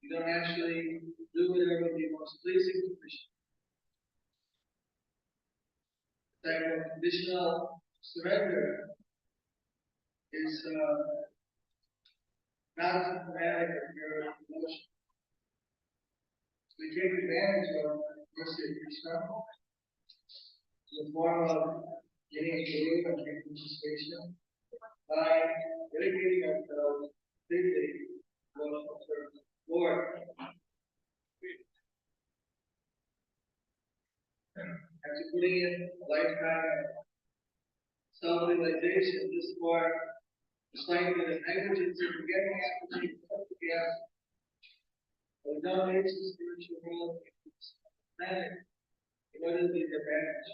You don't actually do whatever would be most pleasing to Krishna. That conditional surrender is not symptomatic of pure devotion. So we take advantage of the mercy of Krishna in the form of getting a guru and taking participation by dedicating ourselves completely to devotional service to the Lord. After putting in a lifetime self-realization, this for despite the negligence of forgetting after taking up the gas, but dominates the spiritual world on this planet in order to be advantage.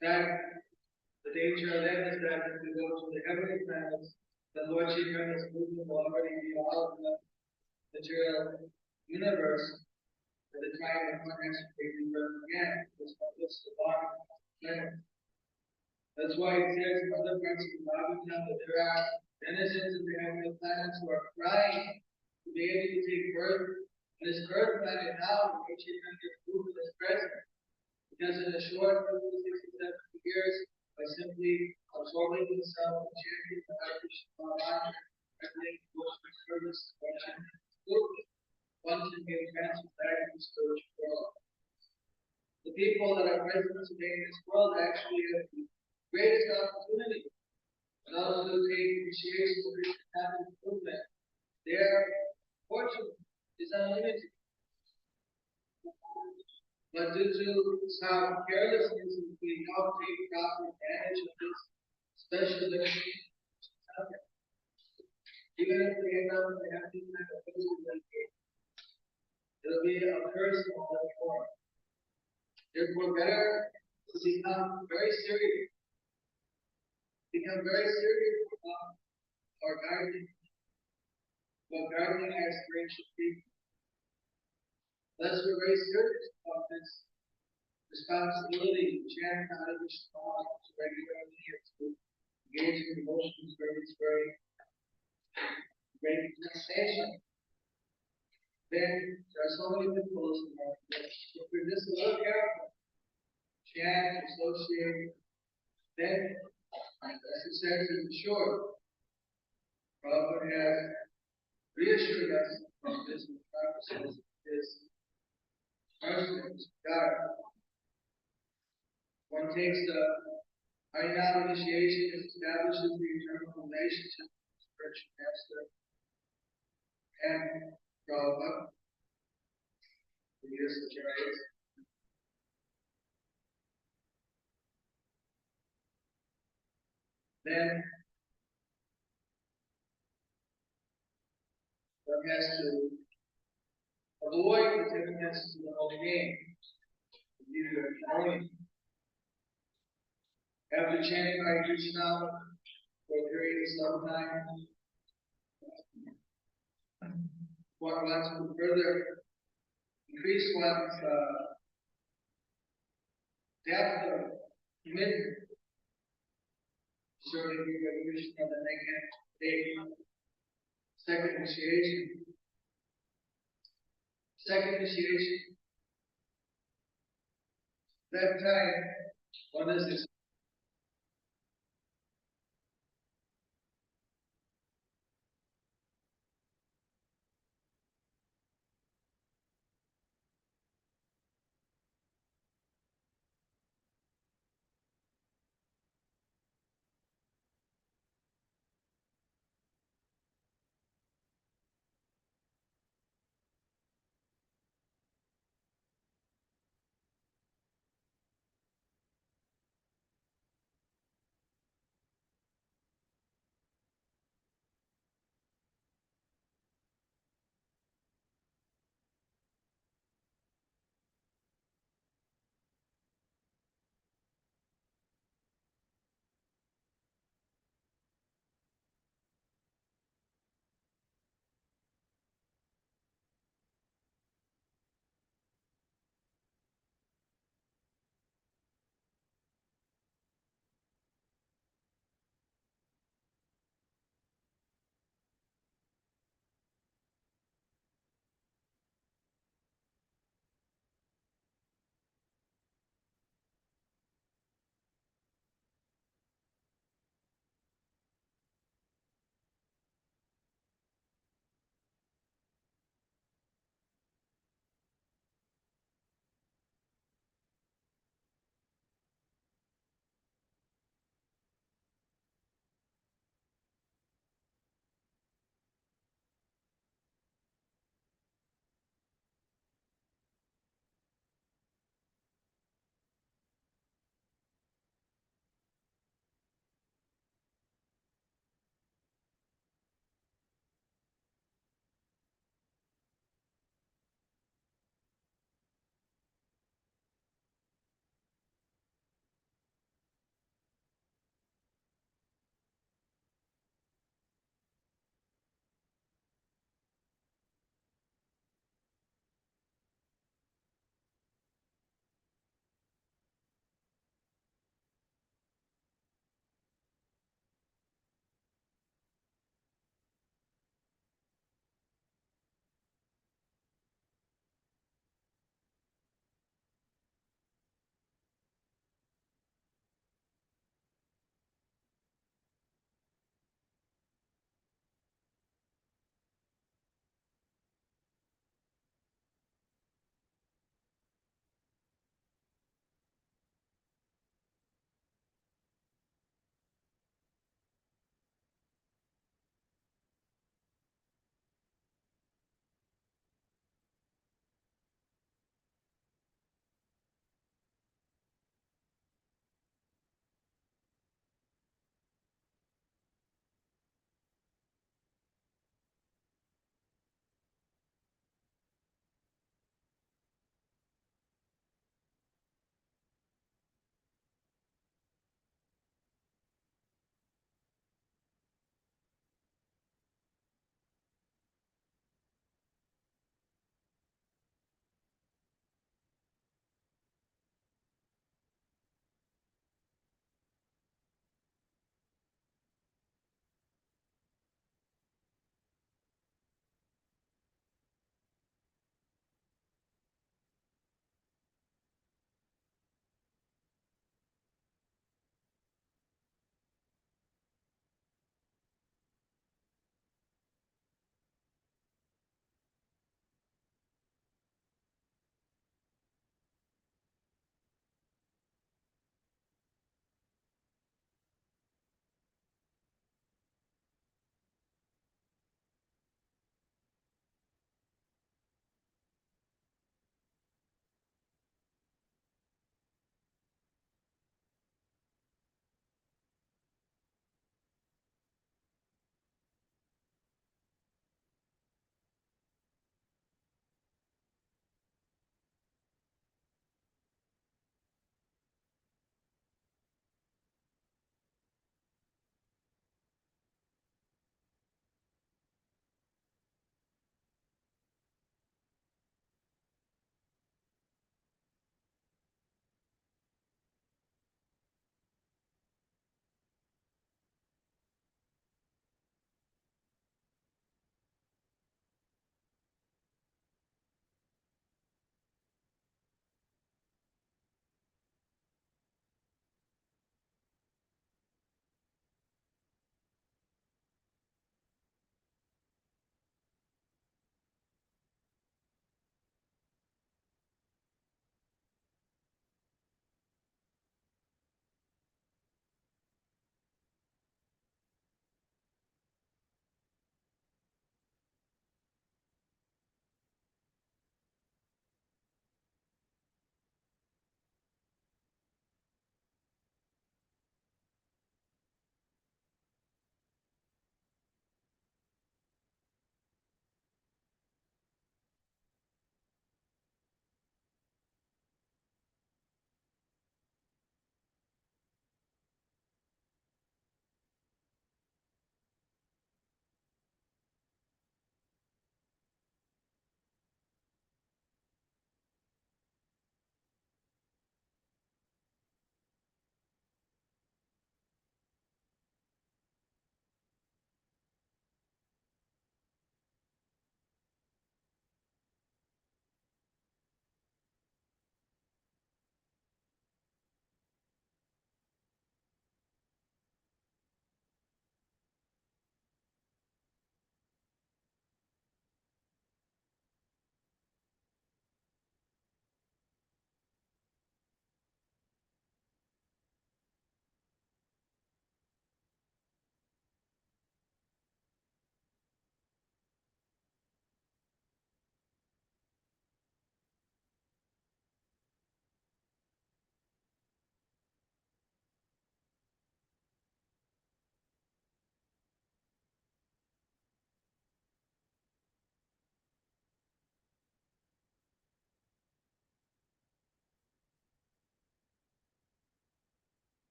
In fact, the danger of that is that if we go to the heavenly planets, the Lord Chaitanya's movement will already be out of the material universe at the time that one has to take rebirth again. This is the body of the planet. That's why it says in other parts of the Bhagavatam that there are denizens of the heavenly planets who are crying to be able to take birth on this earth planet now, Lord Chaitanya's movement is present. Because in a short 50, 60, 70 years, by simply absorbing himself and chanting the Hare Krishna Maharaj, everything goes to service, one can be transferred back to the spiritual world. The people that are present today in this world actually have the greatest opportunity. And those who take initiation of Krishna consciousness movement, their fortune is unlimited. But due to some carelessness, we don't take proper advantage of this special liberty. Even if we end up in the happy kind of it'll be a curse in all form. Therefore, better to become very serious. Become very serious about our gardening, about gardening our spiritual people. Thus, we're very serious about this responsibility to chant the Hare Krishna Maharaj regularly and to engage in devotional service very great sensation. Then there are so many pitfalls in our life. If we're just a little careful, chant, associate, then as it says in the short, Prabhupada has reassured us from this practices is mercy, God. One takes the Harinam initiation and establishes the eternal relationship with the spiritual master and Prabhupada, who is the chariot. Then one has to avoid the tendencies of the holy name. After chanting Hare Krishna for a period of some time, one wants to further increase one's depth of commitment to serving Hare Krishna, then they can take second initiation. Second initiation. That time, one is this.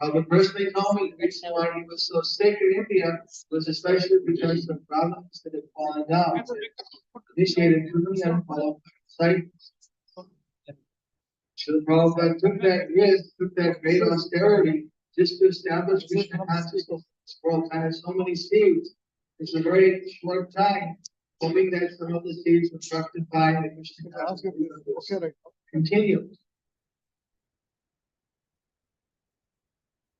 Prabhupada personally told me the reason why he was so sick in India was especially because of problems that had fallen down. Initiated Kriya followed by disciples. So Prabhupada took that risk, took that great austerity just to establish Krishna consciousness in this world. Kind of so many seeds. It's a very short time, hoping that some of the seeds will fructify and Krishna consciousness continue.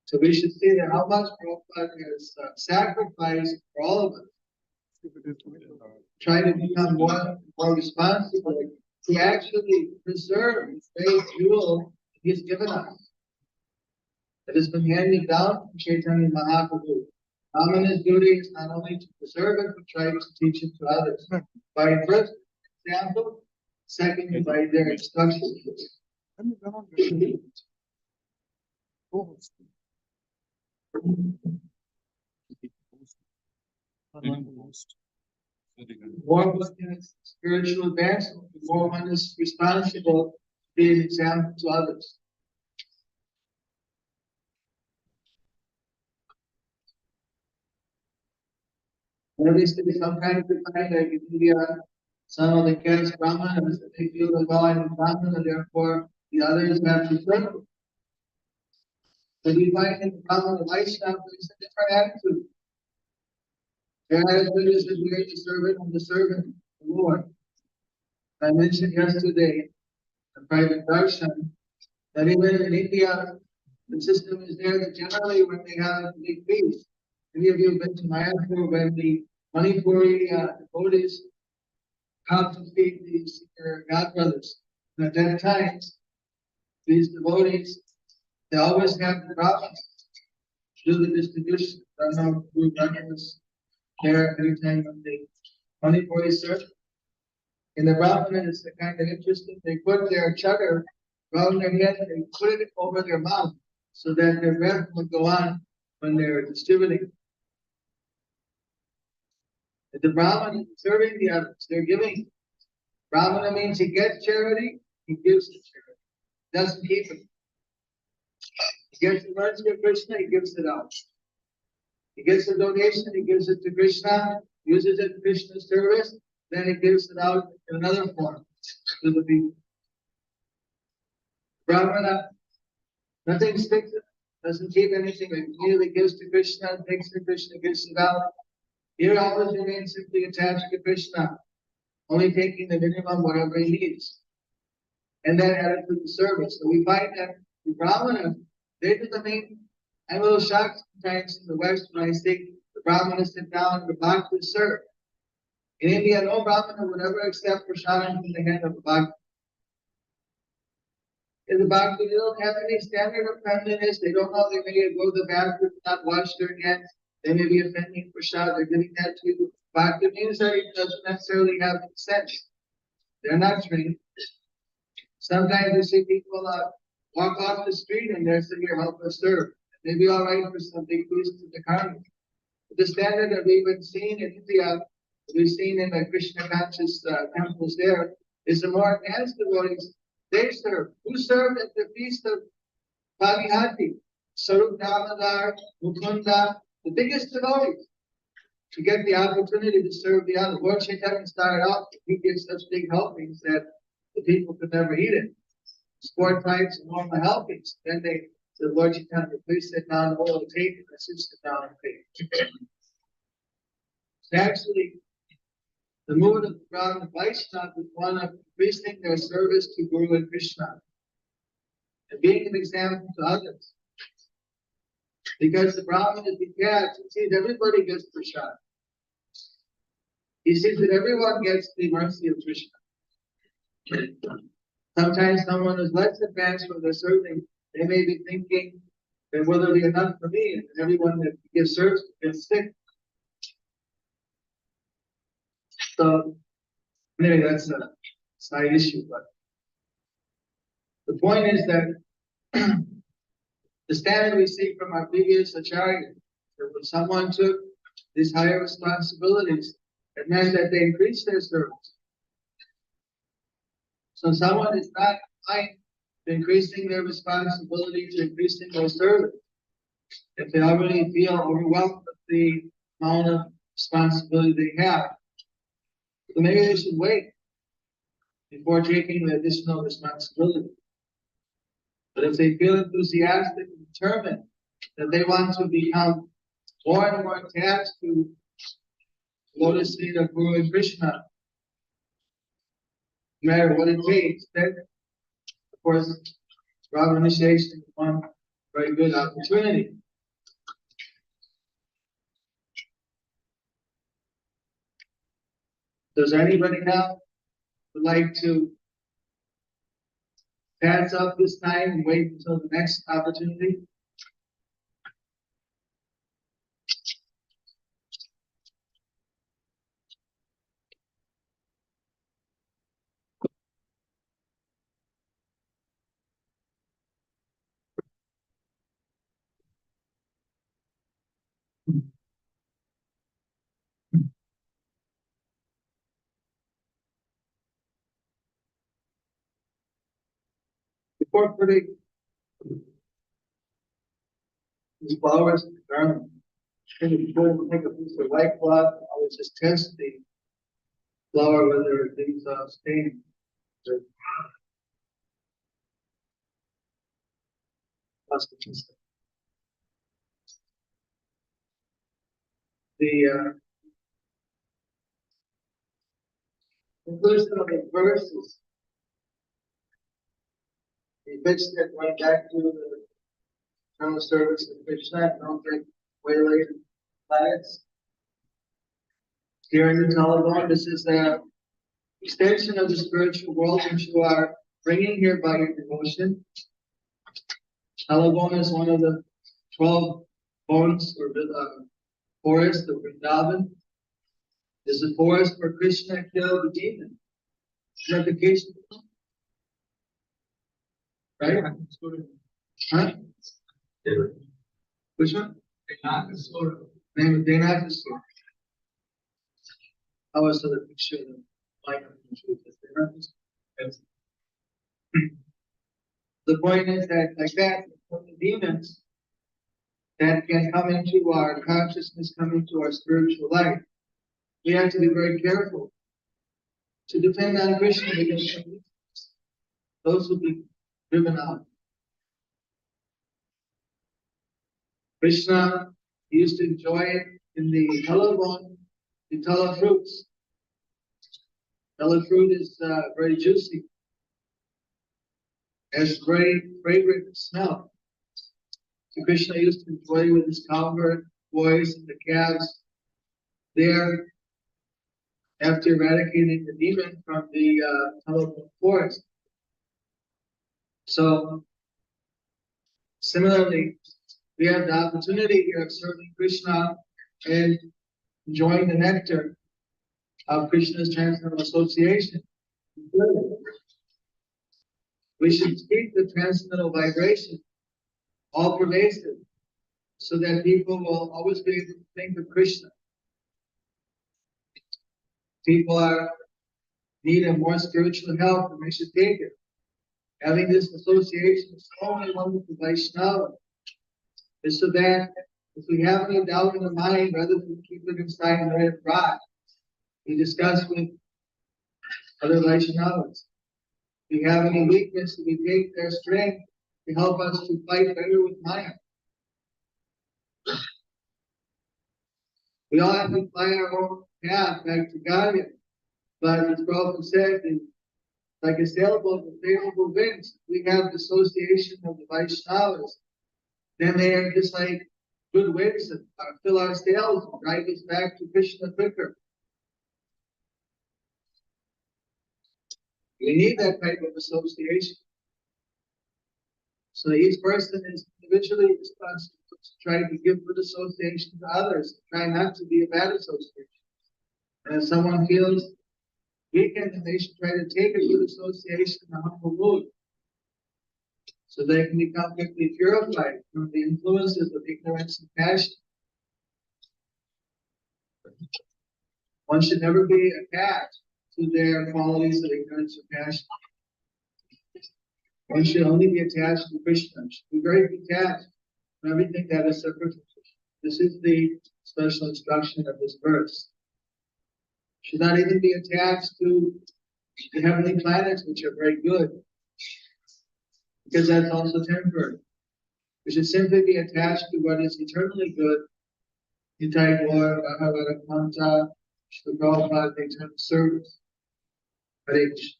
So we should see that how much Prabhupada has sacrificed for all of us. Try to become more responsible to actually preserve the great jewel He's given us. That has been handed down from Chaitanya Mahaprabhu. Brahmana's duty is not only to preserve it, but try to teach it to others. By first example, secondly by their instructions. More one is spiritual advancement, the more one is responsible to be an example to others. Notice that sometimes we find that in India, some of the caste Brahmanas, they feel the law in Brahmana, and therefore the others have to serve. But we find in the Brahmana Vaishnava, there's a different attitude. Their attitude is that we are the servant of the servant, the Lord. I mentioned yesterday, in private darshan, that even in India, the system is there that generally when they have a big feast, many of you have been to Mayapur when the Manipuri devotees come to feed these godbrothers. And at that time, these devotees, they always have the Brahmanas do the distribution. I don't know who Brahmanas there every time when the Manipuri serve. In the Brahmana, it's kind of interesting. They put their chadar around their head and they put it over their mouth so that their breath will go on when they're distributing. The Brahmana is serving the others, they're giving. Brahmana means he gets charity, he gives the charity. Doesn't keep it. He gets the mercy of Krishna, he gives it out. He gets the donation, he gives it to Krishna, uses it in Krishna's service, then he gives it out in another form to the people. Brahmana, nothing sticks, doesn't keep anything, he immediately gives to Krishna, takes to Krishna, gives it out. Here always remains simply attached to Krishna, only taking the minimum whatever he needs. And then add it to the service. So we find that the Brahmana, they do the main. I'm a little shocked sometimes in the West when I see the Brahmana sit down and the Bhakta serve. In India, no Brahmana would ever accept prasadam from the hand of the Bhakta. In the Bhakta, they don't have any standard of cleanliness. They don't know they may go to the bathroom, not wash their hands. They may be offending prasad. They're giving that to the Bhakta means that it doesn't necessarily have consent. They're not trained. Sometimes you see people walk off the street and they're sitting here, help us serve. It may be all right for some big feast in the carnival. But the standard that we've been seeing in India, we've seen in the Krishna conscious temples there, is the more advanced devotees. They serve. Who served at the feast of Bhagihati? Sarup Damodar, Mukunda, the biggest devotees. To get the opportunity to serve the other. Lord Chaitanya started out, he gives such big helpings that the people could never eat it. 4 types of normal helpings. Then they said, Lord Chaitanya, please sit down and hold the table. I said, sit down and pay. So actually, the movement of the Brahmana Vaishnava is one of increasing their service to Guru and Krishna and being an example to others. Because the Brahmana is detached, he sees everybody gets prasad. He sees that everyone gets the mercy of Krishna. Sometimes someone is less advanced when they're serving, they may be thinking that will there be enough for me? And everyone that gives service gets sick. So, anyway, that's a side issue. But the point is that the standard we see from our previous acharya, that when someone took these higher responsibilities, it meant that they increased their service. So someone is not inclined increasing their responsibility, to increasing their service. If they already feel overwhelmed with the amount of responsibility they have, so maybe they should wait before taking the additional responsibility. But if they feel enthusiastic and determined that they want to become more and more attached to lotus feet of Guru and Krishna, no matter what it takes, then of course Brahma initiation is one very good opportunity. Does anybody now would like to pass up this time and wait until the next opportunity? Before putting these flowers in the garland, before we take a piece of white cloth, I would just test the flower whether it leaves a stain. The conclusion of the verse is the bitch that went back to the eternal service of Krishna and don't get waylaid planets. Here in the telephone, this is an extension of the spiritual world which you are bringing here by your devotion. Talabon is one of the 12 bones or forest of Vrindavan. This is a forest where Krishna killed the demon. Glorification. Right? Huh? Which one? Name of Denakasura. I was to the picture of the light of the truth. Yes. The point is that, like that, the demons that can come into our consciousness, come into our spiritual life, we have to be very careful to depend on Krishna because those will be driven out. Krishna used to enjoy it in the talabon, the tala fruits. Tala fruit is very juicy, has very fragrant smell. So Krishna used to enjoy with his cowherd boys and the calves there after eradicating the demon from the Talabon forest. So similarly, we have the opportunity here of serving Krishna and enjoying the nectar of Krishna's transcendental association. We should speak the transcendental vibration, all pervasive, so that people will always be able to think of Krishna. People are need of more spiritual help, and they should take it. Having this association with so many wonderful Vaishnava is so that if we have any doubt in the mind, rather than keep it inside and let it rot, we discuss with other Vaishnavas. If we have any weakness, we take their strength to help us to fight better with Maya. We all have to find our own path back to God. But as Prabhupada said, like a sailboat with favorable winds, we have the association of the Vaishnavas. Then they are just like good winds that fill our sails and drive us back to Krishna quicker. We need that type of association. So each person is individually responsible to try to give good association to others. Try not to be a bad association. And if someone feels weakened, then they should try to take a good association in a humble mood, so they can become quickly purified from the influences of ignorance and passion. One should never be attached to their qualities of ignorance or passion. One should only be attached to Krishna. Should be very detached from everything that is separate from Krishna. This is the special instruction of this verse. Should not even be attached to the heavenly planets, which are very good, because that's also temporary. We should simply be attached to what is eternally good. Nitai Gaur, Bhagavata Manta, Srila Prabhupada, the eternal service. Hare Krishna.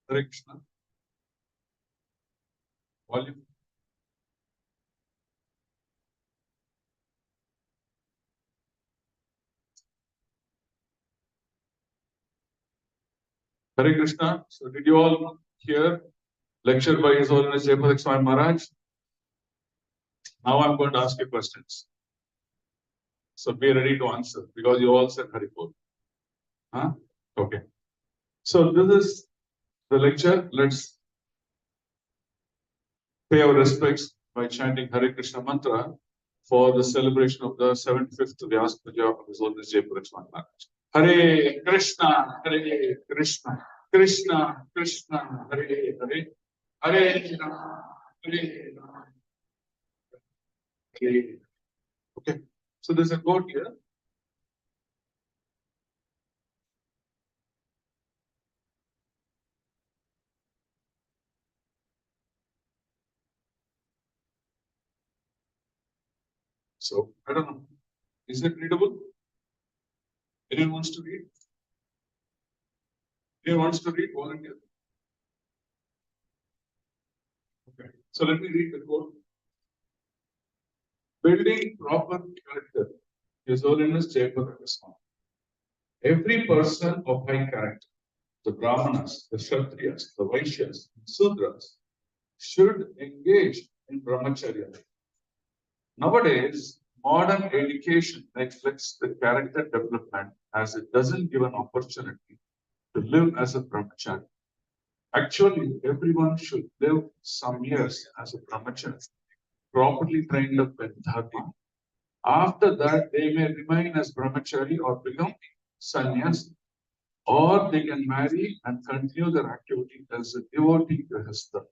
Hare Krishna. Volume. Hare Krishna. So did you all hear lecture by His Holiness Jayapataka Swamy Maharaj? Now I'm going to ask you questions. So be ready to answer because you all said Hari Bol. Huh? Okay. So this is the lecture. Let's pay our respects by chanting Hare Krishna mantra for the celebration of the 75th Vyasapuja of His Holiness Jayapataka Swamy Maharaj. Hare Krishna, Hare Krishna, Krishna Krishna, Hare Hare, Hare Rama, Hare Rama, Hare. Okay. So there's a quote here. So I don't know. Is it readable? Anyone wants to read? Anyone wants to read? Volunteer. Okay. So let me read the quote. Building proper character His Holiness Jayapataka Swamy. Every person of high character, the Brahmanas, the Kshatriyas, the Vaishyas, the Sudras, should engage in brahmacharya. Nowadays, modern education neglects the character development as it doesn't give an opportunity to live as a brahmachari. Actually, everyone should live some years as a brahmachari, properly trained up in dharma. After that, they may remain as brahmachari or become sannyasi, or they can marry and continue their activity as a devotee grihastha.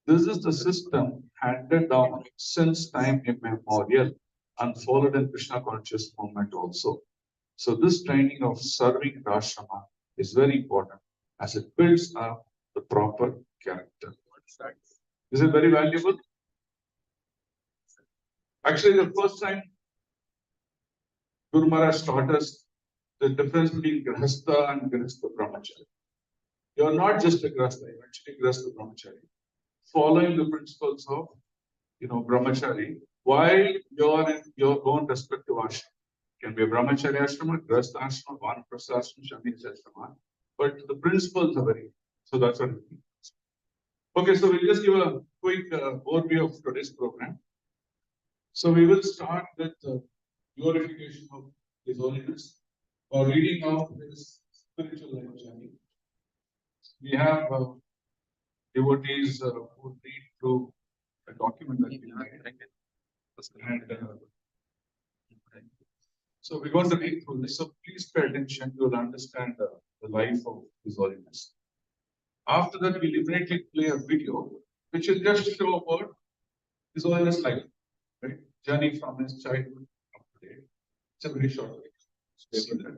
This is the system handed down since time immemorial and followed in Krishna conscious movement also. So this training of serving Rashrama is very important as it builds up the proper character. Is it very valuable? Actually, the first time Guru Maharaj taught us the difference between Grihastha and Grihastha Brahmachari. You are not just a Grihastha, you are actually Grihastha Brahmachari. Following the principles of Brahmachari, while you are in your own respective ashram. Can be a Brahmachari ashrama, Grihastha ashrama, Vanaprastha ashrama, Shamisa ashrama. But the principles are very, so that's what it means. Okay, so we'll just give a quick overview of today's program. So we will start with the glorification of His Holiness or reading of His spiritual life journey. We have devotees who read through a document that we have. And so we're going to read through this. So please pay attention. You will understand the life of His Holiness. After that, we'll immediately play a video which will just show about His Holiness life, right? Journey from his childhood up to date. It's a very short video.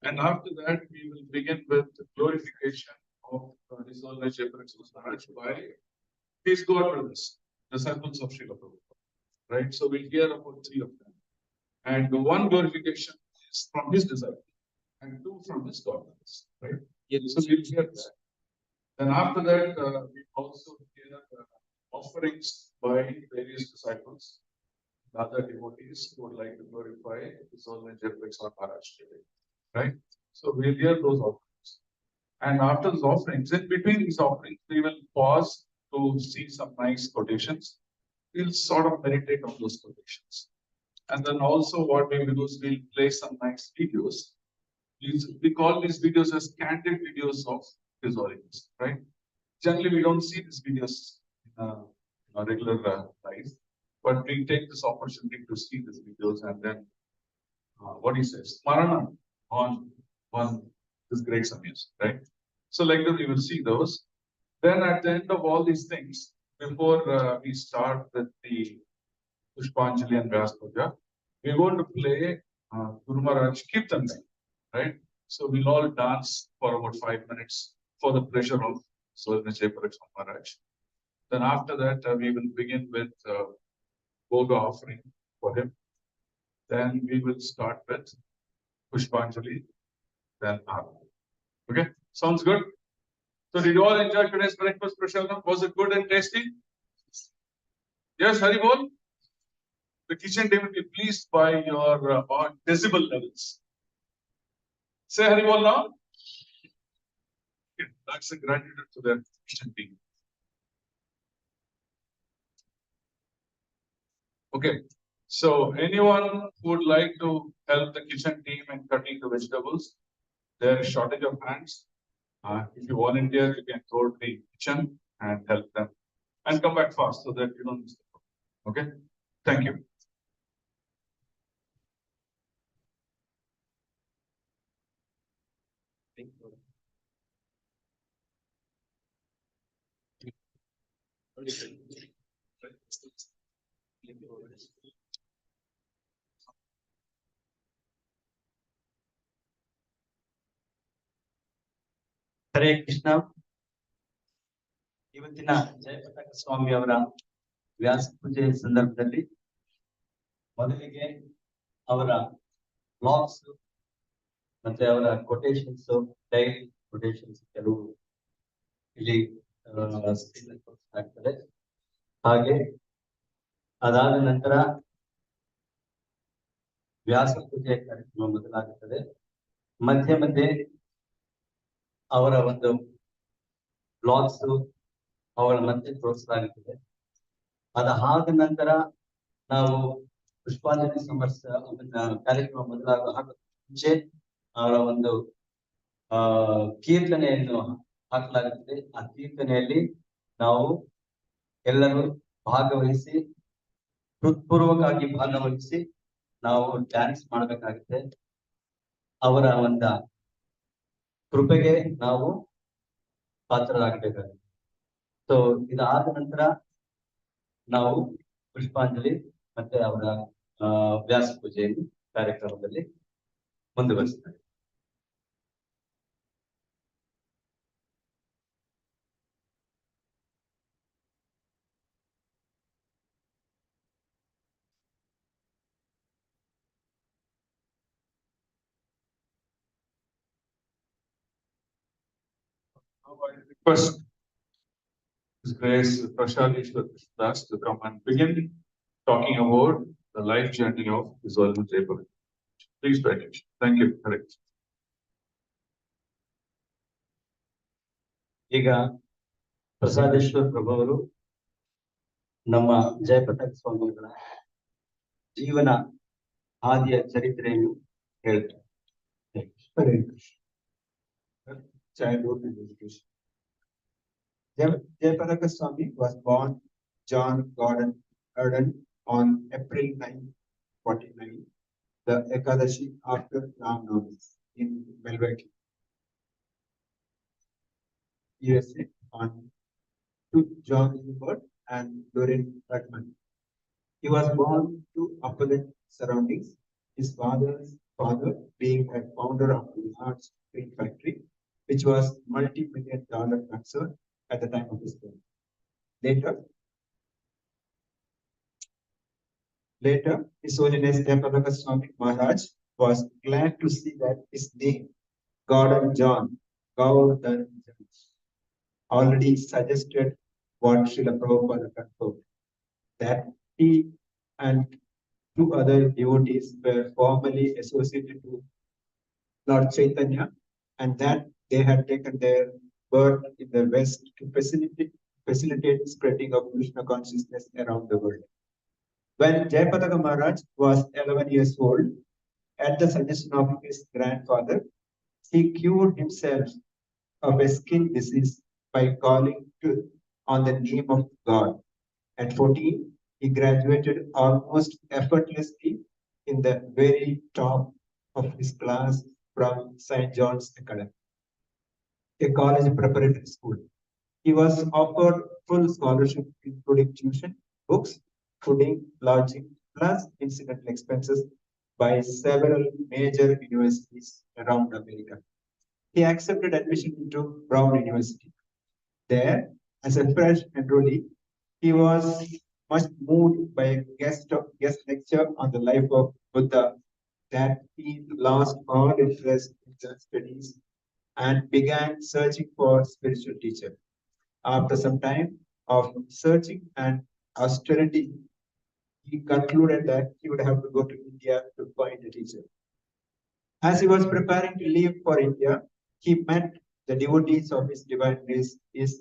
And after that, we will begin with the glorification of His Holiness Jayapataka Swamy Maharaj by his God brothers, disciples of Srila Prabhupada. Right? So we'll hear about 3 of them. And the one glorification is from his disciple, and 2 from his God brothers. Right? Yes. So we'll hear that. Then after that, we also hear offerings by various disciples, other devotees who would like to glorify His Holiness Jayapataka Swamy Maharaj today. Right? So we'll hear those offerings. And after those offerings, in between these offerings, we will pause to see some nice quotations. We'll sort of meditate on those quotations. And then also what we will do is we'll play some nice videos. We call these videos as candid videos of His Holiness, right? Generally, we don't see these videos in a regular life. but we take this opportunity to see these videos and then what he says, Marana on this great Samyas, right? So like that, we will see those. Then at the end of all these things, before we start with the Pushpanjali and Vyasapuja, we're going to play Guru Maharaj Kirtan, right? So we'll all dance for about 5 minutes for the pleasure of Swamy Jayapataka Maharaj. Then after that, we will begin with Boga offering for him. Then we will start with Pushpanjali, then Arati. Okay, sounds good. So did you all enjoy today's breakfast, Prashant? Was it good and tasty? Yes, Haribol? The kitchen team will be pleased by your decibel levels. Say Haribol now. Okay, that's a gratitude to the kitchen team. Okay, so anyone who would like to help the kitchen team in cutting the vegetables, there is shortage of hands. If you volunteer, you can go to the kitchen and help them and come back fast so that you don't miss the program. Okay, thank you. Hare Krishna. ಇವತ್ತಿನ ಜಯಪತಾಕ ಸ್ವಾಮಿ ಅವರ ವ್ಯಾಸ ಪೂಜೆ ಸಂದರ್ಭದಲ್ಲಿ ಮೊದಲಿಗೆ ಅವರ blogs ಮತ್ತೆ ಅವರ quotations, dairy quotations ಕೆಲವು ಇಲ್ಲಿ ಆಗ್ತದೆ. ಹಾಗೆ ಅದಾದ ನಂತರ ವ್ಯಾಸ ಪೂಜೆ ಕಾರ್ಯಕ್ರಮ ಮೊದಲಾಗುತ್ತದೆ. ಮಧ್ಯೆ ಮಧ್ಯೆ ಅವರ ಒಂದು ಬ್ಲಾಗ್ಸ್ ಅವರ ಮತ್ತೆ ತೋರಿಸಲಾಗುತ್ತದೆ. ಅದಾದ ನಂತರ ನಾವು ಪುಷ್ಪಾಂಜಲಿ ಕಾರ್ಯಕ್ರಮ ಮೊದಲಾಗುವ ಮುಂಚೆ ಅವರ ಒಂದು ಕೀರ್ತನೆಯನ್ನು ಹಾಕಲಾಗುತ್ತದೆ. ಆ ಕೀರ್ತನೆಯಲ್ಲಿ ನಾವು ಎಲ್ಲರೂ ಭಾಗವಹಿಸಿ, ಹೃತ್ಪೂರ್ವಕವಾಗಿ ಭಾಗವಹಿಸಿ ನಾವು ಡ್ಯಾನ್ಸ್ ಮಾಡಬೇಕಾಗುತ್ತೆ. ಅವರ ಒಂದು ಕೃಪೆಗೆ ನಾವು ಪಾತ್ರರಾಗಬೇಕಾಗುತ್ತೆ. ಸೊ ಇದಾದ ನಂತರ ನಾವು ಪುಷ್ಪಾಂಜಲಿ ಮತ್ತೆ ಅವರ ವ್ಯಾಸ ಪೂಜೆಯನ್ನು ಕಾರ್ಯಕ್ರಮದಲ್ಲಿ ಮುಂದುವರಿಸ್ತಾರೆ. Request His Grace Prashad Das to come and begin talking about the life journey of His Holiness Jayapataka. Please pay attention. Thank you. Correct. ಈಗ ಪ್ರಸಾದೇಶ್ವರ ಪ್ರಭು ಅವರು ನಮ್ಮ ಜಯಪತಾಕ ಸ್ವಾಮಿಗಳ ಜೀವನ ಆದಿಯ ಚರಿತ್ರೆಯನ್ನು ಹೇಳ್ತಾರೆ. Childhood and education. Jayapataka Swamy was born John Gordon Erdon on April 9, 49, the Ekadashi after Ram Navami in Milwaukee, USA, on to John Hubert and Doreen Redman. He was born to opulent surroundings, his father's father being a founder of the large green factory, which was multi-million-dollar concern at the time of his birth. Later, His Holiness Jayapataka Swamy Maharaj was glad to see that his name, Gordon John, Gordon already suggested what Srila Prabhupada confirmed, that he and two other devotees were formerly associated to Lord Chaitanya, and that they had taken their birth in the West to facilitate spreading of Krishna consciousness around the world. When Jayapataka Maharaj was 11 years old, at the suggestion of his grandfather, he cured himself of a skin disease by calling on the name of God. At 14, He graduated almost effortlessly in the very top of his class from St. John's Academy, a college preparatory school. He was offered full scholarship, including tuition, books, fooding, lodging, plus incidental expenses by several major universities around America. He accepted admission into Brown University. There, as a fresh enrollee, he was much moved by a guest lecture on the life of Buddha that he lost all interest in the studies and began searching for spiritual teacher. After some time of searching and austerity, he concluded that he would have to go to India to find a teacher. As he was preparing to leave for India, he met the devotees of His Divine Grace. Is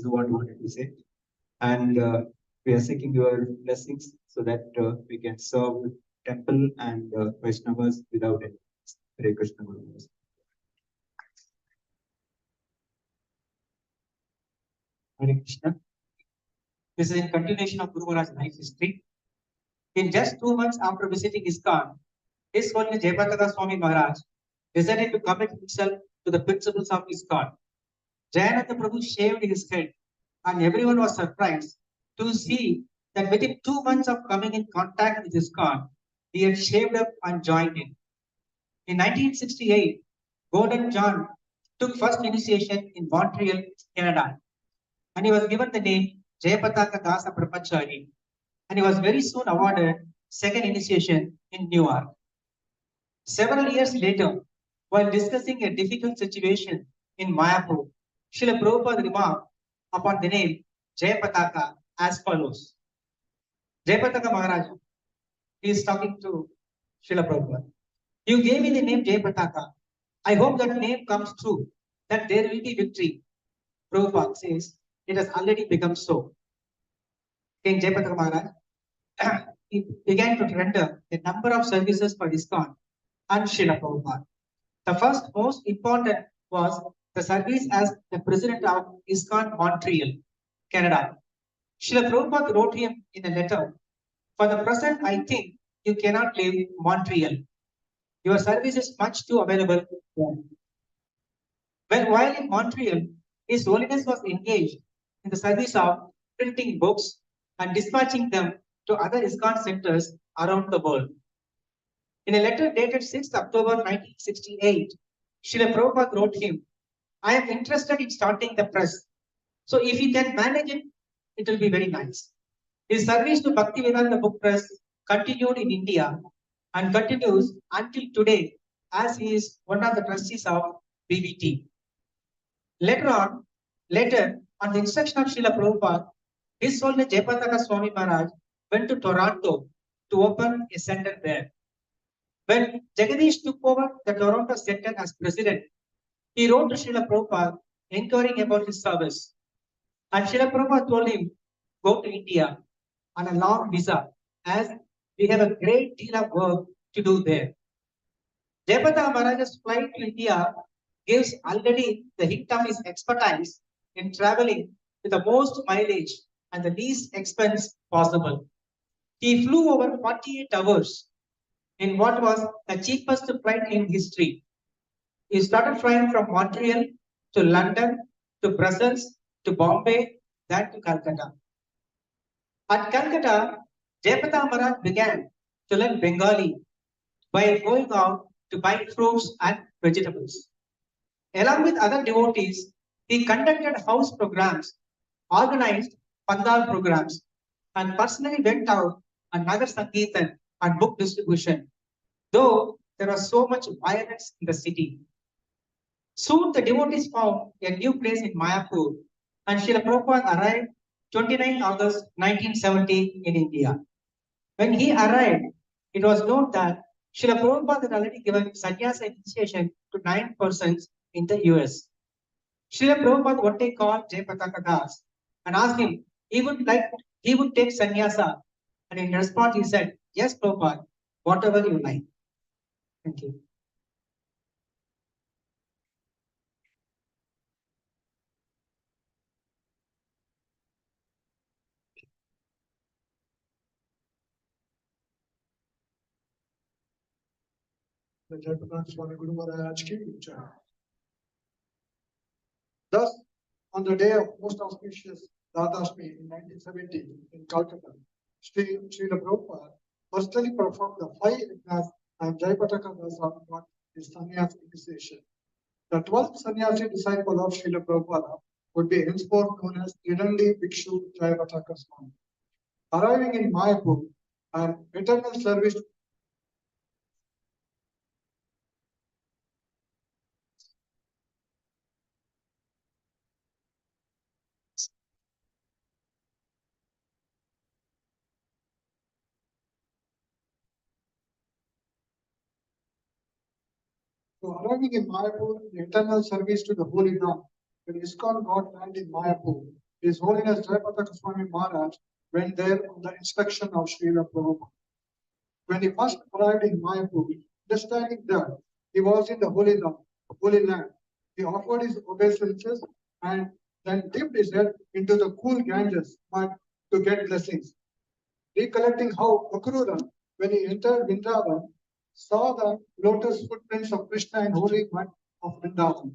what I wanted to say. And We are seeking your blessings so that we can serve the temple and Vaishnavas without any. Hare Krishna. Guru Maharaj. Hare Krishna. This is in continuation of Guru Maharaj's life history. In just 2 months after visiting Iskcon, His Holiness Jayapataka Swamy Maharaj decided to commit himself to the principles of Iskcon. Jayananda Prabhu shaved his head, and everyone was surprised to see that within 2 months of coming in contact with Iskcon, he had shaved up and joined in. In 1968, Gordon John took first initiation in Montreal, Canada, and he was given the name Jayapataka Dasa Brahmachari, and he was very soon awarded second initiation in New York. Several years later, while discussing a difficult situation in Mayapur, Srila Prabhupada remarked upon the name Jayapataka as follows. Jayapataka Maharaj is talking to Srila Prabhupada. You gave me the name Jayapataka. I hope that name comes true, that there will be victory. Prabhupada says, it has already become so. King Jayapataka Maharaj he began to render a number of services for Iskcon and Srila Prabhupada. The first most important was the service as the president of Iskcon Montreal, Canada. Srila Prabhupada wrote him in a letter, for the present, I think you cannot leave Montreal. Your service is much too available there. When while in Montreal, His Holiness was engaged in the service of printing books and dispatching them to other Iskcon centers around the world. In a letter dated 6th October 1968, Srila Prabhupada wrote him, I am interested in starting the press. So if you can manage it, it will be very nice. His service to Bhaktivedanta Book Press continued in India and continues until today as he is one of the trustees of BBT. Later, on the instruction of Srila Prabhupada, His Holiness Jayapataka Swamy Maharaj went to Toronto to open a center there. When Jagadish took over the Toronto center as president, he wrote to Srila Prabhupada inquiring about his service. And Srila Prabhupada told him, go to India on a long visa, as we have a great deal of work to do there. Jayapataka Maharaj's flight to India gives already the hint of his expertise in traveling with the most mileage and the least expense possible. He flew over 48 hours in what was the cheapest flight in history. He started flying from Montreal to London, to Brussels, to Bombay, then to Calcutta. At Calcutta, Jayapataka Maharaj began to learn Bengali by going out to buy fruits and vegetables. Along with other devotees, he conducted house programs, organized pandal programs, and personally went out on Nagar Sankirtan and book distribution, though there was so much violence in the city. Soon the devotees found a new place in Mayapur, and Srila Prabhupada arrived 29 August 1970 in India. When he arrived, it was known that Srila Prabhupada had already given sannyasa initiation to 9 persons in the US. Srila Prabhupada one day called Jayapataka Das and asked him he would take sannyasa, and in response he said, yes, Prabhupada, whatever you like. Thank you. The Jayapataka Swami Guru Maharaj ki jai. Thus, on the day of most auspicious Radhashmi in 1970 in Calcutta, Srila Prabhupada personally performed the 5 yajnas and Jayapataka Dasa got his sannyas initiation. The 12th sannyasi disciple of Srila Prabhupada would be henceforth known as Tridandi Bhikshu Jayapataka Swami. Arriving in Mayapur and eternal service So arriving in Mayapur, the eternal service to the Holy Ram, when Iskcon got land in Mayapur, His Holiness Jayapataka Swami Maharaj went there on the instruction of Srila Prabhupada. When he first arrived in Mayapur, understanding that he was in the Holy Land, he offered his obeisances and then dipped his head into the cool Ganges mud to get blessings. Recollecting how Akrura, when he entered Vrindavan, saw the lotus footprints of Krishna in holy mud of Vrindavan.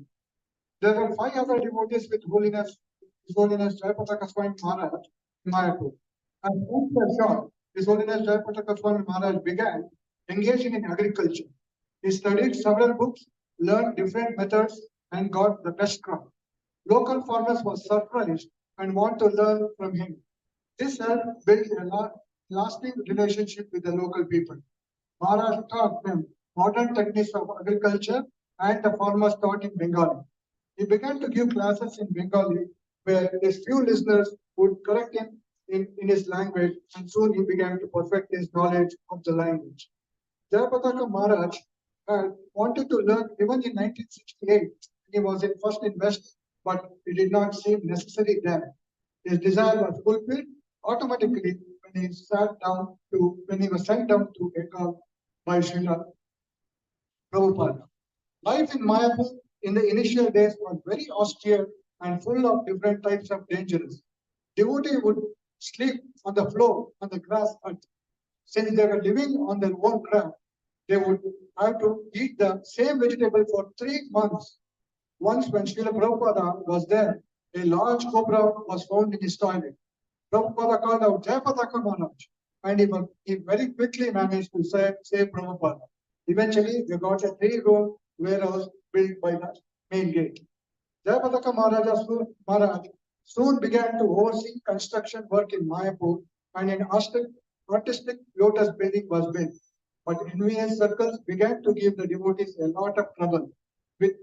There were 5 other devotees with His Holiness Jayapataka Swamy Maharaj in Mayapur. As soon as short, His Holiness Jayapataka Swamy Maharaj began engaging in agriculture. He studied several books, learned different methods, and got the best crop. Local farmers were surprised and want to learn from him. This helped build a lasting relationship with the local people. Maharaj taught them modern techniques of agriculture and the farmers taught in Bengali. He began to give classes in Bengali where his few listeners would correct him in his language, and soon he began to perfect his knowledge of the language. Jayapataka Maharaj had wanted to learn even in 1968. He was in first in West, but it did not seem necessary then. His desire was fulfilled automatically when he was sent down to Bengal by Srila Prabhupada. Life in Mayapur in the initial days was very austere and full of different types of dangers. Devotee would sleep on the floor on the grass hut. Since they were living on their own ground, they would have to eat the same vegetable for 3 months. Once when Srila Prabhupada was there, a large cobra was found in his toilet. Prabhupada called out Jayapataka Maharaj, and he very quickly managed to save Prabhupada. Eventually, they got a 3-room warehouse built by the main gate. Jayapataka Maharaj soon began to oversee construction work in Mayapur, and an artistic lotus building was built. But envious circles began to give the devotees a lot of trouble. With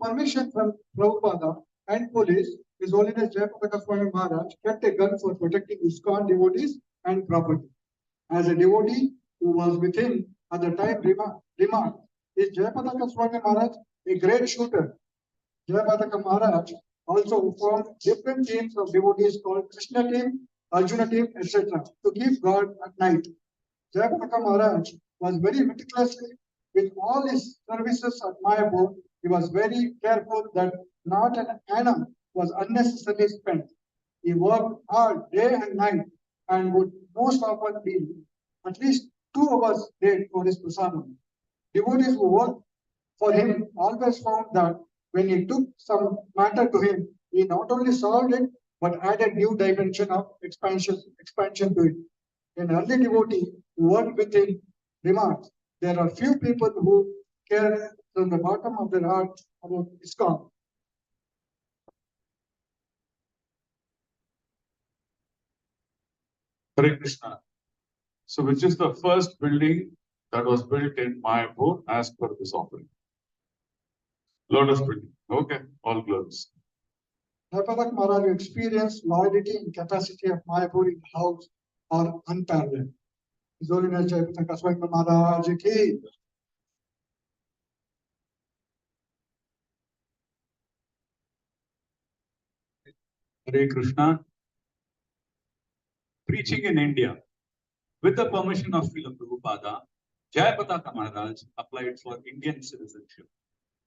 permission from Prabhupada and police, His Holiness Jayapataka Swamy Maharaj kept a gun for protecting Iskcon devotees and property. As a devotee who was with him at the time remarked, "Is Jayapataka Swamy Maharaj a great shooter?" Jayapataka Maharaj also formed different teams of devotees called Krishna team, Arjuna team, etc. to keep guard at night. Jayapataka Maharaj was very meticulously with all his services at Mayapur. He was very careful that not an anna was unnecessarily spent. He worked hard day and night and would most often be at least 2 hours late for his prasadam. Devotees who worked for him always found that when he took some matter to him, he not only solved it but added new dimension of expansion to it. An early devotee who worked with him remarks, "There are few people who care from the bottom of their heart about Iskcon." Hare Krishna. So, which is the first building that was built in Mayapur as per this offering? Lotus building. Okay, all glories. Jayapataka Maharaj experienced loyalty and capacity of Mayapur in house are unparalleled. His Holiness Jayapataka Swamy Maharaj ki. Hare Krishna. Preaching in India. With the permission of Srila Prabhupada, Jayapataka Maharaj applied for Indian citizenship.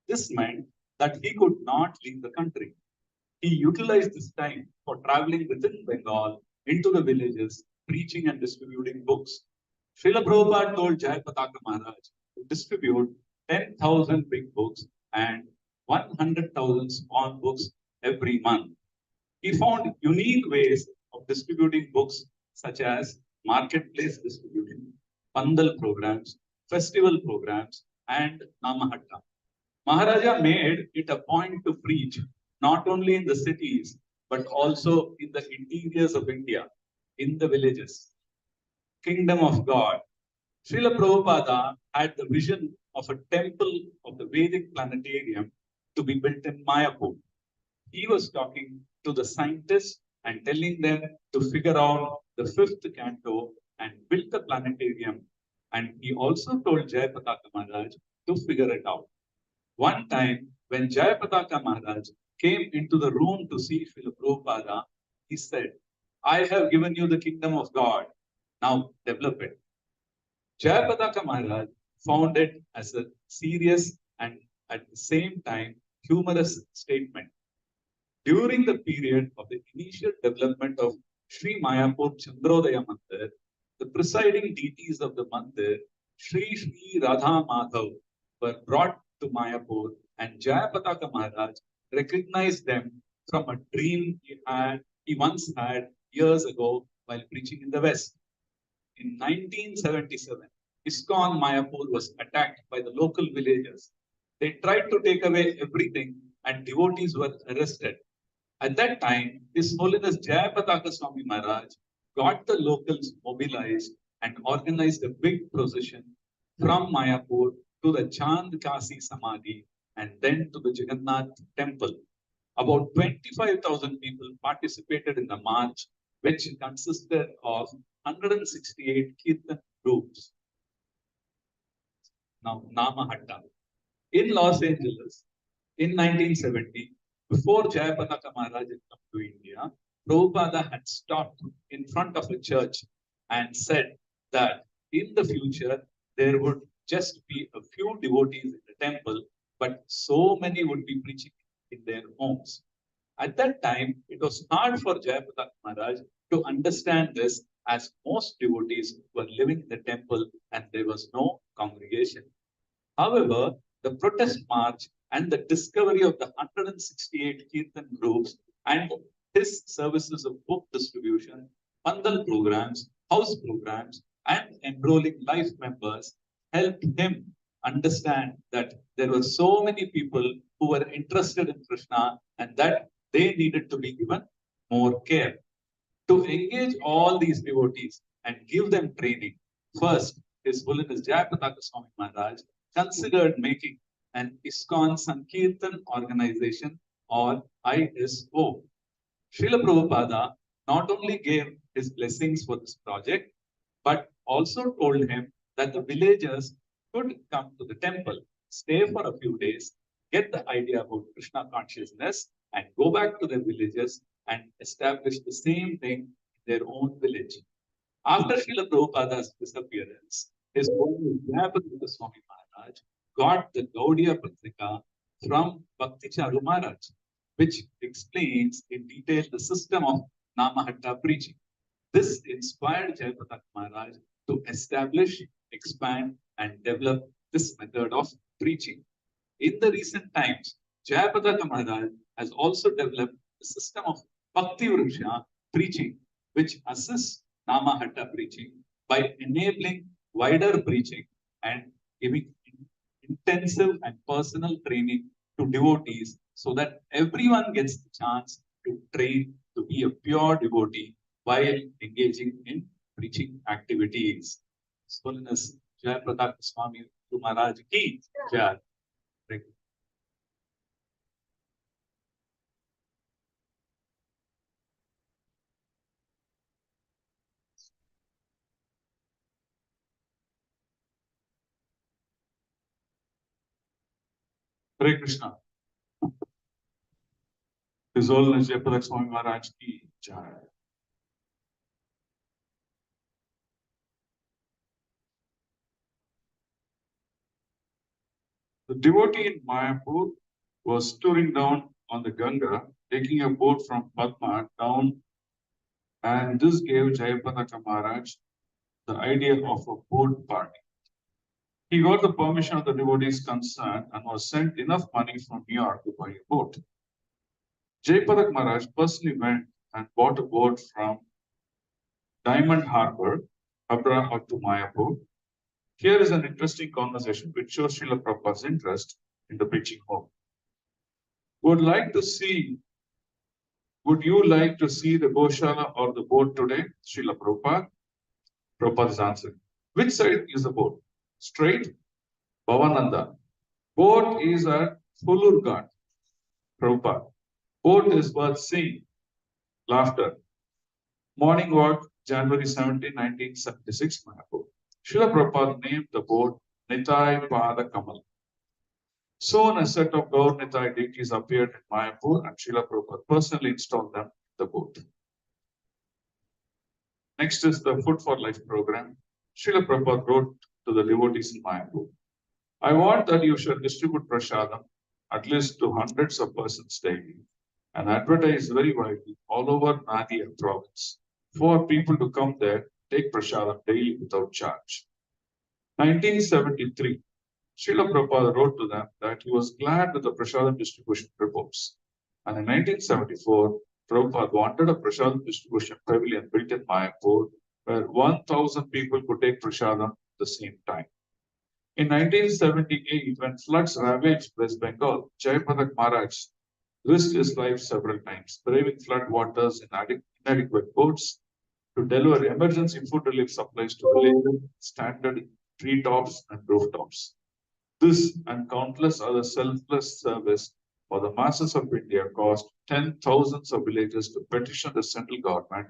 This meant that he could not leave the country. He utilized this time for traveling within Bengal into the villages, preaching and distributing books. Srila Prabhupada told Jayapataka Maharaj to distribute 10,000 big books and 100,000 small books every month. He found unique ways of distributing books such as marketplace distribution, Pandal programs, festival programs, and Namahatta. Maharaja made it a point to preach not only in the cities but also in the interiors of India, in the villages. Kingdom of God. Srila Prabhupada had the vision of a temple of the Vedic planetarium to be built in Mayapur. He was talking to the scientists and telling them to figure out the 5th canto and build the planetarium. And he also told Jayapataka Maharaj to figure it out. One time, when Jayapataka Maharaj came into the room to see Srila Prabhupada, he said, I have given you the kingdom of God. Now develop it. Jayapataka Maharaj found it as a serious and at the same time humorous statement. During the period of the initial development of Sri Mayapur Chandrodaya Mandir, the presiding deities of the Mandir, Sri Radha Madhav, were brought to Mayapur, and Jayapataka Maharaj recognized them from a dream he once had years ago while preaching in the West. In 1977, Iskcon Mayapur was attacked by the local villagers. They tried to take away everything, and devotees were arrested. At that time, His Holiness Jayapataka Swamy Maharaj got the locals mobilized and organized a big procession from Mayapur to the Chand Kasi Samadhi and then to the Jagannath temple. About 25,000 people participated in the march, which consisted of 168 Kirtan groups. Now, Namahatta. In Los Angeles, in 1970, before Jayapataka Maharaj had come to India, Prabhupada had stopped in front of a church and said that in the future there would just be a few devotees in the temple, but so many would be preaching in their homes. At that time, it was hard for Jayapataka Maharaj to understand this, as most devotees were living in the temple and there was no congregation. However, the protest march and the discovery of the 168 Kirtan groups and his services of book distribution, Pandal programs, house programs, and enrolling life members helped him understand that there were so many people who were interested in Krishna and that they needed to be given more care. To engage all these devotees and give them training, first, His Holiness Jayapataka Swamy Maharaj considered making an Iskcon Sankirtan organization or ISO. Srila Prabhupada not only gave his blessings for this project, but also told him that the villagers could come to the temple, stay for a few days, get the idea about Krishna consciousness, and go back to their villages and establish the same thing in their own village. After Srila Prabhupada's disappearance, His Holiness Jayapataka Swamy Maharaj got the Gaudiya Patrika from Bhakti Charu Maharaj, which explains in detail the system of Namahatta preaching. This inspired Jayapataka Maharaj to establish, expand, and develop this method of preaching. In the recent times, Jayapataka Maharaj has also developed a system of Bhakti Vriksha preaching, which assists Namahatta preaching by enabling wider preaching and giving intensive and personal training to devotees so that everyone gets the chance to train to be a pure devotee while engaging in preaching activities. His Holiness Jayapataka Swamy Maharaj ki jai. Hare Krishna. His Holiness Jayapataka Swamy Maharaj ki jai. The devotee in Mayapur was touring down on the Ganga, taking a boat from Padma down, and this gave Jayapataka Maharaj the idea of a boat party. He got the permission of the devotees concerned and was sent enough money from New York to buy a boat. Jayapataka Maharaj personally went and bought a boat from Diamond Harbor, Habra to Mayapur. Here is an interesting conversation which shows Srila Prabhupada's interest in the preaching home. Would you like to see the Goshala or the boat today? Srila Prabhupada. Prabhupada is answering. Which side is the boat? Straight? Bhavananda. Boat is at Fulur Ghat. Prabhupada. Boat is worth seeing. Laughter. Morning walk, January 17, 1976, Mayapur. Srila Prabhupada named the boat Nitai Pada Kamal. Soon a set of Gaur Nitai deities appeared in Mayapur and Srila Prabhupada personally installed them in the boat. Next is the Food for Life program. Srila Prabhupada wrote to the devotees in Mayapur, I want that you should distribute prasadam at least to hundreds of persons daily and advertise very widely all over Nadia province for people to come there, take prasadam daily without charge. 1973, Srila Prabhupada wrote to them that he was glad with the prasadam distribution reports. And in 1974, Prabhupada wanted a prasadam distribution pavilion built in Mayapur where 1,000 people could take prasadam at the same time. In 1978, when floods ravaged West Bengal, Jayapataka Maharaj risked his life several times, braving flood waters in inadequate boats to deliver emergency food relief supplies to villages standing in treetops and rooftops. This and countless other selfless service for the masses of India caused 10,000s of villagers to petition the central government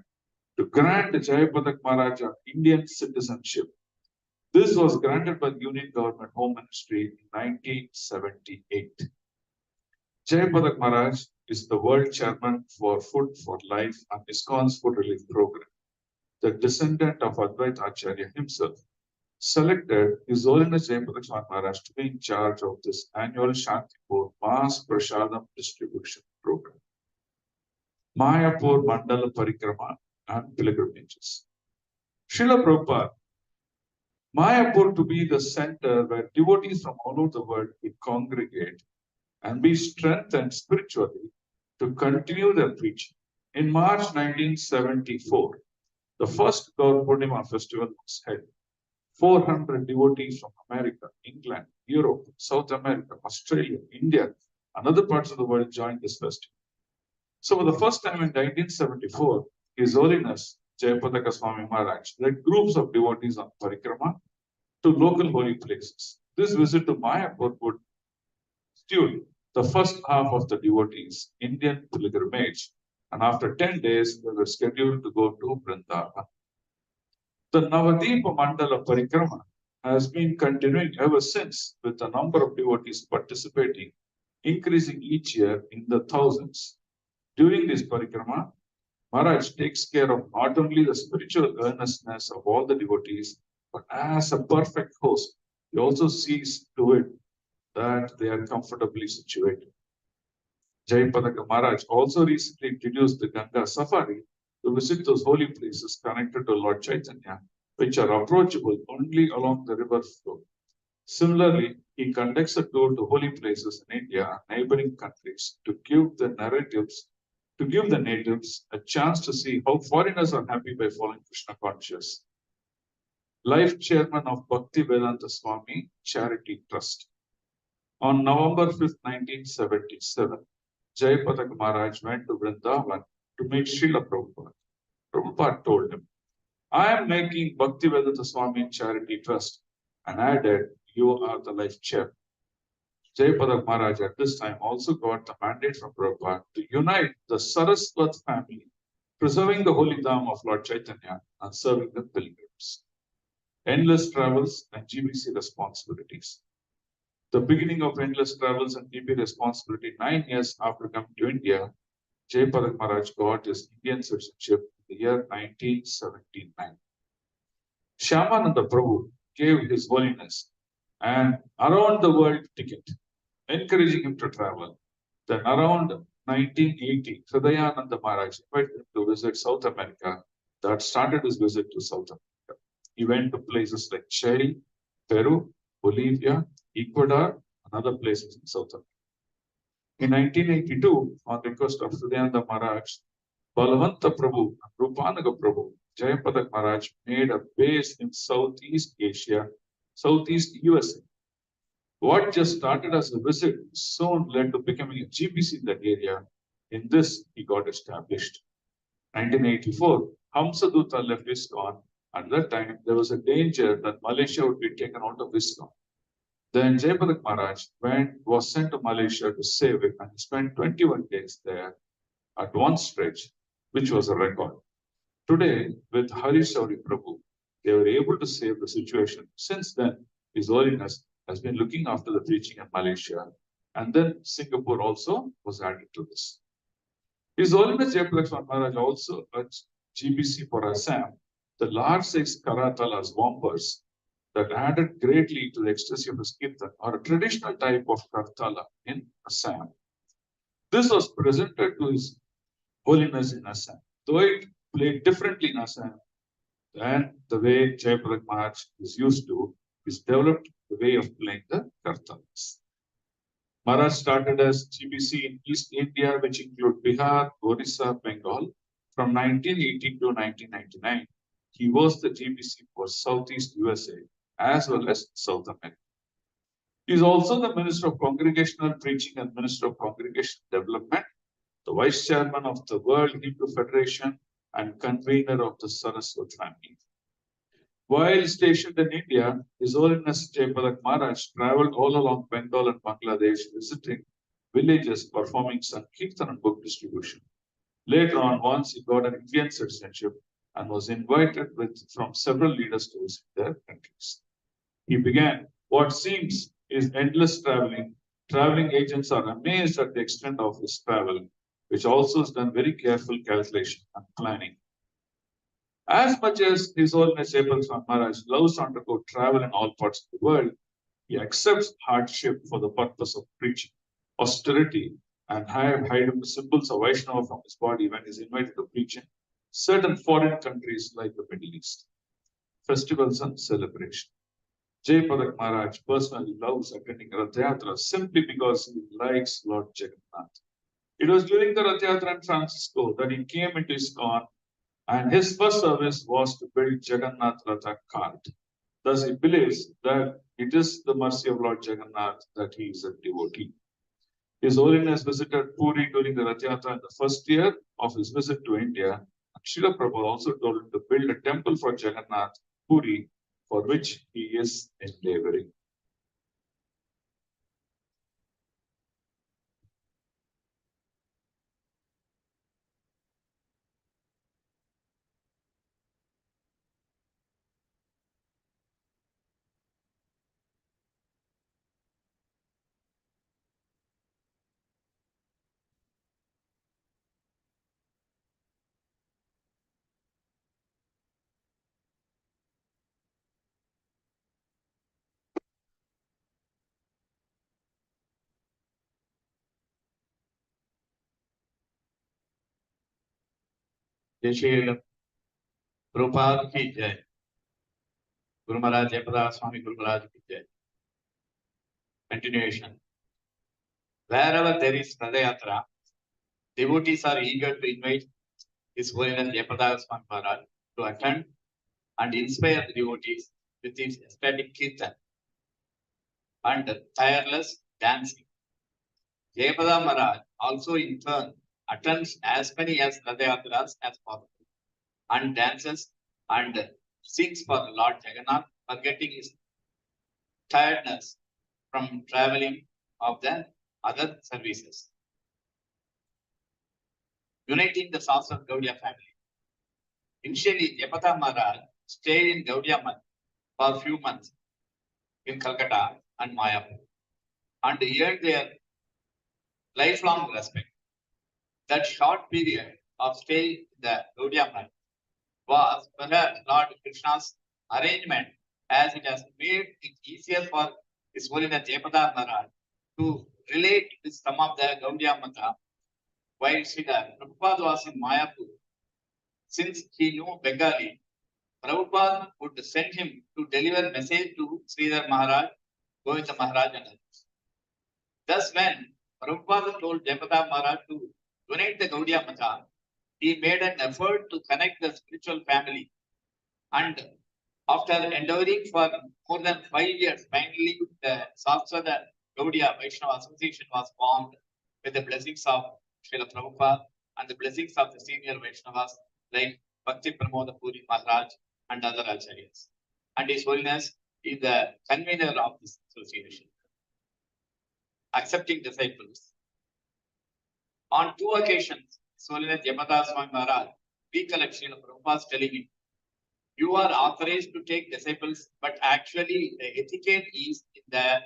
to grant Jayapataka Maharaj Indian citizenship. This was granted by the Union Government Home Ministry in 1978. Jayapataka Maharaj is the world chairman for Food for Life and Iskcon's Food Relief Program. The descendant of Advaita Acharya himself selected His Holiness Jayapataka Maharaj to be in charge of this annual Shantipur Mass Prasadam distribution program. Mayapur Mandala Parikrama and pilgrimages. Srila Prabhupada, Mayapur to be the center where devotees from all over the world would congregate and be strengthened spiritually to continue their preaching. In March 1974, the first Gaur Purnima festival was held. 400 devotees from America, England, Europe, South America, Australia, India, and other parts of the world joined this festival. So for the first time in 1974, His Holiness Jayapataka Swamy Maharaj led groups of devotees on parikrama to local holy places. This visit to Mayapur would steward the first half of the devotees' Indian pilgrimage, and after 10 days, they were scheduled to go to Vrindavan. The Navadeepa Mandala Parikrama has been continuing ever since, with the number of devotees participating increasing each year in the thousands. During this parikrama, Maharaj takes care of not only the spiritual earnestness of all the devotees, but as a perfect host, he also sees to it that they are comfortably situated. Jayapataka Maharaj also recently introduced the Ganga Safari to visit those holy places connected to Lord Chaitanya, which are approachable only along the river flow. Similarly, he conducts a tour to holy places in India and neighboring countries to give the natives a chance to see how foreigners are happy by following Krishna conscious. Life chairman of Bhakti Vedanta Swamy Charity Trust. On November 5th, 1977, Jayapataka Maharaj went to Vrindavan to meet Srila Prabhupada. Prabhupada told him, I am making Bhakti Vedanta Swamy Charity Trust, and added, you are the life chairman. Jayapataka Maharaj at this time also got the mandate from Prabhupada to unite the Saraswat family, preserving the holy Dham of Lord Chaitanya and serving the pilgrims. Endless travels and GBC responsibilities. The beginning of endless travels and GBC responsibility 9 years after coming to India, Jayapataka Maharaj got his Indian citizenship in the year 1979. Shyamananda Prabhu gave His Holiness an around the world ticket, encouraging him to travel. Then around 1980, Hridayananda Maharaj invited him to visit South America. That started his visit to South America. He went to places like Chile, Peru, Bolivia, Ecuador, and other places in South America. In 1982, on request of Hridayananda Maharaj, Balavanta Prabhu and Rupanaga Prabhu, Jayapataka Maharaj made a base in Southeast Asia, Southeast USA. What just started as a visit soon led to becoming a GBC in that area. In this, he got established. 1984, Hamsadutta left Iskcon. At that time, there was a danger that Malaysia would be taken out of Iskcon. Then Jayapataka Maharaj was sent to Malaysia to save it, and he spent 21 days there at one stretch, which was a record. Today, with Hari Shauri Prabhu, they were able to save the situation. Since then, His Holiness has been looking after the preaching in Malaysia, and then Singapore also was added to this. His Holiness Jayapataka Maharaj also urged GBC for Assam the large-size karatalas, wampers, that added greatly to the ecstasy of his kirtan, or a traditional type of kartala in Assam. This was presented to His Holiness in Assam, though it played differently in Assam than the way Jayapataka Maharaj is used to. He's developed the way of playing the kartalas. Maharaj started as GBC in East India, which include Bihar, Orissa, Bengal. From 1980 to 1999, he was the GBC for Southeast USA as well as South America. He is also the Minister of Congregational Preaching and Minister of Congregational Development, the Vice Chairman of the World Hindu Federation, and convener of the Saraswat family. While stationed in India, His Holiness Jayapataka Maharaj traveled all along Bengal and Bangladesh, visiting villages, performing Sankirtan and book distribution. Later on, once he got an Indian citizenship and was invited from several leaders to visit their countries. He began what seems is endless traveling. Traveling agents are amazed at the extent of his travel, which also has done very careful calculation and planning. As much as His Holiness Jayapataka Maharaj loves to undergo travel in all parts of the world, he accepts hardship for the purpose of preaching, austerity, and hide the symbols of Vaishnava from his body when he is invited to preach in certain foreign countries like the Middle East. Festivals and celebration. Jayapataka Maharaj personally loves attending Rath Yatra simply because he likes Lord Jagannath. It was during the Rath Yatra in Francisco that he came into Iskcon, and his first service was to build Jagannath Ratha cart. Thus, he believes that it is the mercy of Lord Jagannath that he is a devotee. His Holiness visited Puri during the Rath Yatra in the first year of his visit to India. And Srila Prabhupada also told him to build a temple for Jagannath, Puri, for which he is endeavoring. जय श्री प्रभुपाद की जय। Guru Maharaj Jayapataka Swamy Guru Maharaj ki jai. Continuation. Wherever there is Rath Yatra, devotees are eager to invite His Holiness Jayapataka Swamy Maharaj to attend and inspire the devotees with his ecstatic kirtan and tireless dancing. Jayapataka Maharaj also in turn attends as many as Rath Yatras as possible and dances and sings for the Lord Jagannath, forgetting his tiredness from traveling of the other services. Uniting the Saraswat Gaudiya family. Initially, Jayapataka Maharaj stayed in Gaudiya Math for a few months in Calcutta and Mayapur and earned their lifelong respect. That short period of stay in the Gaudiya Math was perhaps Lord Krishna's arrangement, as it has made it easier for His Holiness Jayapataka Maharaj to relate with some of the Gaudiya Matha while Srila Prabhupada was in Mayapur. Since he knew Bengali, Prabhupada would send him to deliver message to Sridhar Maharaj, Govinda Maharaj and others. Thus, when Prabhupada told Jayapataka Maharaj to donate the Gaudiya Matha, he made an effort to connect the spiritual family. And after endeavoring for more than 5 years, finally the Saraswata Gaudiya Vaishnava Association was formed with the blessings of Srila Prabhupada and the blessings of the senior Vaishnavas like Bhakti Pramoda Puri Maharaj and other Acharyas. And His Holiness is the convener of this association. Accepting disciples. On 2 occasions, His Holiness Jayapataka Swamy Maharaj recollects Srila Prabhupada telling him, you are authorized to take disciples, but actually the etiquette is in the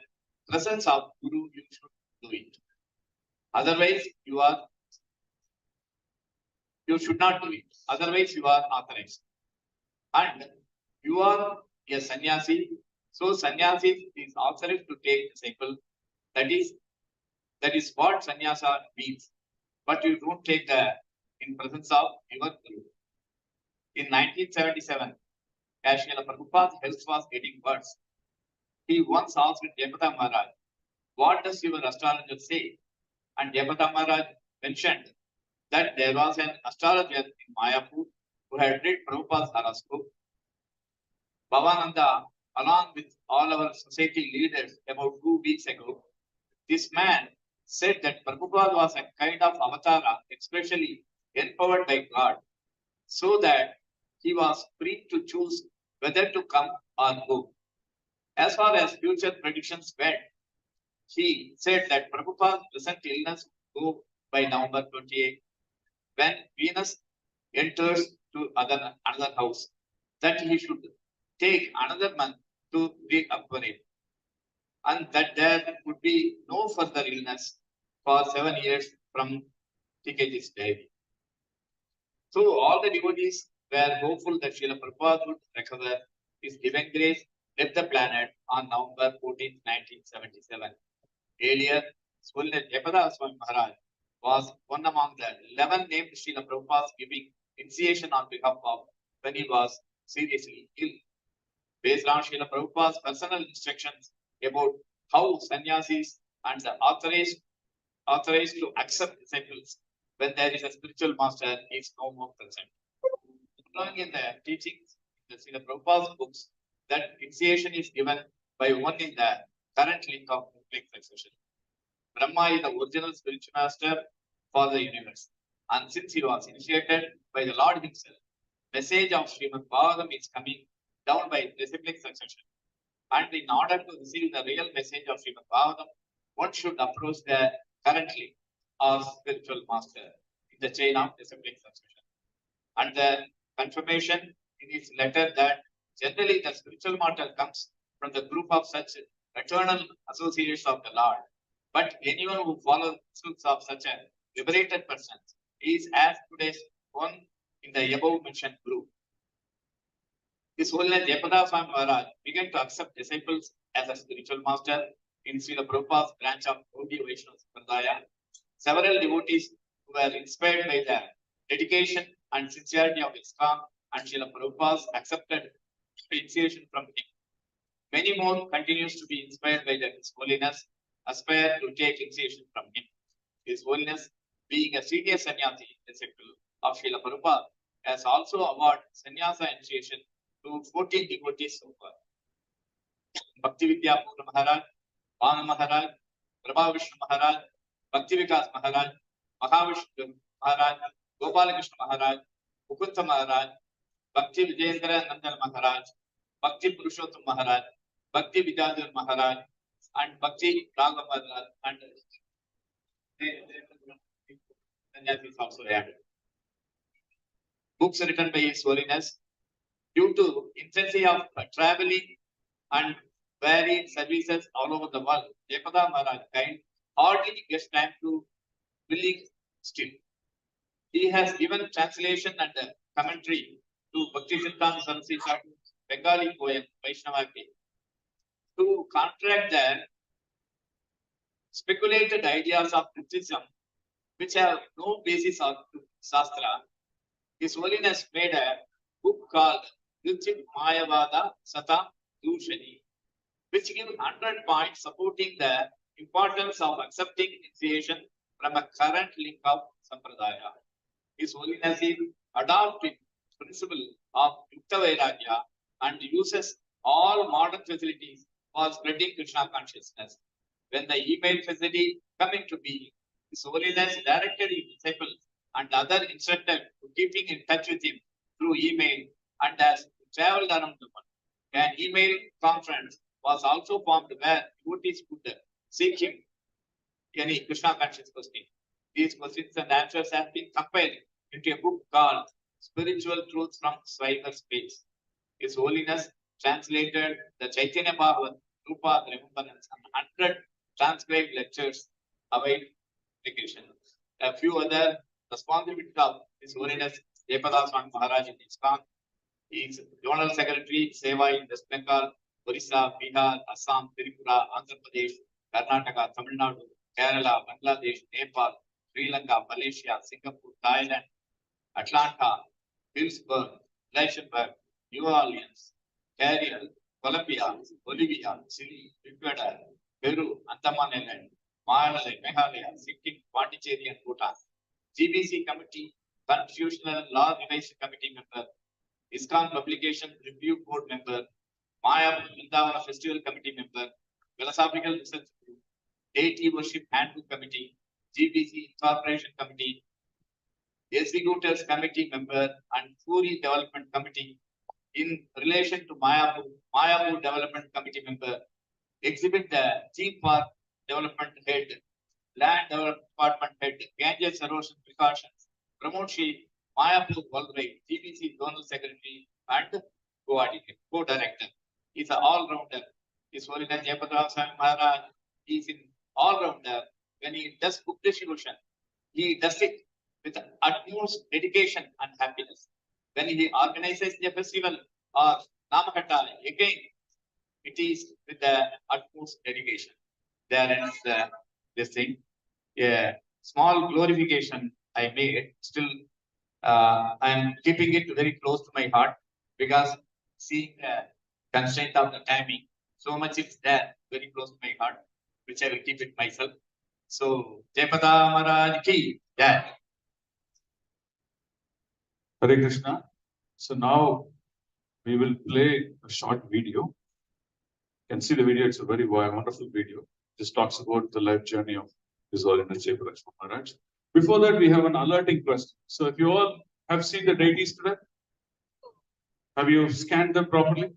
presence of Guru, you should do it. Otherwise, you should not do it. Otherwise, you are authorized. And you are a sannyasi, so sannyasi is authorized to take disciple. That is what sannyasa means. But you don't take the in presence of your guru. In 1977, as Srila Prabhupada's health was getting worse, he once asked Jayapataka Maharaj, "What does your astrologer say?" And Jayapataka Maharaj mentioned that there was an astrologer in Mayapur who had read Prabhupada's horoscope. Bhavananda, along with all our society leaders about 2 weeks ago, this man said that Prabhupada was a kind of avatara, especially empowered by God, so that he was free to choose whether to come or go. As far as future predictions went, he said that Prabhupada's present illness would go by November 28, when Venus enters to another house, that he should take another month to recuperate, and that there would be no further illness for 7 years from TKG's diary. So all the devotees were hopeful that Srila Prabhupada would recover. His divine grace left the planet on November 14, 1977. Earlier, Swamy Jayapataka Swamy Maharaj was one among the 11 named Srila Prabhupada's giving initiation on behalf of when he was seriously ill. Based on Srila Prabhupada's personal instructions about how sannyasis and the authorized to accept disciples when there is a spiritual master is no more present. Following in the teachings in the Srila Prabhupada's books, that initiation is given by one in the current link of succession. Brahma is the original spiritual master for the universe, and since he was initiated by the Lord himself, message of Srimad Bhagavatam is coming down by disciplic succession. And in order to receive the real message of Srimad Bhagavatam, one should approach the current link or spiritual master in the chain of disciplic succession. And the confirmation in his letter that generally the spiritual master comes from the group of such eternal associates of the Lord. But anyone who follows the instructions of such a liberated person is as good as one in the above mentioned group. His Holiness Jayapataka Swamy Maharaj began to accept disciples as a spiritual master in Srila Prabhupada's branch of Gaudiya Vaishnava Sampradaya. Several devotees who were inspired by the dedication and sincerity of Iskcon and Srila Prabhupada's accepted initiation from him. Many more continues to be inspired by His Holiness, aspire to take initiation from him. His Holiness, being a senior sannyasi disciple of Srila Prabhupada, has also awarded sannyasa initiation to 14 devotees so far. Bhakti Vidyapura Maharaj, Vana Maharaj, Prabha Vishnu Maharaj, Bhakti Vikas Maharaj, Mahavishnu Maharaj, Gopalakrishna Maharaj, Mukunda Maharaj, Bhakti Vijayendra Nandan Maharaj, Bhakti Purushottam Maharaj, Bhakti Vidyadhar Maharaj, and Bhakti Raghav Maharaj, and Sannyasis also added. Books written by His Holiness. Due to intensity of traveling and varied services all over the world, Jayapataka Maharaj hardly gets time to read still. He has given translation and commentary to Bhakti Siddhanta Saraswati Thakur's Bengali poem Vaishnavaki to contract the speculated ideas of Buddhism which have no basis of Shastra. His Holiness made a book called Vilchit Mayavada Sata Dushani, which gives 100 points supporting the importance of accepting initiation from a current link of Sampradaya. His Holiness is adopting principle of Yukta Vairagya and uses all modern facilities for spreading Krishna consciousness. When the email facility came into being, His Holiness directed his disciples and other instructors to keeping in touch with him through email, and as he traveled around the world, an email conference was also formed where devotees could seek him any Krishna conscious question. These questions and answers have been compiled into a book called Spiritual Truths from Cyberspace. His Holiness translated the Chaitanya Bhagavat, Rupa Remembrance, and 100 transcribed lectures await publication. A few other responsibilities of His Holiness Jayapataka Swamy Maharaj in Iskcon He is General Secretary, Seva in West Bengal, Orissa, Bihar, Assam, Tripura, Andhra Pradesh, Karnataka, Tamil Nadu, Kerala, Bangladesh, Nepal, Sri Lanka, Malaysia, Singapore, Thailand, Atlanta, Hillsburg, Leichenburg, New Orleans, Carriel, Colombia, Bolivia, Chile, Ecuador, Peru, Andaman Island, Maharaj, Meghalaya, Sikkim, Pondicherry, and Bhutan. GBC Committee, Constitutional Law Revision Committee member, Iskcon Publication Review Board member, Maya Vrindavana Festival Committee member, Philosophical Research Group, Deity Worship Handbook Committee, GBC Incorporation Committee, Executors Committee member, and Puri Development Committee in relation to Mayapur Development Committee member, exhibit the Chief Park Development Head, Land Department Head, Ganges Erosion Precautions, Pramod Shi, Mayapur Walray, TBC Zonal Secretary, and co-director. He's an all-rounder. His Holiness Jayapataka Swamy Maharaj is in all-rounder. When he does book distribution, he does it with utmost dedication and happiness. When he organizes the festival or Namakata, again, it is with the utmost dedication. There is this thing, a small glorification I made. Still, I am keeping it very close to my heart because seeing the constraint of the timing, so much it's there, very close to my heart, which I will keep it myself. So, Jayapataka Maharaj ki jai. Hare Krishna. So now we will play a short video. You can see the video, it's a very wonderful video. This talks about the life journey of His Holiness Jayapataka Maharaj. Before that, we have an alerting question. So if you all have seen the deities today, have you scanned them properly?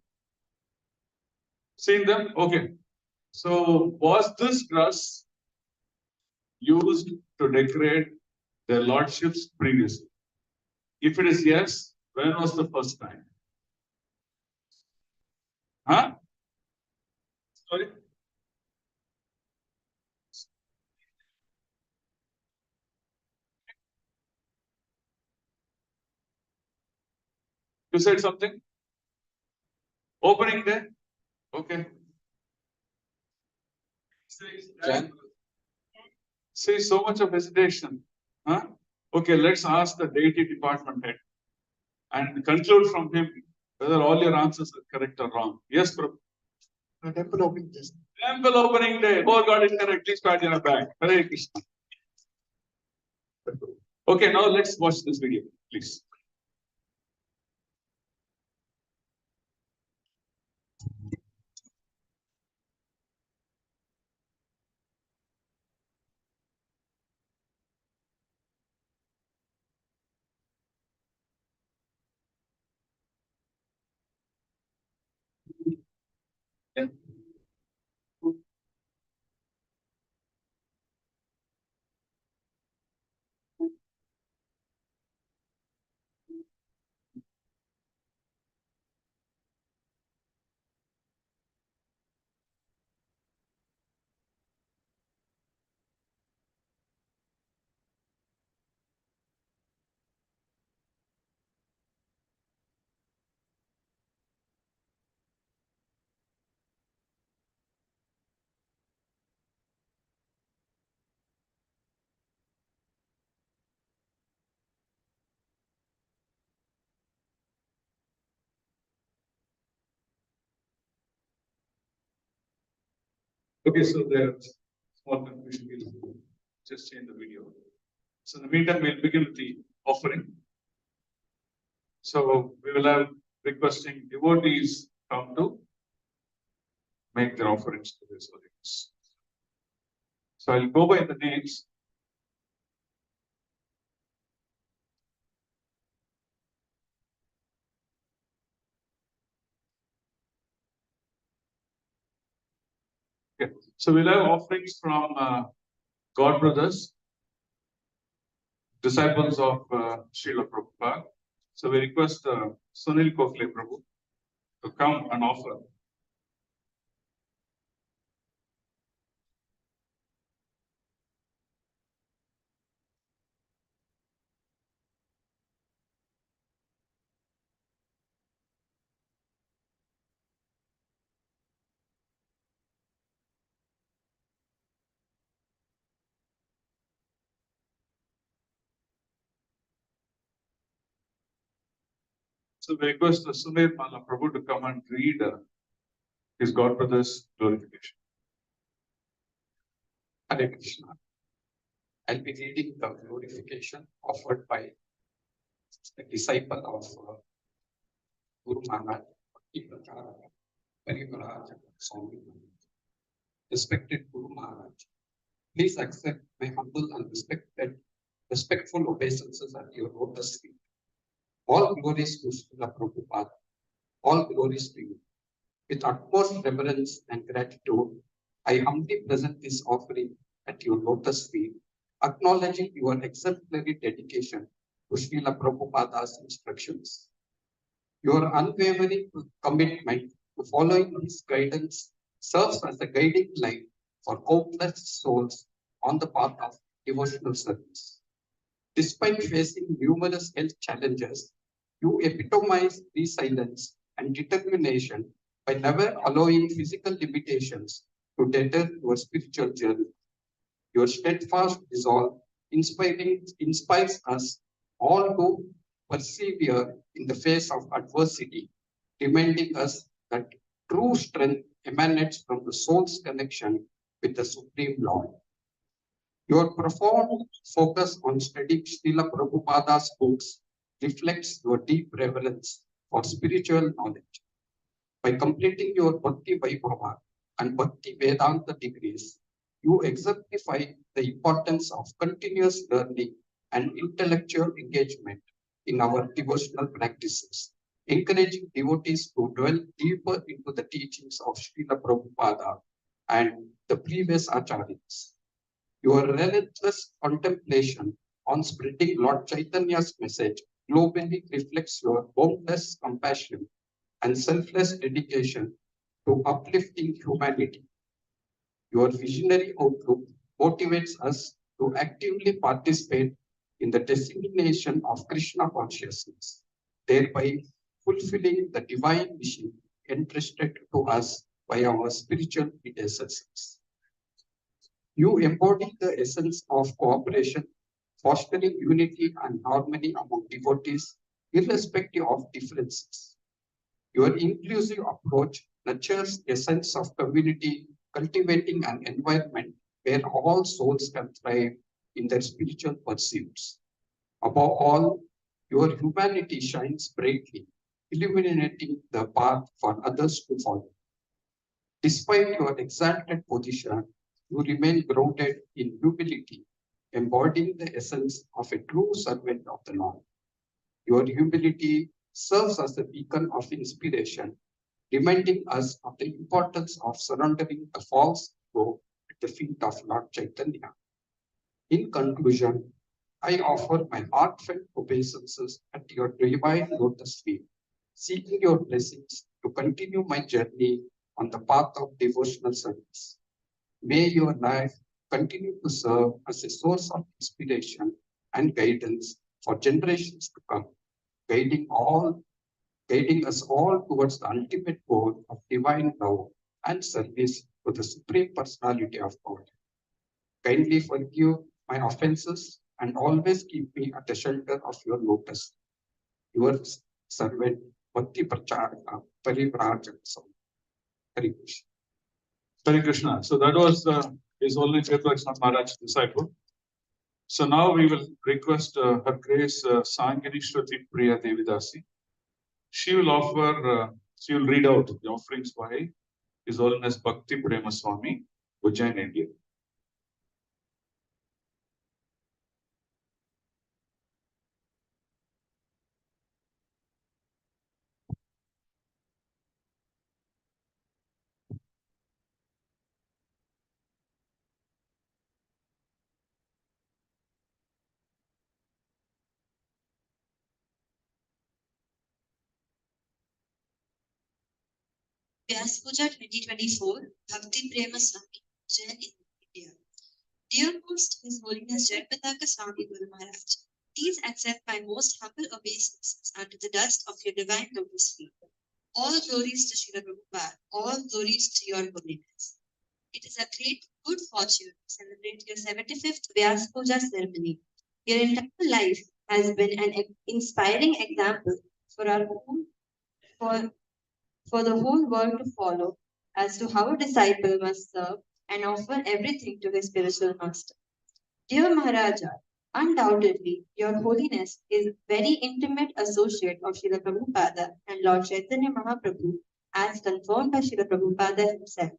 Seen them? Okay. So was this dress used to decorate their lordships previously? If it is yes, when was the first time? Huh? Sorry? You said something? Opening day? Okay. See, so much of hesitation. Huh? Okay, let's ask the deity department head and conclude from him whether all your answers are correct or wrong. Yes, Prabhu. Temple opening just. Temple opening day. Oh, got it correct. Please pat your back. Hare Krishna. Okay, now let's watch this video, please. Yeah. Okay, so there's small confusion. We'll just change the video. So in the meantime, we'll begin with the offering. So we will have requesting devotees come to make their offerings to His Holiness. So I'll go by the names. Okay. So we'll have offerings from God Brothers, disciples of Srila Prabhupada. So we request Sunil Kokle Prabhu to come and offer. So we request the Sumir Mala Prabhu to come and read his godbrother's glorification. Hare Krishna. I'll be reading the glorification offered by a disciple of Guru Maharaj, Swamy. Respected Guru Maharaj, please accept my humble and respectful obeisances at your lotus feet. All glories to Srila Prabhupada. All glories to you. With utmost reverence and gratitude, I humbly present this offering at your lotus feet, acknowledging your exemplary dedication to Srila Prabhupada's instructions. Your unwavering commitment to following his guidance serves as a guiding light for countless souls on the path of devotional service. Despite facing numerous health challenges, you epitomize resilience and determination by never allowing physical limitations to deter your spiritual journey. Your steadfast resolve inspires us all to persevere in the face of adversity, reminding us that true strength emanates from the soul's connection with the Supreme Lord. Your profound focus on studying Srila Prabhupada's books reflects your deep reverence for spiritual knowledge. By completing your Bhakti Vaibhava and Bhakti Vedanta degrees, you exemplify the importance of continuous learning and intellectual engagement in our devotional practices, encouraging devotees to dwell deeper into the teachings of Srila Prabhupada and the previous acharyas. Your relentless contemplation on spreading Lord Chaitanya's message globally reflects your boundless compassion and selfless dedication to uplifting humanity. Your visionary outlook motivates us to actively participate in the dissemination of Krishna consciousness, thereby fulfilling the divine mission entrusted to us by our spiritual predecessors. You embody the essence of cooperation, fostering unity and harmony among devotees, irrespective of differences. Your inclusive approach nurtures a sense of community, cultivating an environment where all souls can thrive in their spiritual pursuits. Above all, your humanity shines brightly, illuminating the path for others to follow. Despite your exalted position, you remain grounded in humility, embodying the essence of a true servant of the Lord. Your humility serves as a beacon of inspiration, reminding us of the importance of surrendering the false ego at the feet of Lord Chaitanya. In conclusion, I offer my heartfelt obeisances at your divine lotus feet, seeking your blessings to continue my journey on the path of devotional service. May your life continue to serve as a source of inspiration and guidance for generations to come, guiding us all towards the ultimate goal of divine love and service to the Supreme Personality of God. Kindly forgive my offenses and always keep me at the shelter of your lotus. Your servant, Bhakti Pracharaka, Parivrajaka Swamy. Hare Krishna. Hare Krishna. So that was His Holiness Jayapataka Maharaj's disciple. So now we will request Her Grace Sangini Shruti Priya Devidasi. She will read out the offerings by His Holiness Bhakti Prema Swamy, Ujjain, India. Vyasapuja 2024, Bhakti Prema Swamy, Jain, India. Dear Most His Holiness Jayapataka Swamy Guru Maharaj, please accept my most humble obeisances unto the dust of your divine lotus feet. All glories to Srila Prabhupada, all glories to your holiness. It is a great good fortune to celebrate your 75th Vyasapuja ceremony. Your entire life has been an inspiring example for our whole, for the whole world to follow as to how a disciple must serve and offer everything to his spiritual master. Dear Maharaja, undoubtedly, Your Holiness is very intimate associate of Srila Prabhupada and Lord Chaitanya Mahaprabhu as confirmed by Srila Prabhupada himself.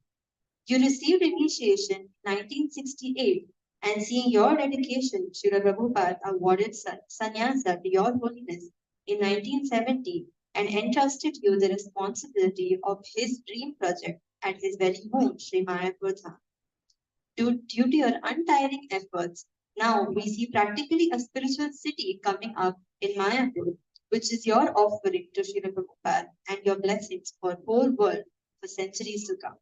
You received initiation in 1968 and seeing your dedication, Srila Prabhupada awarded sannyasa to Your Holiness in 1970 and entrusted you the responsibility of his dream project at his very home, Sri Mayapur Dham. Due to your untiring efforts, now we see practically a spiritual city coming up in Mayapur, which is your offering to Srila Prabhupada and your blessings for whole world for centuries to come.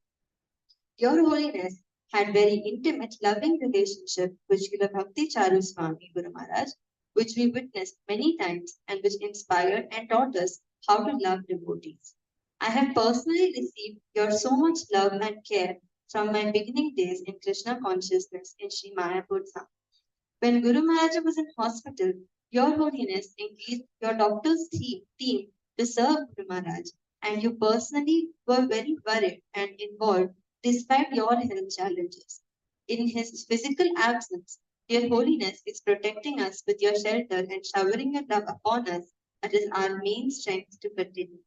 Your Holiness had very intimate, loving relationship with Srila Bhakti Charu Swamy Guru Maharaj, which we witnessed many times and which inspired and taught us how to love devotees. I have personally received your so much love and care from my beginning days in Krishna consciousness in Sri Mayapur Dham. When Guru Maharaj was in hospital, Your Holiness engaged your doctor's team to serve Guru Maharaj, and you personally were very worried and involved despite your health challenges. In his physical absence, Your Holiness is protecting us with your shelter and showering your love upon us. That is our main strength to continue.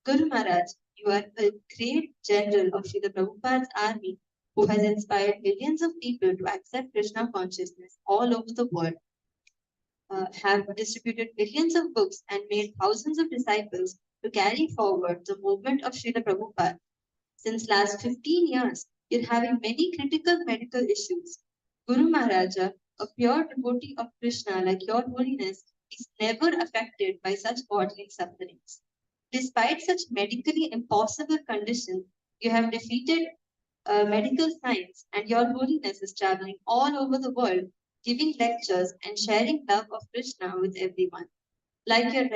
Guru Maharaj, you are a great general of Srila Prabhupada's army who has inspired millions of people to accept Krishna consciousness all over the world, have distributed millions of books and made thousands of disciples to carry forward the movement of Srila Prabhupada. Since last 15 years, you're having many critical medical issues. Guru Maharaja, a pure devotee of Krishna like Your Holiness, is never affected by such bodily sufferings. Despite such medically impossible conditions, you have defeated medical science, and Your Holiness is traveling all over the world, giving lectures and sharing love of Krishna with everyone. Like your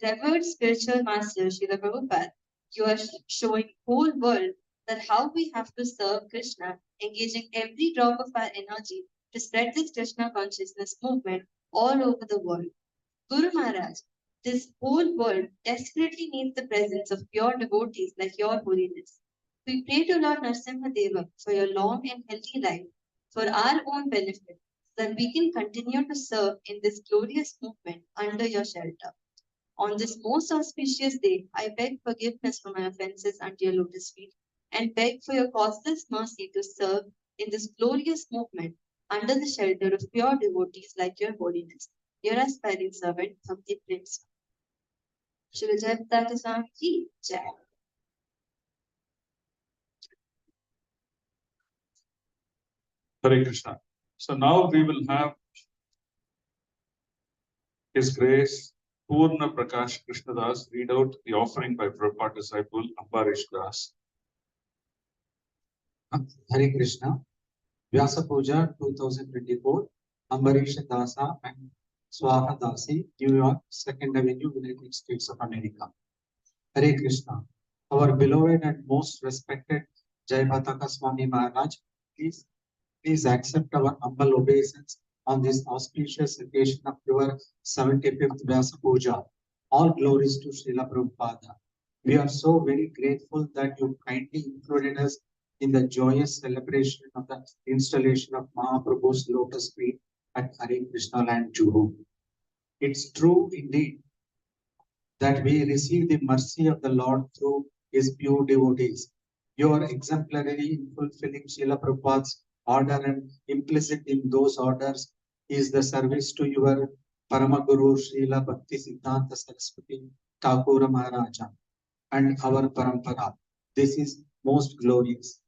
revered spiritual master, Srila Prabhupada, you are showing whole world that how we have to serve Krishna, engaging every drop of our energy to spread this Krishna consciousness movement all over the world. Guru Maharaj, this whole world desperately needs the presence of pure devotees like Your Holiness. We pray to Lord Narasimha for your long and healthy life, for our own benefit, so that we can continue to serve in this glorious movement under your shelter. On this most auspicious day, I beg forgiveness for my offenses unto your lotus feet, and beg for your causeless mercy to serve in this glorious movement under the shelter of pure devotees like Your Holiness. Your aspiring servant, Bhakti Prince. Shri Jayapataka Swami Ji Jai. Hare Krishna. So now we will have His Grace Purna Prakash Krishnadas read out the offering by Prabhupada disciple Ambarish Das. Hare Krishna. Vyasapuja 2024, Ambarish Dasa and Swaha Dasi, New York, 2nd Avenue, United States of America. Hare Krishna. Our beloved and most respected Jayapataka Swamy Maharaj, please accept our humble obeisance on this auspicious occasion of your 75th Vyasapuja. All glories to Srila Prabhupada. We are so very grateful that you kindly included us in the joyous celebration of the installation of Mahaprabhu's lotus feet at Hare Krishna land, Juhu. It's true indeed that we receive the mercy of the Lord through His pure devotees. You are exemplary in fulfilling Srila Prabhupada's order, and implicit in those orders is the service to your Paramaguru Srila Bhakti Siddhanta Saraswati Thakura Maharaja and our Parampara. This is most glorious.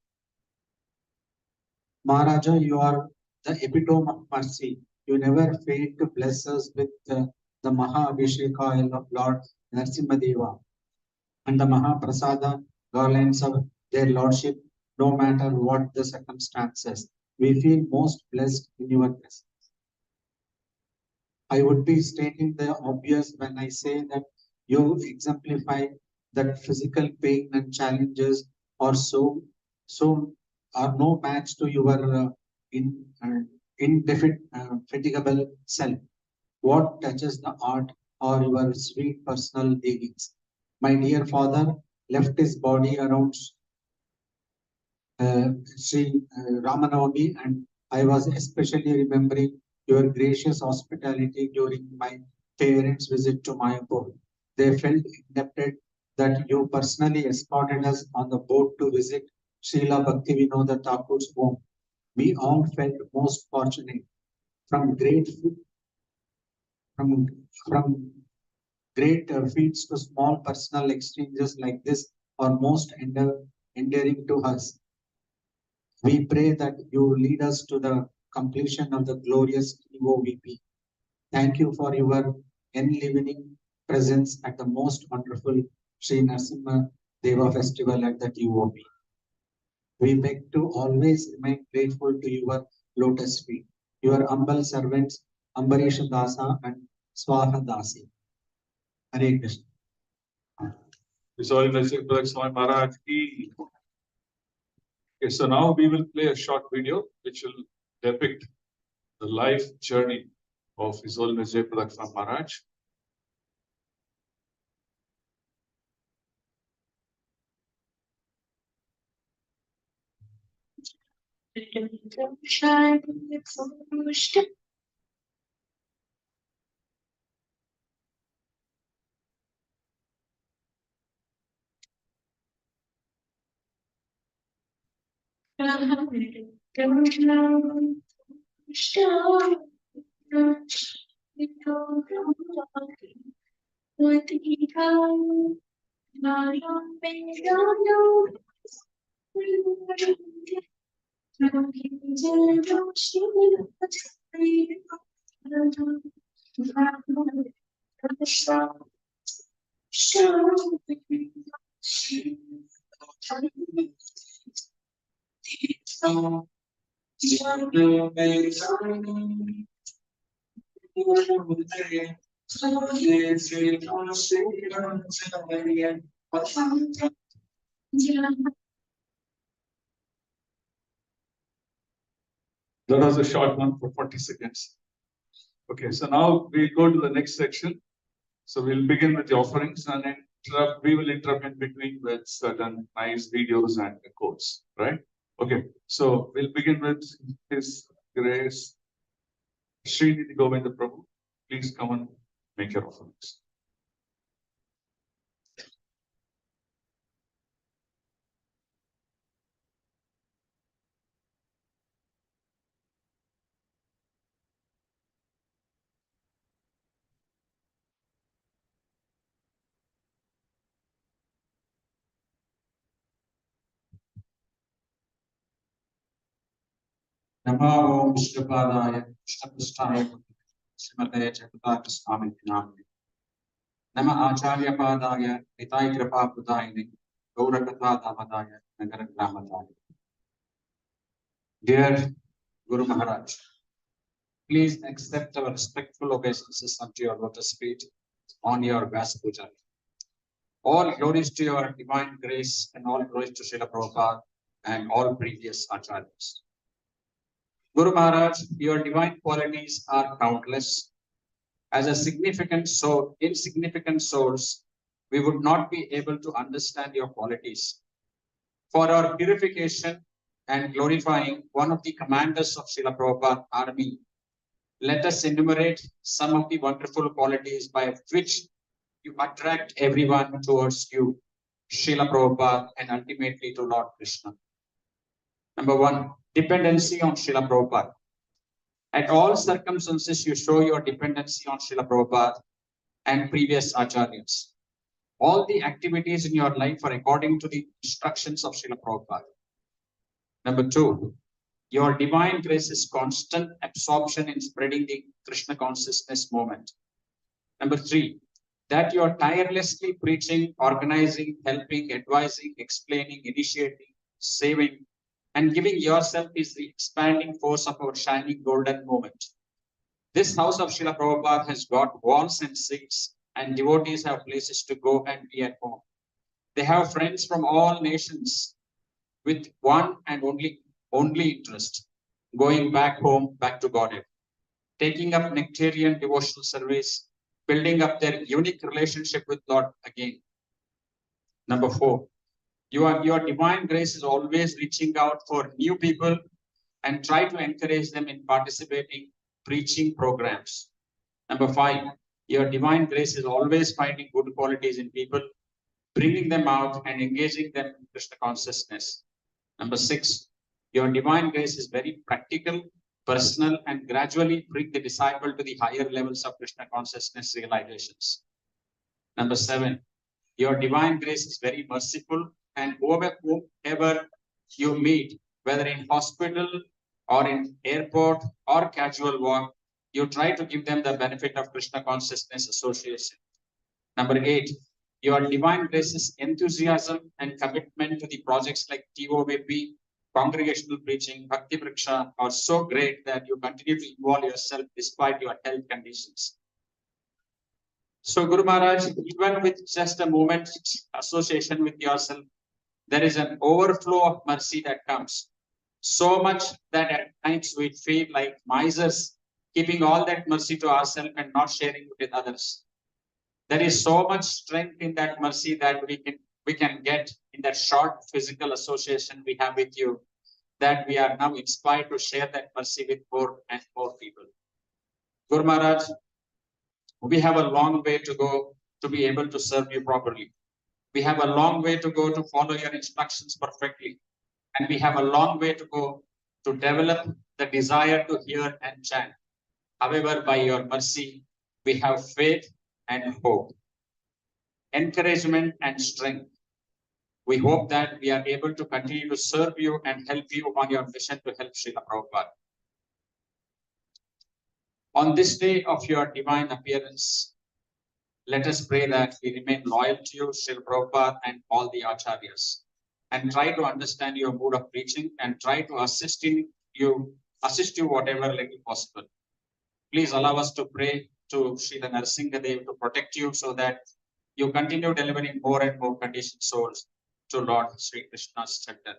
Maharaja, you are the epitome of mercy. You never fail to bless us with the Maha Abhisheka oil of Lord Narasimha and the Maha Prasada garlands of their Lordship, no matter what the circumstances. We feel most blessed in your presence. I would be stating the obvious when I say that you exemplify that physical pain and challenges are are no match to your indefatigable self. What touches the heart or your sweet personal dealings. My dear father left his body around Sri Ramanavami, and I was especially remembering your gracious hospitality during my parents' visit to Mayapur. They felt indebted that you personally escorted us on the boat to visit Srila Bhaktivinoda Thakur's home. We all felt most fortunate. From great from from great feats to small personal exchanges like this are most endearing to us. We pray that you lead us to the completion of the glorious EOVP. Thank you for your enlivening presence at the most wonderful Sri Narasimha Deva festival at the TOP. We beg to always remain grateful to your lotus feet, your humble servants Ambarish Dasa and Swaha Dasi. Hare Krishna. His Holiness Swamy Maharaj ki. Okay, so now we will play a short video which will depict the life journey of His Holiness Jayapataka Maharaj. That was a short one for 40 seconds. Okay, so now we go to the next section. So we'll begin with the offerings and we will interrupt in between with certain nice videos and quotes, right? Okay, so we'll begin with His Grace Srinidhi Govinda Prabhu. Please come and make your offerings. Namo Vishnupadaya, Vishnupustaya, Srimate Jayapataka Swamy Vinayani. Nama Acharya Padaya, Nitai Kripa Pudayini, Gaurakatha Damadaya, Nagaragramadaya. Dear Guru Maharaj, please accept our respectful obeisances unto your lotus feet on your Vyasapuja. All glories to your divine grace and all glories to Srila Prabhupada and all previous Acharyas. Guru Maharaj, your divine qualities are countless. As a insignificant souls, we would not be able to understand your qualities. For our purification and glorifying one of the commanders of Srila Prabhupada army, let us enumerate some of the wonderful qualities by which you attract everyone towards you, Srila Prabhupada, and ultimately to Lord Krishna. Number one, dependency on Srila Prabhupada. At all circumstances, you show your dependency on Srila Prabhupada and previous Acharyas. All the activities in your life are according to the instructions of Srila Prabhupada. Number two, your divine grace is constant absorption in spreading the Krishna consciousness movement. Number three, that you are tirelessly preaching, organizing, helping, advising, explaining, initiating, saving, and giving yourself is the expanding force of our shining golden movement. This house of Srila Prabhupada has got walls and seats, and devotees have places to go and be at home. They have friends from all nations with one and only interest, going back home, back to Godhead, taking up nectarian devotional service, building up their unique relationship with Lord again. Number 4, your divine grace is always reaching out for new people and try to encourage them in participating preaching programs. Number 5, your divine grace is always finding good qualities in people, bringing them out and engaging them in Krishna consciousness. Number 6, your divine grace is very practical, personal, and gradually bring the disciple to the higher levels of Krishna consciousness realizations. Number 7, your divine grace is very merciful, and whoever you meet, whether in hospital or in airport or casual walk, you try to give them the benefit of Krishna consciousness association. Number 8, your divine grace's enthusiasm and commitment to the projects like TOVP, congregational preaching, Bhakti Vriksha are so great that you continue to involve yourself despite your health conditions. So Guru Maharaj, even with just a moment association with yourself, there is an overflow of mercy that comes. So much that at times we feel like misers, keeping all that mercy to ourselves and not sharing it with others. There is so much strength in that mercy that we can get in that short physical association we have with you, that we are now inspired to share that mercy with more and more people. Guru Maharaj, we have a long way to go to be able to serve you properly. We have a long way to go to follow your instructions perfectly. And we have a long way to go to develop the desire to hear and chant. However, by your mercy, we have faith and hope, encouragement and strength. We hope that we are able to continue to serve you and help you on your mission to help Srila Prabhupada. On this day of your divine appearance, let us pray that we remain loyal to you, Srila Prabhupada, and all the Acharyas, and try to understand your mood of preaching and try to assist you whatever little possible. Please allow us to pray to Srila Narasimhadev to protect you so that you continue delivering more and more conditioned souls to Lord Sri Krishna's center.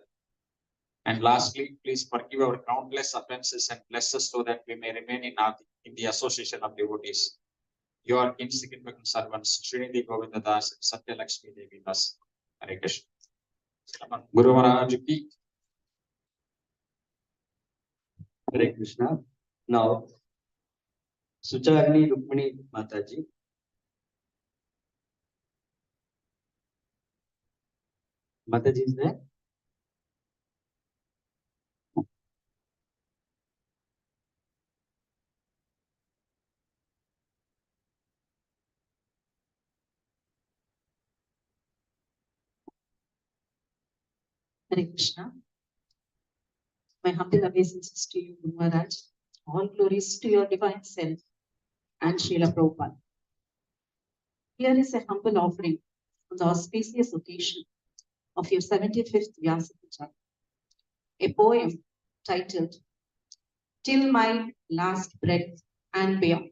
And lastly, please forgive our countless offenses and bless us so that we may remain in the association of devotees. Your insignificant servants, Srinidhi Govinda Das and Satya Lakshmi Devi Das. Hare Krishna. Guru Maharaj ki. Hare Krishna. Now, Sucharni Rukmini Mataji. Mataji is there? Hare Krishna. My humble obeisances to you, Guru Maharaj. All glories to your divine self and Srila Prabhupada. Here is a humble offering on the auspicious occasion of your 75th Vyasapuja, a poem titled Till My Last Breath and Beyond.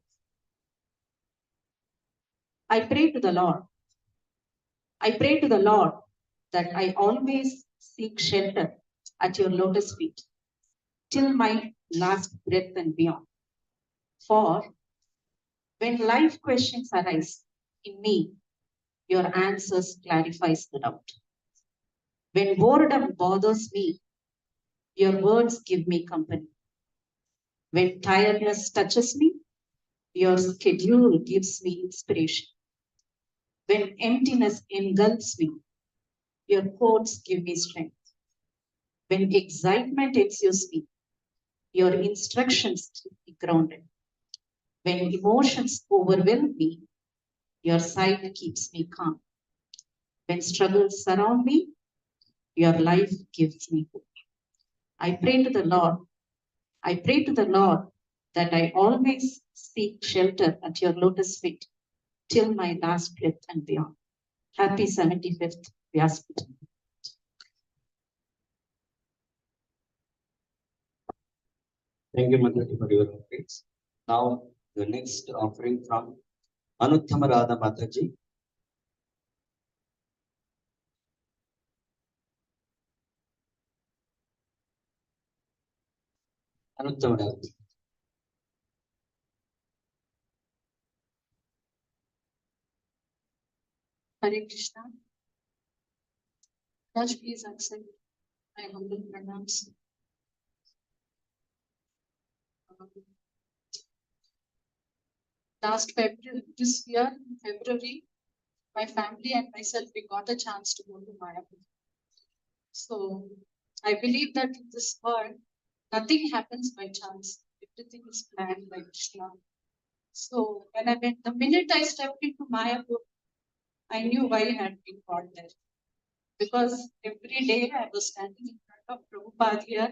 I pray to the Lord that I always seek shelter at your lotus feet till my last breath and beyond. For when life questions arise in me, your answers clarifies the doubt. When boredom bothers me, your words give me company. When tiredness touches me, your schedule gives me inspiration. When emptiness engulfs me, your quotes give me strength. When excitement ensues me, your instructions keep me grounded. When emotions overwhelm me, your sight keeps me calm. When struggles surround me, your life gives me hope. I pray to the Lord that I always seek shelter at your lotus feet till my last breath and beyond. Happy 75th Vyasapuja. Thank you, Mataji, for your offerings. Now, the next offering from Anuttama Radha Mataji. Anuttama Radha. Hare Krishna. Raj, please accept my humble pranams. Last February, this year, February, my family and myself, we got a chance to go to Mayapur. So I believe that in this world, nothing happens by chance. Everything is planned by Krishna. So when I went, the minute I stepped into Mayapur, I knew why I had been brought there. Because every day I was standing in front of Prabhupada here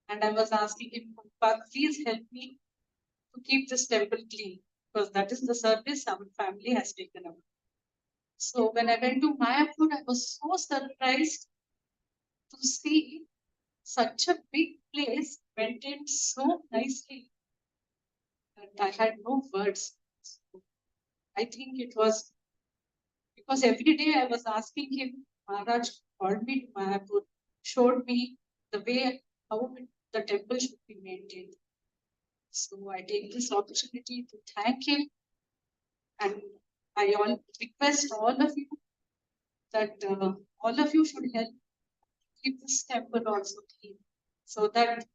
and I was asking him, Prabhupada, please help me to keep this temple clean. Because that is the service our family has taken up. So when I went to Mayapur, I was so surprised to see such a big place maintained so nicely. And I had no words. So I think it was because every day I was asking him, Maharaj called me to Mayapur, showed me the way how the temple should be maintained. So I take this opportunity to thank him, and I request all of you that all of you should help keep this temple also clean, so that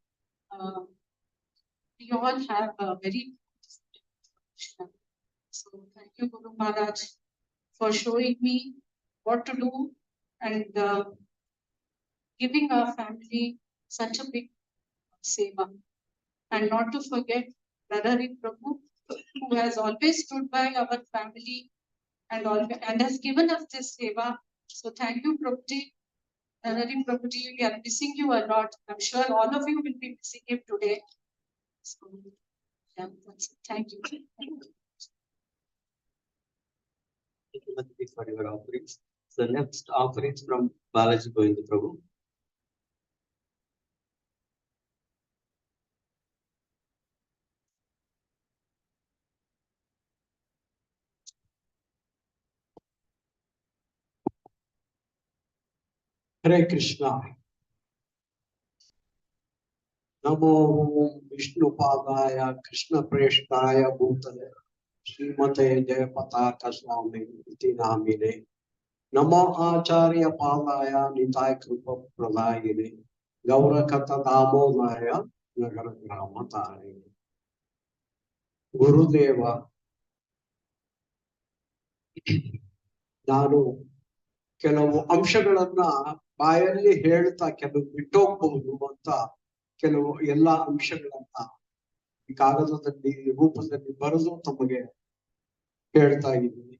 we all have a very Krishna. So thank you, Guru Maharaj, for showing me what to do and giving our family such a big seva. And not to forget Radhari Prabhu, who has always stood by our family and has given us this seva. So thank you, Prabhuji. Radhari Prabhuji, we are missing you a lot. I'm sure all of you will be missing him today. So, yeah, that's it. Thank you. Thank you, Mataji, for your offerings. So next offerings from Balaji Govinda Prabhu. Hare Krishna. Namo Vishnu Padaya Krishna Preshtaya Bhutale Srimate Jayapataka Swamy iti namine. Namo Acharya Padaya Nitai Kripa Pradayine Gaurakata Damodaya Nagara Gramatare. Gurudeva, ನಾನು ಕೆಲವು ಅಂಶಗಳನ್ನ ಬಾಯಲ್ಲಿ ಹೇಳ್ತಾ ಕೆಲವು ಬಿಟ್ಟೋಗ್ಬಹುದು ಅಂತ ಕೆಲವು ಎಲ್ಲಾ ಅಂಶಗಳನ್ನ ಈ ಕಾಗದದಲ್ಲಿ ರೂಪದಲ್ಲಿ ಬರೆದು ತಮಗೆ ಹೇಳ್ತಾ ಇದ್ದೀನಿ.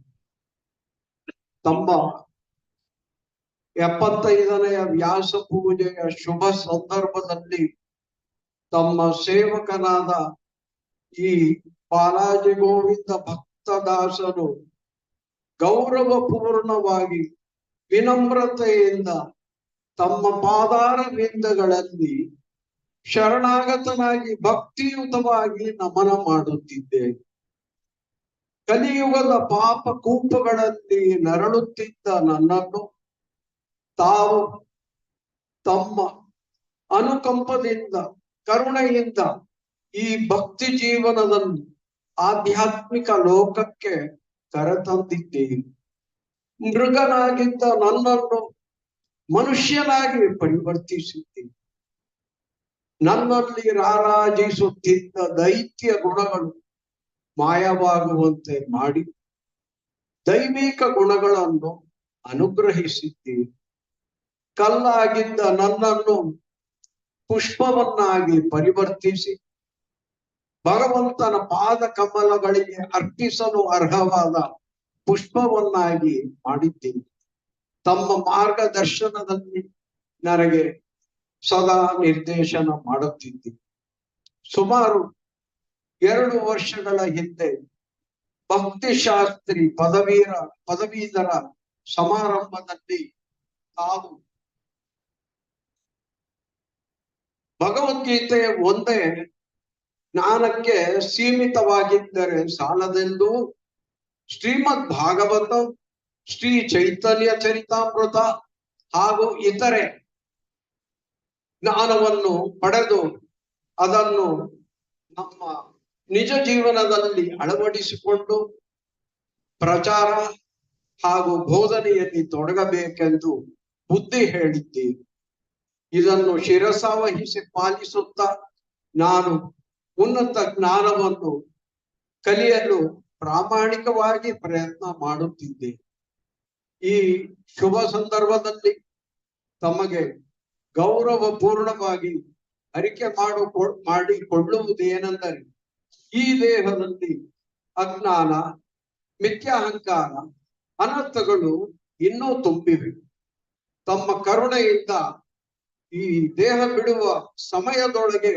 ತಮ್ಮ 75ನೆಯ ವ್ಯಾಸ ಪೂಜೆಯ ಶುಭ ಸಂದರ್ಭದಲ್ಲಿ ತಮ್ಮ ಸೇವಕನಾದ ಈ ಬಾಲಾಜಿ ಗೋವಿಂದ ಭಕ್ತದಾಸರು ಗೌರವಪೂರ್ಣವಾಗಿ ವಿನಮ್ರತೆಯಿಂದ ತಮ್ಮ ಪಾದಾರ ಬಿಂದಗಳಲ್ಲಿ ಶರಣಾಗತನಾಗಿ ಭಕ್ತಿಯುತವಾಗಿ ನಮನ ಮಾಡುತ್ತಿದ್ದೇನೆ. ಕಲಿಯುಗದ ಪಾಪ ಕೂಪಗಳಲ್ಲಿ ನರಳುತ್ತಿದ್ದ ನನ್ನನ್ನು ತಾವು ತಮ್ಮ ಅನುಕಂಪದಿಂದ ಕರುಣೆಯಿಂದ ಈ ಭಕ್ತಿ ಜೀವನದಲ್ಲಿ ಆಧ್ಯಾತ್ಮಿಕ ಲೋಕಕ್ಕೆ ಕರೆತಂದಿದ್ದೇನೆ. ಮೃಗನಾಗಿದ್ದ ನನ್ನನ್ನು ಮನುಷ್ಯನಾಗಿ ಪರಿವರ್ತಿಸಿದ್ದೇನೆ. ನನ್ನಲ್ಲಿ ರಾರಾಜಿಸುತ್ತಿದ್ದ ದೈತ್ಯ ಗುಣಗಳು ಮಾಯವಾಗುವಂತೆ ಮಾಡಿ ದೈವಿಕ ಗುಣಗಳನ್ನು ಅನುಗ್ರಹಿಸಿದ್ದೇನೆ. ಕಲ್ಲಾಗಿದ್ದ ನನ್ನನ್ನು ಪುಷ್ಪವನ್ನಾಗಿ ಪರಿವರ್ತಿಸಿ ಭಗವಂತನ ಪಾದ ಕಮಲಗಳಿಗೆ ಅರ್ಪಿಸಲು ಅರ್ಹವಾದ ಪುಷ್ಪವನ್ನಾಗಿ ಮಾಡಿದ್ದೀನಿ. ತಮ್ಮ ಮಾರ್ಗದರ್ಶನದಲ್ಲಿ ನನಗೆ ಸದಾ ನಿರ್ದೇಶನ ಮಾಡುತ್ತಿದ್ದೀನಿ. ಸುಮಾರು 2 ವರ್ಷಗಳ ಹಿಂದೆ ಭಕ್ತಿಶಾಸ್ತ್ರಿ ಪದವೀಧರ ಸಮಾರಂಭದಲ್ಲಿ ತಾವು ಭಗವದ್ಗೀತೆ ಒಂದೇ ಜ್ಞಾನಕ್ಕೆ ಸೀಮಿತವಾಗಿದ್ದರೆ ಸಾಲದೆಂದು ಶ್ರೀಮದ್ ಭಾಗವತ, ಶ್ರೀ ಚೈತನ್ಯ ಚರಿತಾಮೃತ ಹಾಗೂ ಇತರೆ ಜ್ಞಾನವನ್ನು ಪಡೆದು ಅದನ್ನು ನಮ್ಮ ನಿಜ ಜೀವನದಲ್ಲಿ ಅಳವಡಿಸಿಕೊಂಡು ಪ್ರಚಾರ ಹಾಗೂ ಬೋಧನೆಯಲ್ಲಿ ತೊಡಗಬೇಕೆಂದು ಬುದ್ಧಿ ಹೇಳಿದ್ದೀರಿ. ಇದನ್ನು ಶಿರಸಾವಹಿಸಿ ಪಾಲಿಸುತ್ತಾ ನಾನು ಉನ್ನತ ಜ್ಞಾನವನ್ನು ಕಲಿಯಲು ಪ್ರಾಮಾಣಿಕವಾಗಿ ಪ್ರಯತ್ನ ಮಾಡುತ್ತಿದ್ದೇನೆ. ಈ ಶುಭ ಸಂದರ್ಭದಲ್ಲಿ ತಮಗೆ ಗೌರವಪೂರ್ಣವಾಗಿ ಅರಿಕೆ ಮಾಡಿಕೊಳ್ಳುವುದೇನೆಂದರೆ, ಈ ದೇಹದಲ್ಲಿ ಅಜ್ಞಾನ, ಮಿಥ್ಯಾಹಂಕಾರ, ಅನರ್ಥಗಳು ಇನ್ನೂ ತುಂಬಿವೆ. ತಮ್ಮ ಕರುಣೆಯಿಂದ ಈ ದೇಹ ಬಿಡುವ ಸಮಯದೊಳಗೆ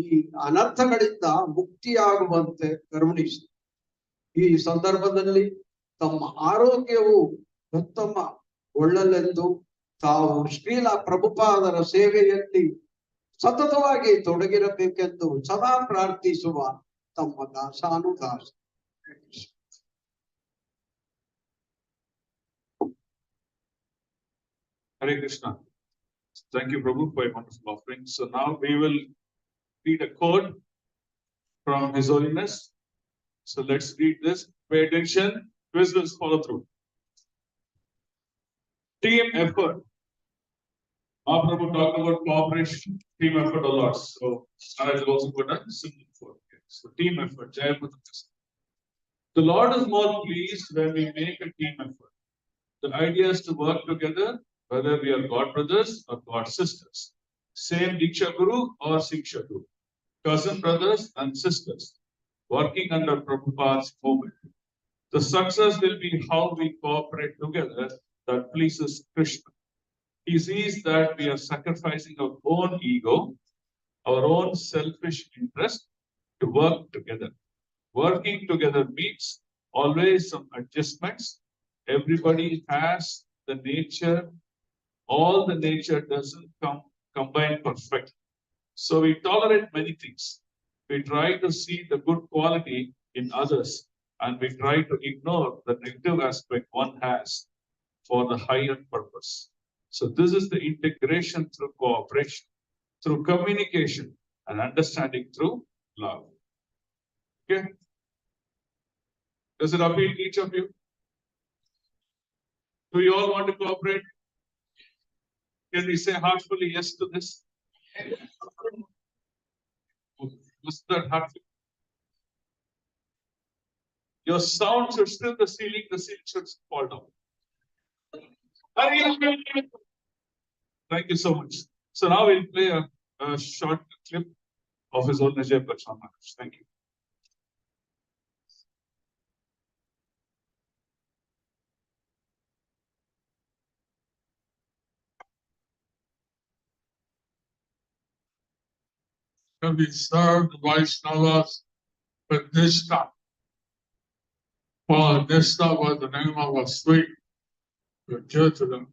ಈ ಅನರ್ಥಗಳಿಂದ ಮುಕ್ತಿಯಾಗುವಂತೆ ಕರುಣಿಸಿ. ಈ ಸಂದರ್ಭದಲ್ಲಿ ತಮ್ಮ ಆರೋಗ್ಯವು ಉತ್ತಮಗೊಳ್ಳಲೆಂದು ತಾವು ಶ್ರೀಲ ಪ್ರಭುಪಾದರ ಸೇವೆಯಲ್ಲಿ ಸತತವಾಗಿ ತೊಡಗಿರಬೇಕೆಂದು ಸದಾ ಪ್ರಾರ್ಥಿಸುವ ತಮ್ಮ ದಾಸಾನುದಾಸ. Hare Krishna. Thank you, Prabhu, for a wonderful offering. So now we will read a quote from His Holiness. So let's read this. Pay attention. Quiz will follow through. Team effort. Our Prabhu talked about cooperation, team effort a lot. So Maharaj will also put a symbol for it. So team effort. Jayapataka. The Lord is more pleased when we make a team effort. The idea is to work together, whether we are God brothers or God sisters, same Diksha Guru or Siksha Guru, cousin brothers and sisters, working under Prabhupada's movement. The success will be how we cooperate together that pleases Krishna. He sees that we are sacrificing our own ego, our own selfish interest to work together. Working together means always some adjustments. Everybody has the nature. All the nature doesn't combine perfect. So we tolerate many things. We try to see the good quality in others and we try to ignore the negative aspect one has for the higher purpose. So this is the integration through cooperation, through communication and understanding through love. Okay? Does it appeal to each of you? Do you all want to cooperate? Can we say heartfully yes to this? Was that heartful? Your sound should still the ceiling should fall down. Thank you so much. So now we'll play a short clip of His Holiness Jayapataka Maharaj. Thank you. Can we serve the Vaishnavas with Nishta? Well, Nishta was the name of a sweet to give to them.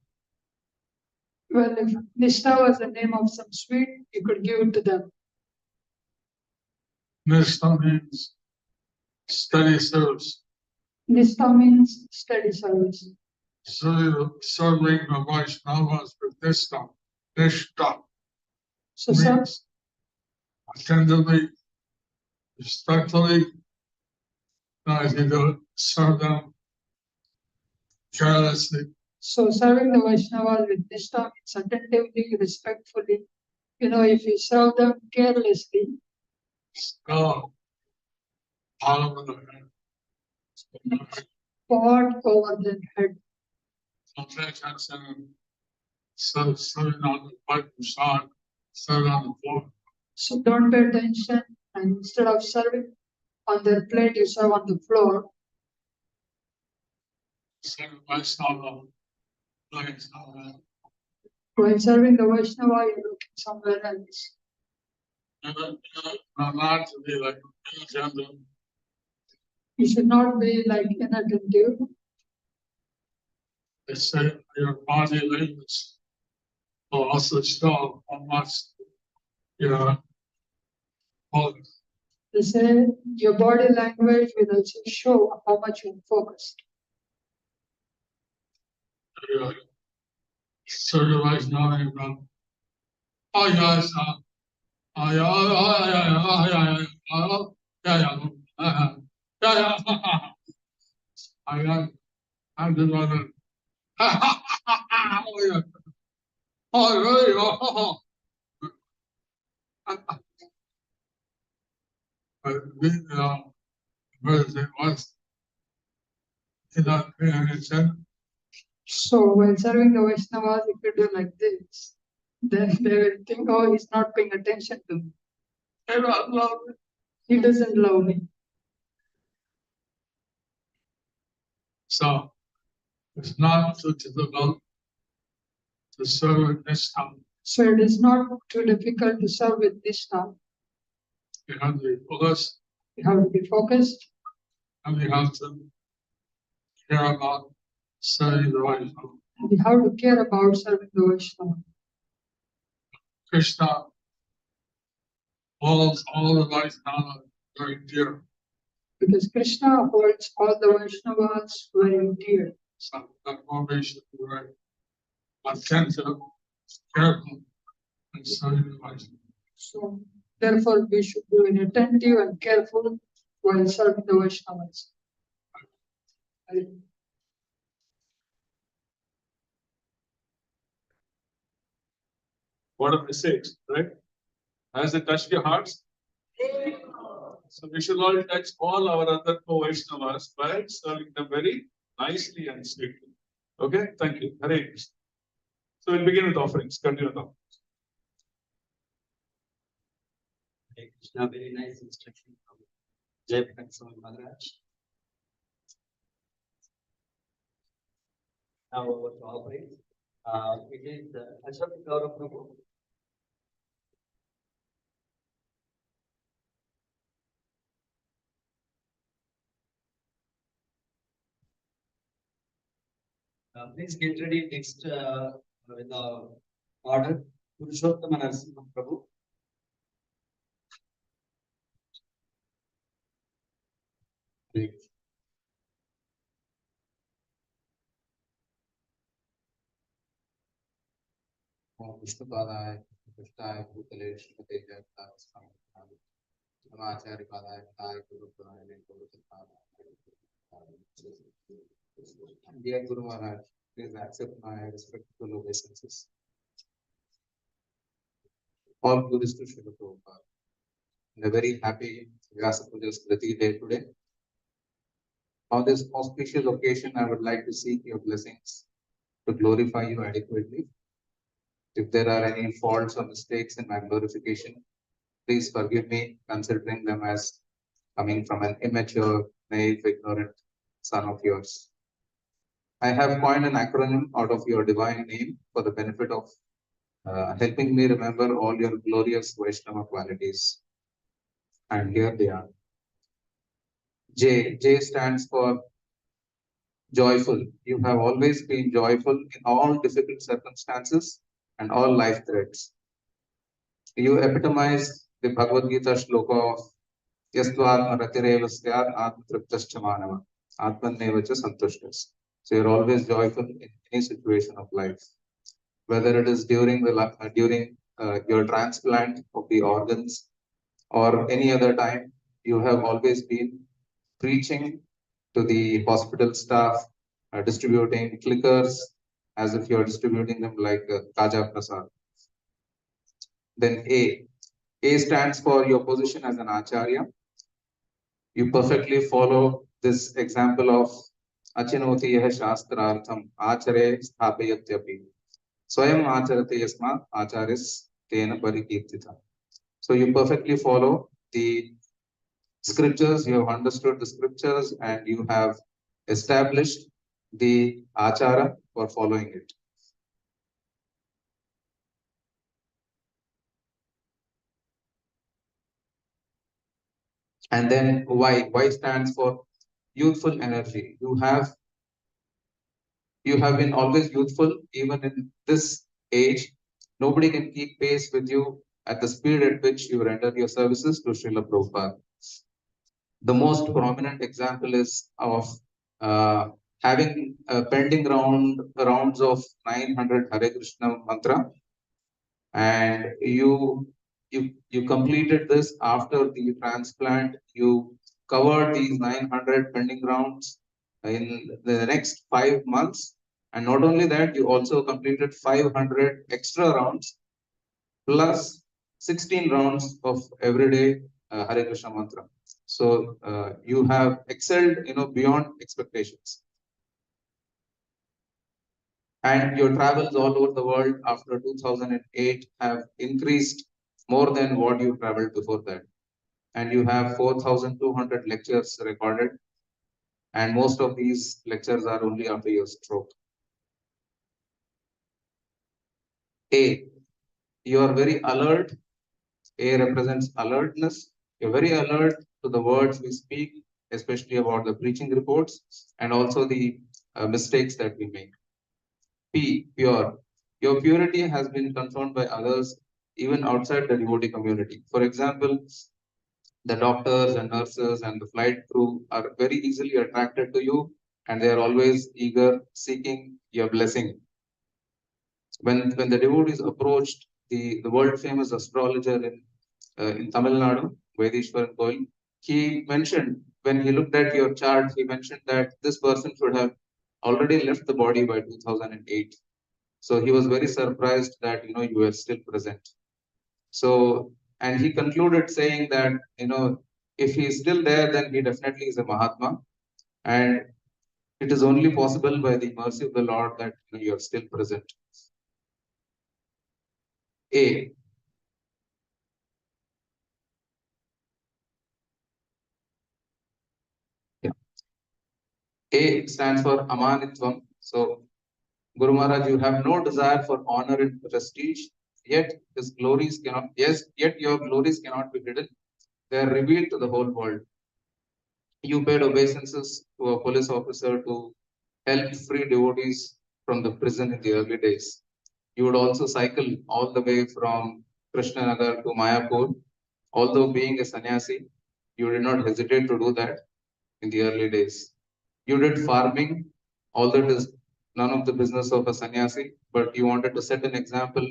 Well, if Nishta was the name of some sweet, you could give it to them. Nishta means steady service. Nishta means steady service. Serving the Vaishnavas with Nishta. Nishta So means attentively, respectfully, not you don't serve them carelessly. So serving the Vaishnavas with Nishta means attentively, respectfully. You know, if you serve them carelessly, God, palm in the hand. pot over their head. Don't pay attention. Serving on the pipe and shot, serving on the floor. So don't pay attention, and instead of serving on their plate, you serve on the floor. Serving Vaishnava. While serving the Vaishnava, you're looking somewhere else. Not to be like inattentive. You should not be like inattentive. They say your body language will also show how much you're focused. They say your body language will also show how much you're focused. So you guys know about oh yes, I just want to. Oh, yeah. Oh, really? Oh. But it was not paying attention. So when serving the Vaishnavas, if you do like this, then they will think, oh, he's not paying attention to me. They don't love me. He doesn't love me. So it's not too difficult to serve at this time. So it is not too difficult to serve with this now. You have to be focused You have to be focused and you have to care about serving the Vaishnava. and you have to care about serving the Vaishnava. Krishna holds all the Vaishnava very dear. Because Krishna holds all the Vaishnavas very dear. So therefore we should be very attentive, careful, and serving the Vaishnava. So therefore we should be very attentive and careful while serving the Vaishnavas. What a message, right? Has it touched your hearts? So we should all touch all our other co-Vaishnavas by serving them very nicely and sweetly. Okay, thank you. Hare Krishna. So we'll begin with offerings. Continue with offerings. Hare Krishna, very nice instruction from Jayapataka Maharaj. Now over to offerings. It is Ashok Gaurav Prabhu. Please get ready next with the order. Purushottama Narasimha Prabhu. Vishnupadaya, Krishnaya, Bhutale, Shrimate Jayapataka, Namaacharya Padaya, Padaya, Guru Purana, Guru Siddhanta. Dear Guru Maharaj, please accept my respectful obeisances. All glories to Srila Prabhupada. And a very happy Vyasapuja Smriti day today. On this auspicious occasion, I would like to seek your blessings to glorify you adequately. If there are any faults or mistakes in my glorification, please forgive me, considering them as coming from an immature, naive, ignorant son of yours. I have coined an acronym out of your divine name for the benefit of helping me remember all your glorious Vaishnava qualities. And here they are. J. J stands for joyful. You have always been joyful in all difficult circumstances and all life threats. You epitomize the Bhagavad Gita shloka of Yastva Ratirevasya Atmatriptascha Manava Atmanevacha Santushtas. So you're always joyful in any situation of life, whether it is during your transplant of the organs or any other time. You have always been preaching to the hospital staff, distributing clickers as if you're distributing them like Kaja Prasad. Then A. A stands for your position as an Acharya. You perfectly follow this example of Achinoti Yah Shastrartham Achare Sthapayatyapi. Swayam Acharate Yasmat Acharis Tena Parikirtita. So you perfectly follow the scriptures, you have understood the scriptures, and you have established the Achara for following it. And then Y. Y stands for youthful energy. You have been always youthful, even in this age. Nobody can keep pace with you at the speed at which you render your services to Srila Prabhupada. The most prominent example is of having pending rounds of 900 Hare Krishna mantra, and you completed this after the transplant. You covered these 900 pending rounds in the next 5 months. And not only that, you also completed 500 extra rounds plus 16 rounds of everyday Hare Krishna mantra. So you have excelled, beyond expectations. And your travels all over the world after 2008 have increased more than what you traveled before that. And you have 4,200 lectures recorded. And most of these lectures are only after your stroke. A, you are very alert. A represents alertness. You're very alert to the words we speak, especially about the preaching reports and also the mistakes that we make. P, pure. Your purity has been confirmed by others, even outside the devotee community. For example, the doctors and nurses and the flight crew are very easily attracted to you, and they are always eager, seeking your blessing. When the devotees approached the world famous astrologer in Tamil Nadu, Vaidishwaran Koil, he mentioned, when he looked at your chart, he mentioned that this person should have already left the body by 2008. So he was very surprised that you were still present. So, and he concluded saying that if he is still there, then he definitely is a Mahatma, and it is only possible by the mercy of the Lord that you are still present. A. Yeah. A stands for Amanitvam. So, Guru Maharaj, you have no desire for honor and prestige, yet his glories cannot, yet your glories cannot be hidden. They are revealed to the whole world. You paid obeisances to a police officer to help free devotees from the prison in the early days. You would also cycle all the way from Krishnanagar to Mayapur. Although being a sannyasi, you did not hesitate to do that in the early days. You did farming, although it is none of the business of a sannyasi, but you wanted to set an example,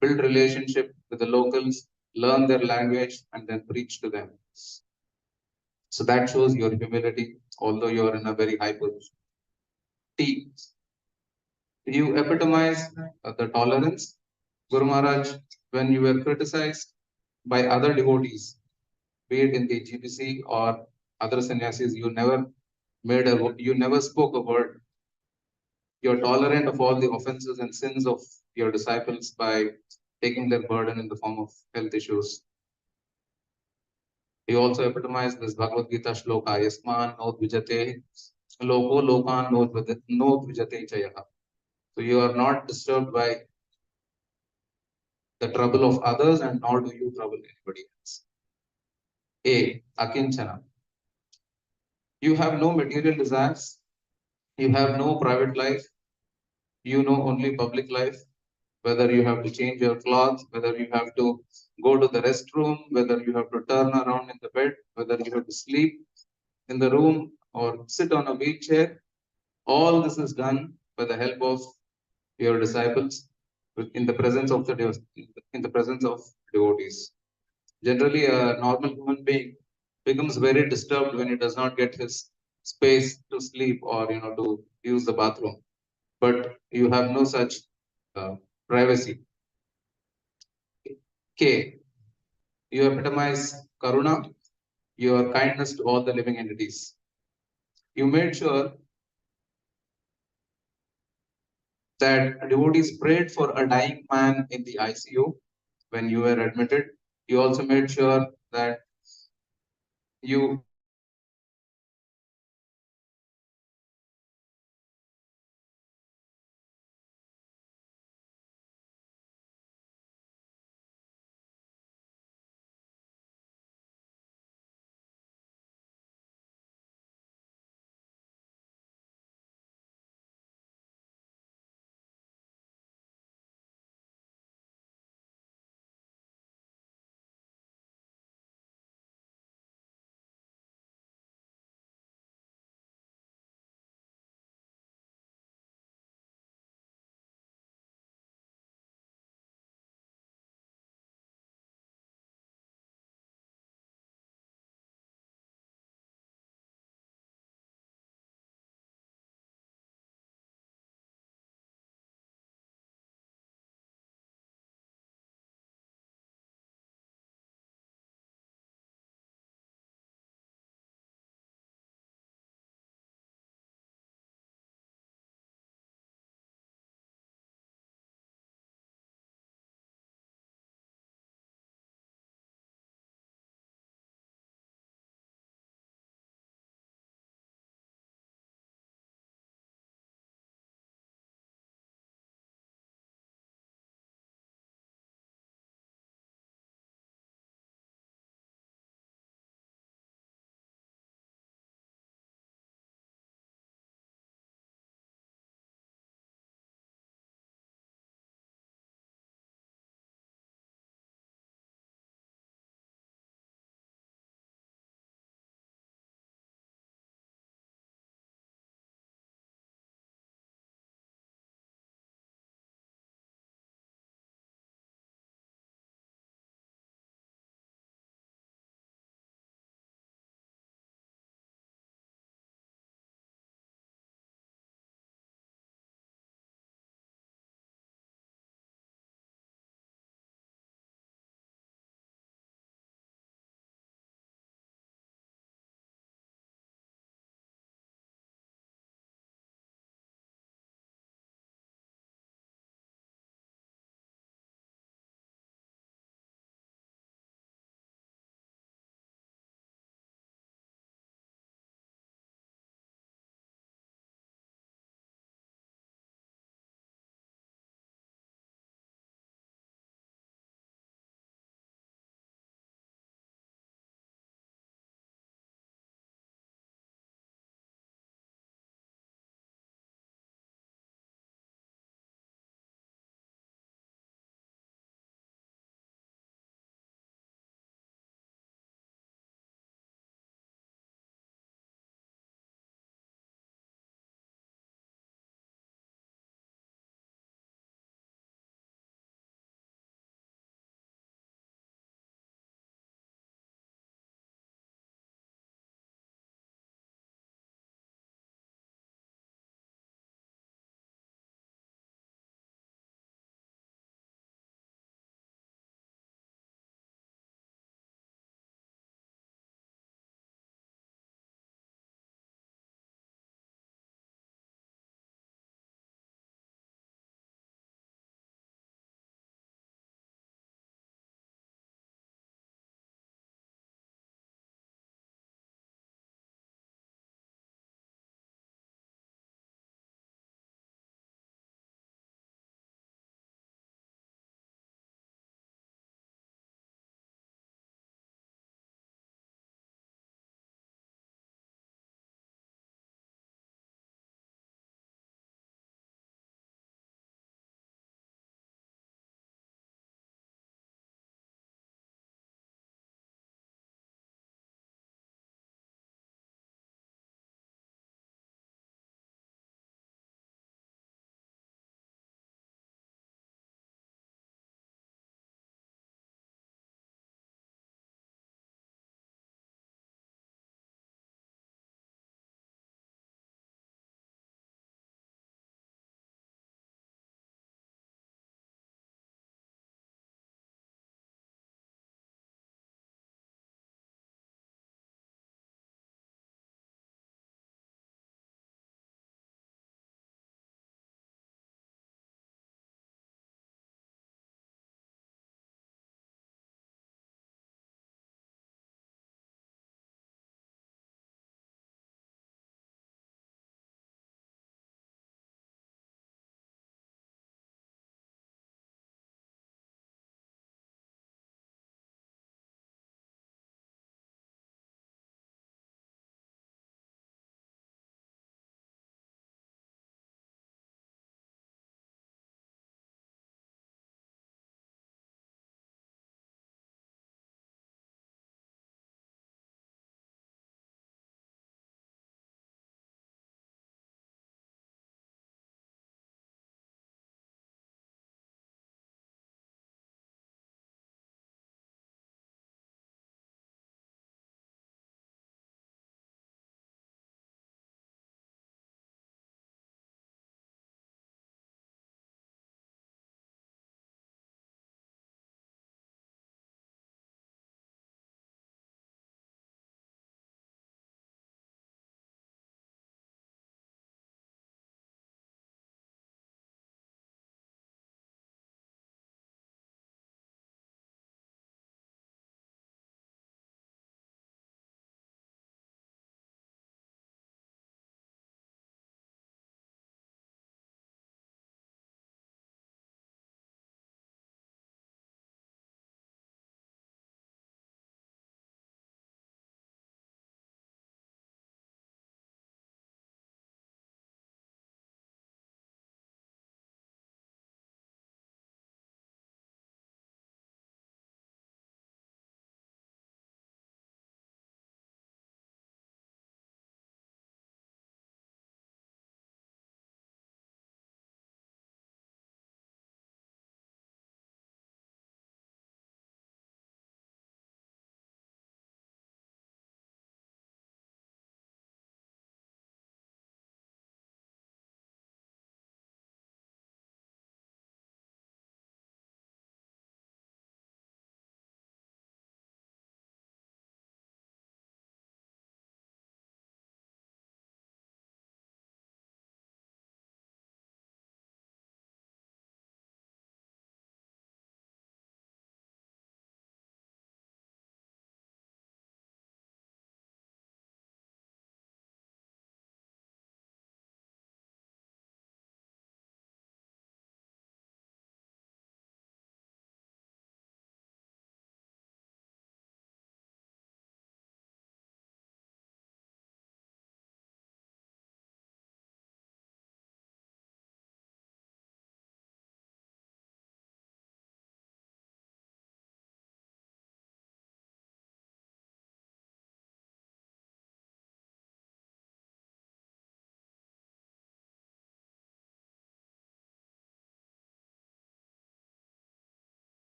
build relationship with the locals, learn their language, and then preach to them. So that shows your humility, although you are in a very high position. T. You epitomize the tolerance. Guru Maharaj, when you were criticized by other devotees, be it in the GPC or other sannyasis, you never spoke a word. You're tolerant of all the offenses and sins of your disciples by taking their burden in the form of health issues. You also epitomize this Bhagavad Gita shloka, Yasman no dvijate, loko lokan no dvijate chayaha. So you are not disturbed by the trouble of others, and nor do you trouble anybody else. A. Akinchana. You have no material desires. You have no private life. You know only public life. Whether you have to change your clothes, whether you have to go to the restroom, whether you have to turn around in the bed, whether you have to sleep in the room or sit on a wheelchair, all this is done by the help of your disciples in the presence of devotees. Generally, a normal human being becomes very disturbed when he does not get his space to sleep or to use the bathroom. But you have no such privacy. K. You epitomize Karuna, your kindness to all the living entities. You made sure that devotees prayed for a dying man in the ICU when you were admitted. You also made sure that you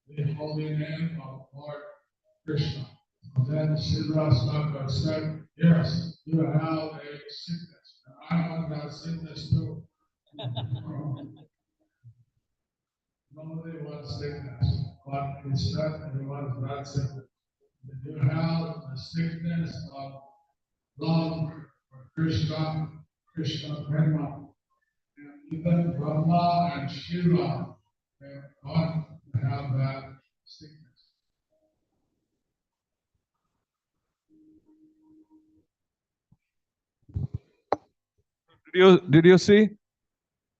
the holy name of Lord Krishna. Then Siddhartha said, yes, you have a sickness. And I want that sickness too. Nobody wants sickness, but instead he wants that sickness. If you have the sickness of love for Krishna, Krishna Prema, and even Brahma and Shiva, they want to have that sickness. Did you see?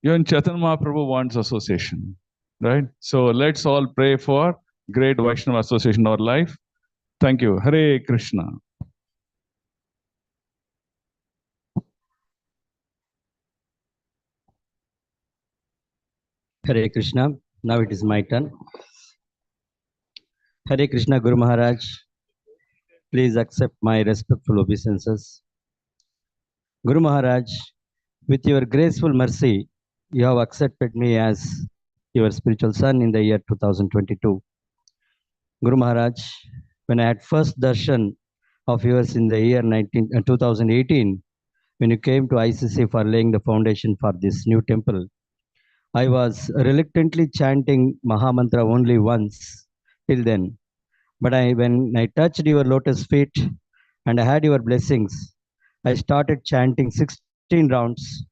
Even Chaitanya Mahaprabhu wants association, right? So let's all pray for great Vaishnava association in our life. Thank you. Hare Krishna. Hare Krishna. Now it is my turn. Hare Krishna Guru Maharaj. Please accept my respectful obeisances. Guru Maharaj, with your graceful mercy, you have accepted me as your spiritual son in the year 2022. Guru Maharaj, when I had first darshan of yours in the year 2018, when you came to ICC for laying the foundation for this new temple, I was reluctantly chanting Mahamantra only once till then. But when I touched your lotus feet and I had your blessings, I started chanting 16 rounds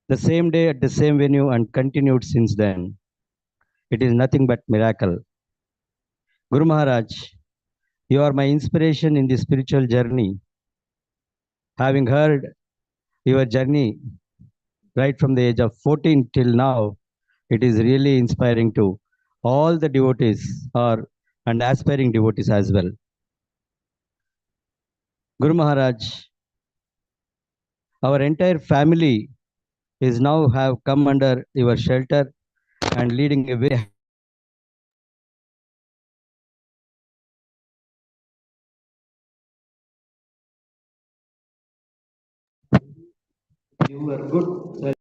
the same day at the same venue and continued since then. It is nothing but miracle. Guru Maharaj, you are my inspiration in the spiritual journey. Having heard your journey right from the age of 14 till now, it is really inspiring to all the devotees and aspiring devotees as well. Guru Maharaj, our entire family is now have come under your shelter and leading a very you were good.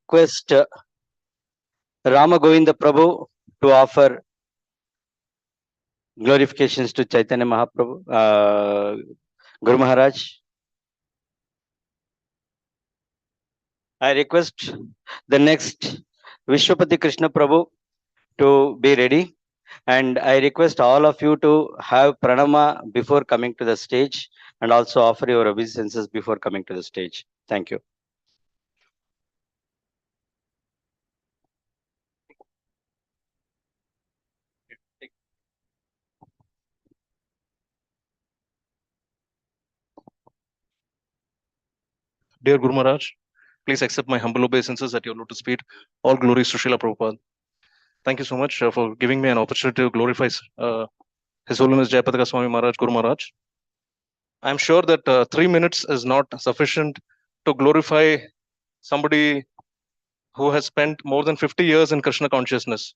Request Rama Govinda Prabhu to offer glorifications to Chaitanya Mahaprabhu, Guru Maharaj. I request the next Vishwapati Krishna Prabhu to be ready, and I request all of you to have pranama before coming to the stage and also offer your obeisances before coming to the stage. Thank you. Dear Guru Maharaj, please accept my humble obeisances at your lotus feet. All glories to Srila Prabhupada. Thank you so much for giving me an opportunity to glorify His Holiness Jayapataka Swamy Maharaj, Guru Maharaj. I'm sure that 3 minutes is not sufficient to glorify somebody who has spent more than 50 years in Krishna consciousness.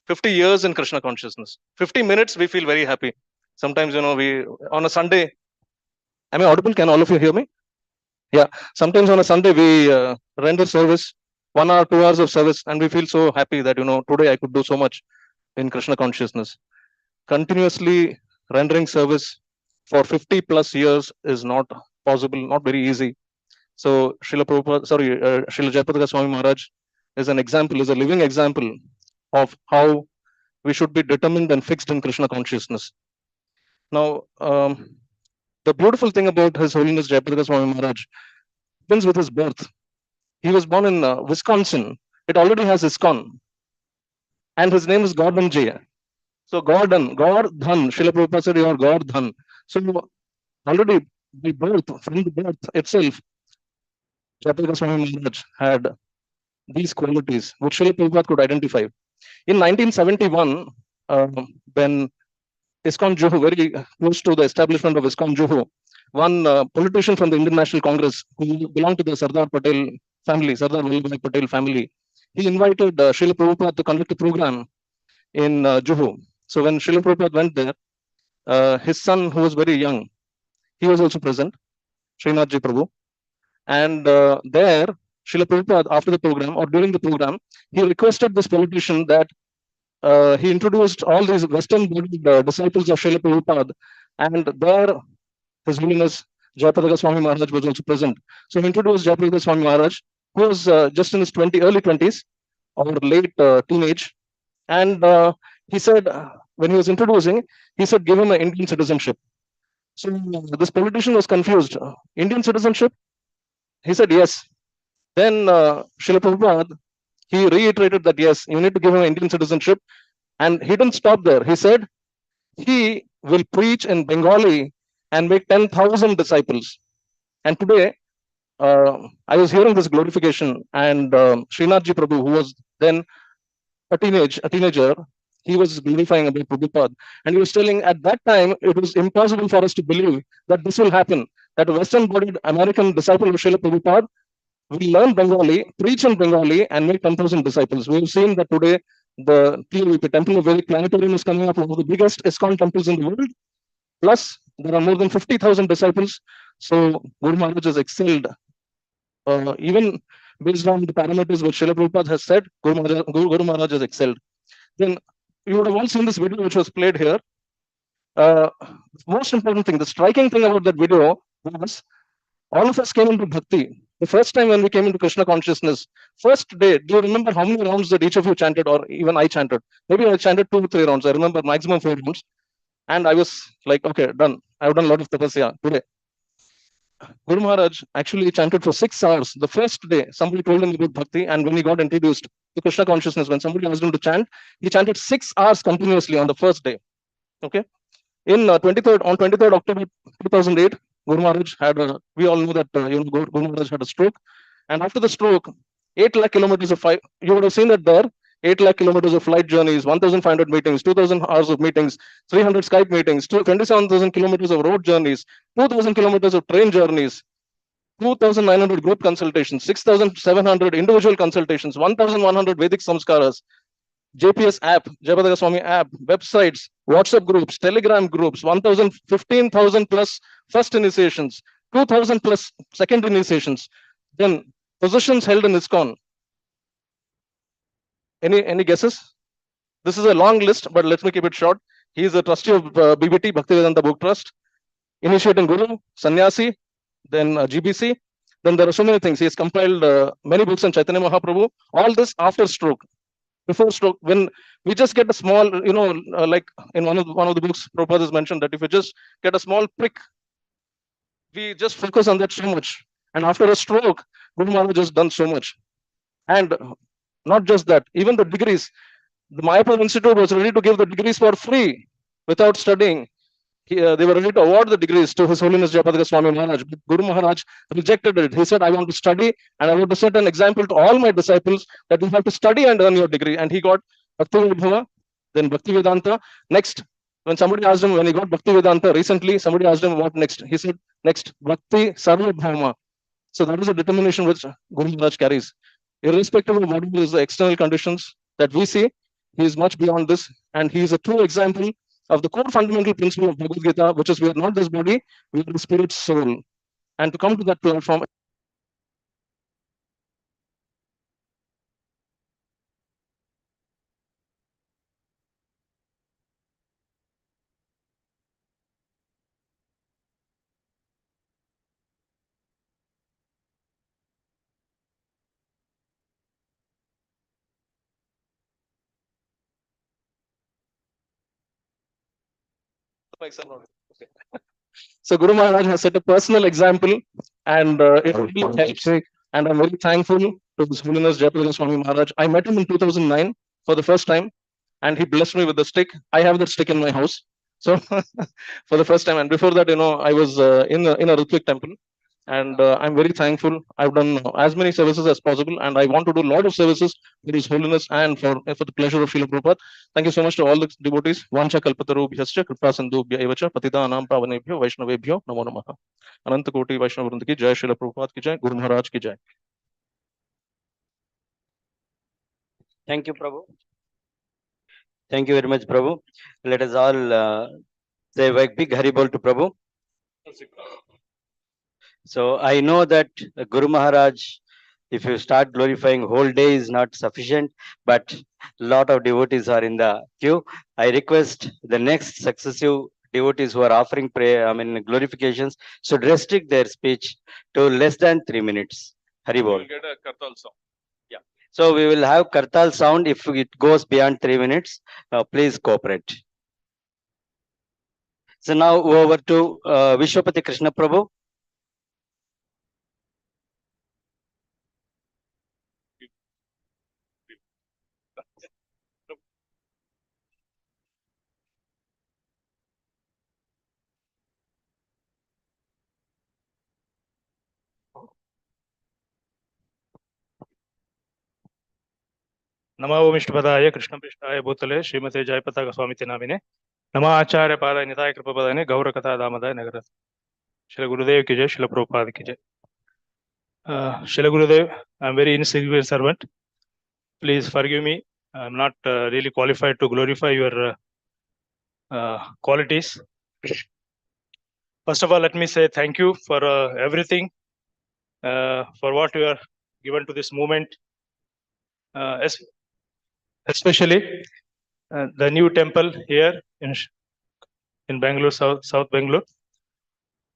50 years in Krishna consciousness. 50 minutes, we feel very happy. Sometimes, we on a Sunday, am I audible? Can all of you hear me? Yeah. Sometimes on a Sunday, we render service, 1 hour, 2 hours of service, and we feel so happy that, today I could do so much in Krishna consciousness. Continuously rendering service for 50 plus years is not possible, not very easy. So Srila Jayapataka Swamy Maharaj is an example, is a living example of how we should be determined and fixed in Krishna consciousness. Now, the beautiful thing about His Holiness Jayapataka Swamy Maharaj begins with his birth. He was born in Wisconsin. It already has Iskcon. And his name is Gordon J. So Gordhan, Srila Prabhupada said, you are Gordhan. So already from the birth itself, Jayapataka Swamy Maharaj had these qualities which Srila Prabhupada could identify. In 1971, when Iskcon Juhu, very close to the establishment of Iskcon Juhu, one politician from the Indian National Congress who belonged to the Sardar Patel family, Sardar Vallabhbhai Patel family, he invited Srila Prabhupada to conduct a program in Juhu. So when Srila Prabhupada went there, his son, who was very young, he was also present, Srinathji Prabhu. And there, Srila Prabhupada, after the program or during the program, he requested this politician that he introduced all these Western disciples of Srila Prabhupada, and there His Holiness Jayapataka Swamy Maharaj was also present. So he introduced Jayapataka Swamy Maharaj, who was just in his early 20s or late teenage. And he said, when he was introducing, he said, give him an Indian citizenship. So this politician was confused. Indian citizenship? He said, yes. Then Srila Prabhupada, he reiterated that, yes, you need to give him Indian citizenship. And he didn't stop there. He said, he will preach in Bengali and make 10,000 disciples. And today, I was hearing this glorification, and Srinathji Prabhu, who was then a teenager, he was glorifying about Prabhupada. And he was telling at that time, it was impossible for us to believe that this will happen, that a Western-bodied American disciple of Srila Prabhupada will learn Bengali, preach in Bengali, and make 10,000 disciples. We've seen that today the TVP, Temple of Vedic Planetarium, is coming up, one of the biggest Iskcon temples in the world. Plus, there are more than 50,000 disciples. So Guru Maharaj has excelled. Even based on the parameters which Srila Prabhupada has said, Guru Maharaj has excelled. Then you would have all seen this video which was played here. Most important thing, the striking thing about that video was all of us came into bhakti. The first time when we came into Krishna consciousness, first day, do you remember how many rounds that each of you chanted, or even I chanted? Maybe I chanted 2 or 3 rounds. I remember maximum 4 rounds. And I was like, okay, done. I've done a lot of tapasya today. Guru Maharaj actually chanted for 6 hours. The first day, somebody told him about bhakti, and when he got introduced to Krishna consciousness, when somebody asked him to chant, he chanted 6 hours continuously on the first day. Okay. In 23rd October 2008, Guru Maharaj had we all know that Guru Maharaj had a stroke, and after the stroke, 8 lakh kilometers of you would have seen that there. 8 lakh kilometers of flight journeys, 1,500 meetings, 2,000 hours of meetings, 300 Skype meetings, 27,000 kilometers of road journeys, 2,000 kilometers of train journeys, 2,900 group consultations, 6,700 individual consultations, 1,100 Vedic samskaras, JPS app, Jayapataka Swamy app, websites, WhatsApp groups, Telegram groups, 15,000 plus first initiations, 2,000 plus second initiations, then positions held in Iskcon. Any guesses? This is a long list, but let me keep it short. He is a trustee of BBT, Bhaktivedanta Book Trust, initiating Guru, Sannyasi, then GBC. Then there are so many things. He has compiled many books on Chaitanya Mahaprabhu. All this after stroke. Before stroke, when we just get a small, like in one of the books, Prabhupada has mentioned that if you just get a small prick, we just focus on that so much. And after a stroke, Guru Maharaj has done so much. And not just that, even the degrees. The Mayapur Institute was ready to give the degrees for free without studying. They were ready to award the degrees to His Holiness Jayapataka Swamy Maharaj. But Guru Maharaj rejected it. He said, I want to study, and I want to set an example to all my disciples that you have to study and earn your degree. And he got Bhakti Vibhava, then Bhakti Vedanta. Next, when somebody asked him, when he got Bhakti Vedanta recently, somebody asked him what next. He said, next, Bhakti Sarvabhauma. So that is a determination which Guru Maharaj carries. Irrespective of what is the external conditions that we see, he is much beyond this, and he is a true example of the core fundamental principle of Bhagavad Gita, which is we are not this body, we are the spirit soul. And to come to that platform, so Guru Maharaj has set a personal example, and it really helps. And I'm very thankful to His Holiness Jayapataka Swamy Maharaj. I met him in 2009 for the first time, and he blessed me with the stick. I have that stick in my house. So for the first time, and before that, I was in a Ritwik temple, And I'm very thankful. I've done as many services as possible, and I want to do a lot of services for His Holiness and for the pleasure of Srila Prabhupada. Thank you so much to all the devotees. Vancha kalpatarubhyascha kripa sindhubhya evacha patitanam pavanebhyo vaishnavebhyo namo namaha. Ananta Koti Vaishnava Vrinda ki jai, Srila Prabhupada ki jai, Guru Maharaj ki jai. Thank you, Prabhu. Thank you very much, Prabhu. Let us all say a big Haribol to Prabhu. So I know that Guru Maharaj, if you start glorifying whole day is not sufficient, but lot of devotees are in the queue. I request the next successive devotees who are offering prayer, glorifications, should restrict their speech to less than 3 minutes. Haribol. We'll get a Kartal song. Yeah. So we will have Kartal sound if it goes beyond 3 minutes. Please cooperate. So now over to Vishwapati Krishna Prabhu. नमो विष्णुपदाय कृष्णपृष्ठाय भूतले श्रीमते जयपताका स्वामी नामिने नमो आचार्य पादाय निताय कृपपदाय गौर कथा दामदाय नगर श्री गुरुदेव की जय श्री प्रभुपाद की जय Shri Gurudev I am very insignificant servant, please forgive me. I am not really qualified to glorify your qualities. First of all, let me say thank you for everything, for what you are given to this movement, especially the new temple here in Bangalore, South Bangalore,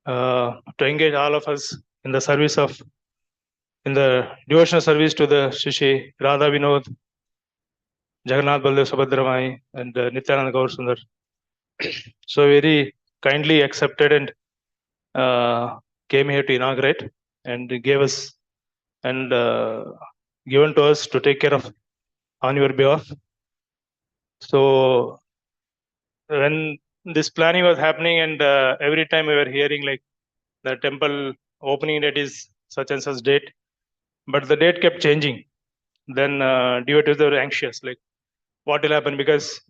to engage all of us in the service of, in the devotional service to the Shishi Radha Vinod, Jagannath Baldev Subhadramai, and Nityananda Gaur Sundar. So very kindly accepted and came here to inaugurate and gave us and given to us to take care of on your behalf. So when this planning was happening and every time we were hearing like the temple opening date is such and such date, but the date kept changing. Then devotees were anxious, like what will happen, because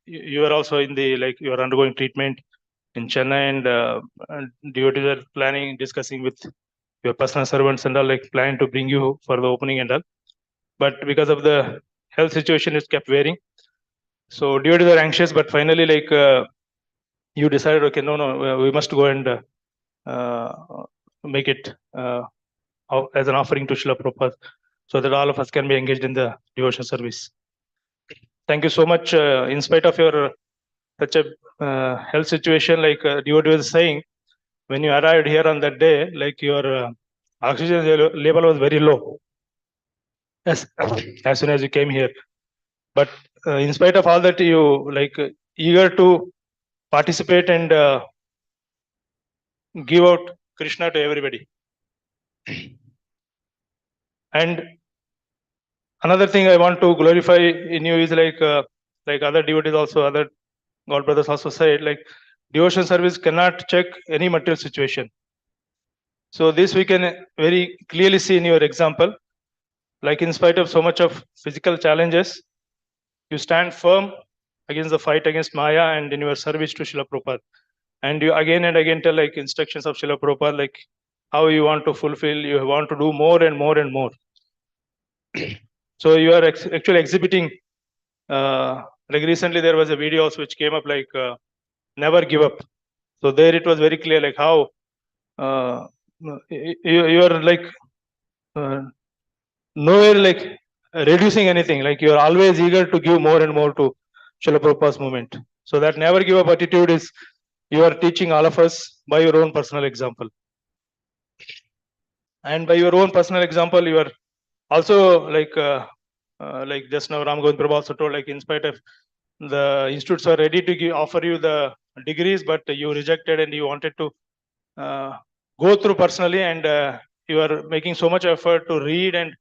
you are also in the, like you are undergoing treatment in Chennai, and devotees are planning, discussing with your personal servants and all, like planning to bring you for the opening and all. But because of the health situation, it kept varying. So devotees are anxious, but finally, like you decided, okay, no, we must go and make it as an offering to Srila Prabhupada, so that all of us can be engaged in the devotional service. Thank you so much. In spite of your such a health situation, like devotee was saying, when you arrived here on that day, like your oxygen level was very low as soon as you came here. But in spite of all that, you like eager to participate and give out Krishna to everybody. And another thing I want to glorify in you is like other devotees also, other God brothers also said, like devotion service cannot check any material situation. So this we can very clearly see in your example. Like in spite of so much of physical challenges, you stand firm against the fight against Maya and in your service to Srila Prabhupada. And you again and again tell like instructions of Srila Prabhupada, like how you want to fulfill, you want to do more and more and more. So you are actually exhibiting, like recently there was a video also which came up like never give up. So there it was very clear like how you are like nowhere like reducing anything, like you are always eager to give more and more to Srila Prabhupada's movement. So that never give up attitude is you are teaching all of us by your own personal example. And by your own personal example, you are also like just now Ram Govind Prabhu also told, like in spite of the institutes are ready to offer you the degrees, but you rejected and you wanted to go through personally, and you are making so much effort to read and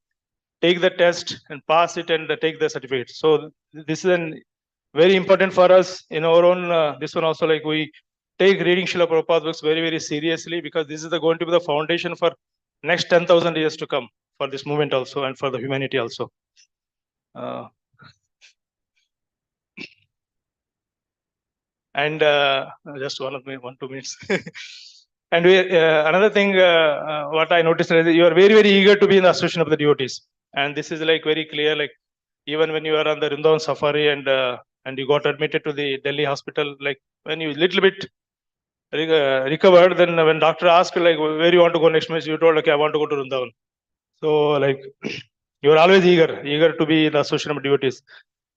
take the test and pass it and take the certificate. So this is very important for us in our own, this one also, like we take reading Srila Prabhupada books very, very seriously, because this is going to be the foundation for next 10,000 years to come for this movement also and for the humanity also. And just 2 minutes. And another thing, what I noticed is you are very, very eager to be in the association of the devotees. And this is like very clear, like even when you are on the Vrindavan safari and you got admitted to the Delhi hospital, like when you little bit recovered, then when doctor asked like where you want to go next month, you told, okay, I want to go to Vrindavan. So like you are always eager to be in the association of devotees.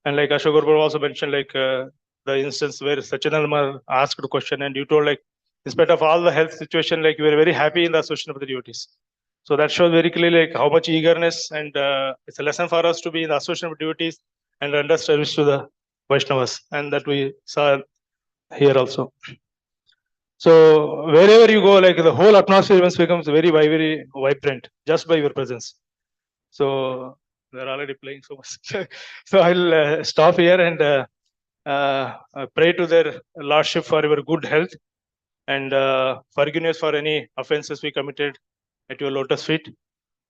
And like Ashok Guru also mentioned, like the instance where Sachinal asked a question and you told like, in spite of all the health situation, like you were very happy in the association of the devotees. So that shows very clearly like how much eagerness, and it's a lesson for us to be in the association of devotees and render service to the Vaishnavas, and that we saw here also. So wherever you go, like the whole atmosphere becomes very, very vibrant just by your presence. So they're already playing so much. So I'll stop here and pray to their Lordship for your good health and forgiveness for any offenses we committed at your lotus feet,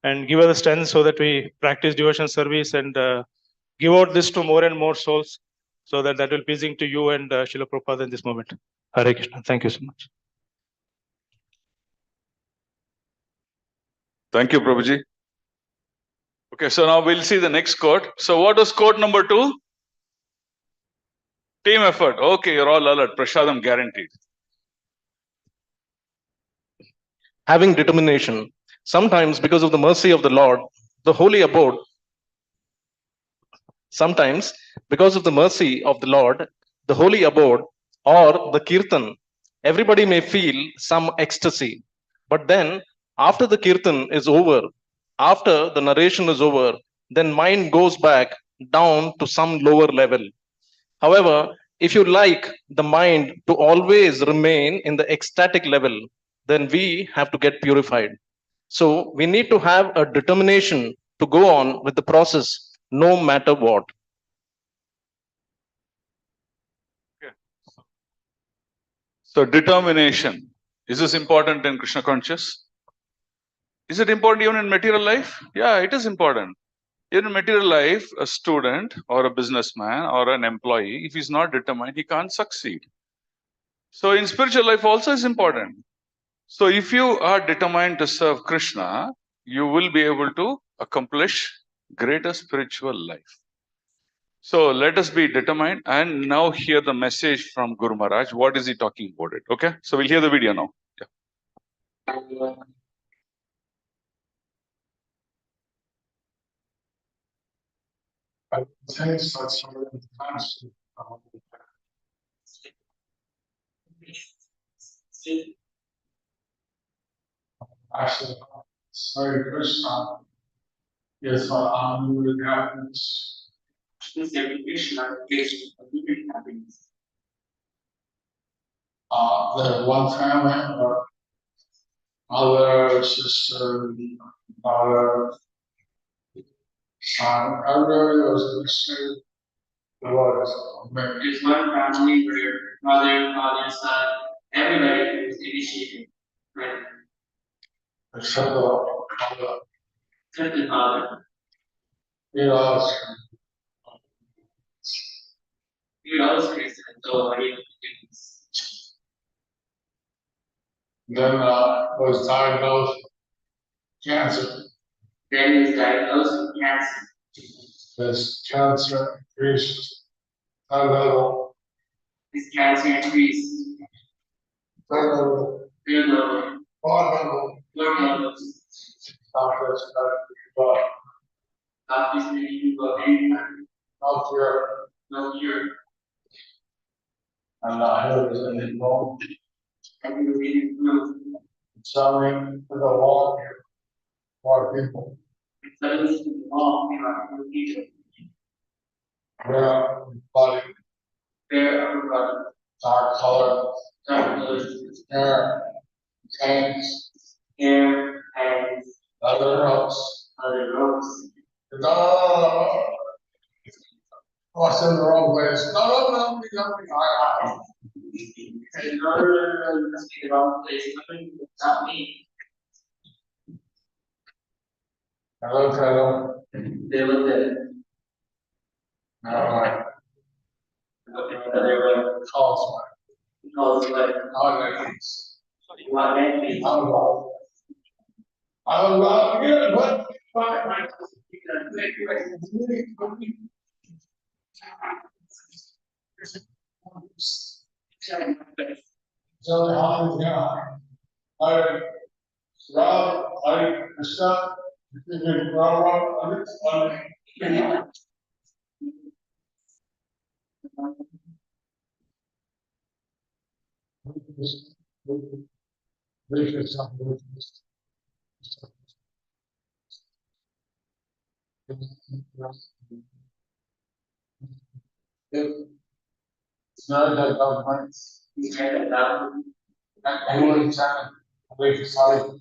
and give us the strength so that we practice devotion service and give out this to more and more souls, so that will be pleasing to you and Srila Prabhupada in this moment. Hare Krishna. Thank you so much. Thank you, Prabhuji. Okay, so now we'll see the next quote. So what was quote number 2? Team effort. Okay, you're all alert. Prasadam guaranteed. Having determination, sometimes because of the mercy of the Lord, the holy abode, sometimes because of the mercy of the Lord, the holy abode, or the kirtan, everybody may feel some ecstasy. But then, after the kirtan is over, after the narration is over, then mind goes back down to some lower level. However, if you like the mind to always remain in the ecstatic level, then we have to get purified. So we need to have a determination to go on with the process no matter what. Okay. So determination. Is this important in Krishna conscious? Is it important even in material life? Yeah, it is important. In material life, a student or a businessman or an employee, if he's not determined, he can't succeed. So in spiritual life also is important. So if you are determined to serve Krishna, you will be able to accomplish greater spiritual life. So let us be determined, and now hear the message from Guru Maharaj. What is he talking about it? Okay, so we'll hear the video now. Yeah. Thanks for the constant. Actually, sorry, Krishna. Yes, I'm with happiness. Krishna is happiness. The one family, mother, sister, father, son, everybody was in the same. It's one family where mother, father, son, everybody is initiated. Right? Except the father. Except the father. He loves Krishna, so I didn't do this. Then was diagnosed with cancer. Then he was diagnosed with cancer. This cancer increased a little. This cancer increased. Third level. Fourth level. Doctors may give up anytime. No cure. No cure. And I heard it was in his home. And he was getting through. Selling to the wall here. For people. Selling to the wall for people. Their body. Their upper body. Dark color. Dark color. Hair. Hands. Hair. Hands. Other ropes. Other ropes. No. What's in the wrong place? No. You must be the wrong place. It's not me. Hello, fellow. They looked at it. Alright. They were Calls calls like, my name. what name? I was about to get it, but so the house is gone. I Rob, I Krishna, you can grow up on It's not that government. He had it down. I want to wait for solid.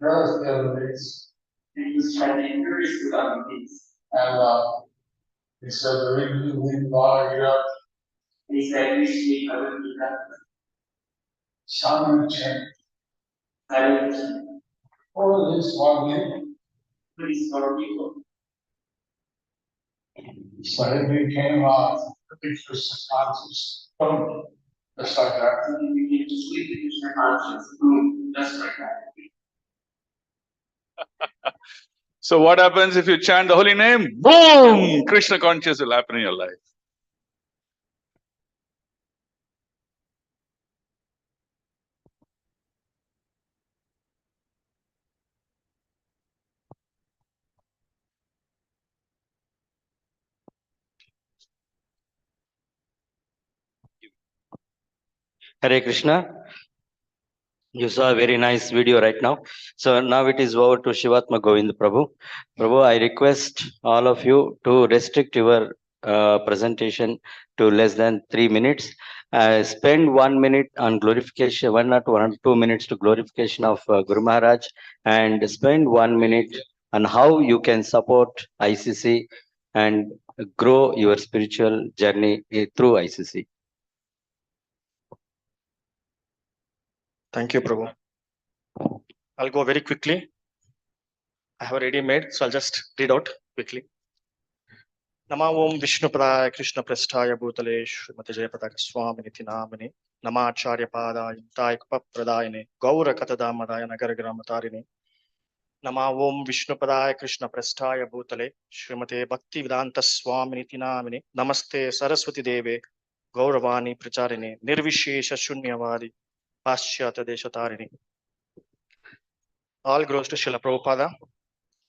Girls the other days. And he was trying to encourage the young kids. And he said the reason we want to get up. He said, you should be other people. Some change. I would. Or this one. Please, for people. So he became first conscious. Just like that. And you begin to sleep in your conscience. Boom, just like that. So what happens if you chant the holy name? Boom! Krishna consciousness will happen in your life. Hare Krishna. You saw a very nice video right now. So now it is over to Shivatma Govind Prabhu. Prabhu, I request all of you to restrict your presentation to less than 3 minutes. Spend 1 minute on glorification, 1 or 2 minutes to glorification of Guru Maharaj, and spend 1 minute on how you can support ICC and grow your spiritual journey through ICC. Thank you, Prabhu. I'll go very quickly. I have already made, so I'll just read out quickly. Nama Om Vishnu Padaya Krishna Prasthaya Bhutale Srimati Jayapataka Swamy Niti Namani Nama Acharya Padaya Yuktai Pradayane Gaura Katadamadaya Nagar Gramatarine Nama Om Vishnu Padaya Krishna Prasthaya Bhutale Srimati Bhakti Vedanta Swamy Niti Namani Namaste Saraswati Deve Gauravani Pracharine Nirvishesha Shunyavadi Paschyata Deshatarini. All glories to Srila Prabhupada.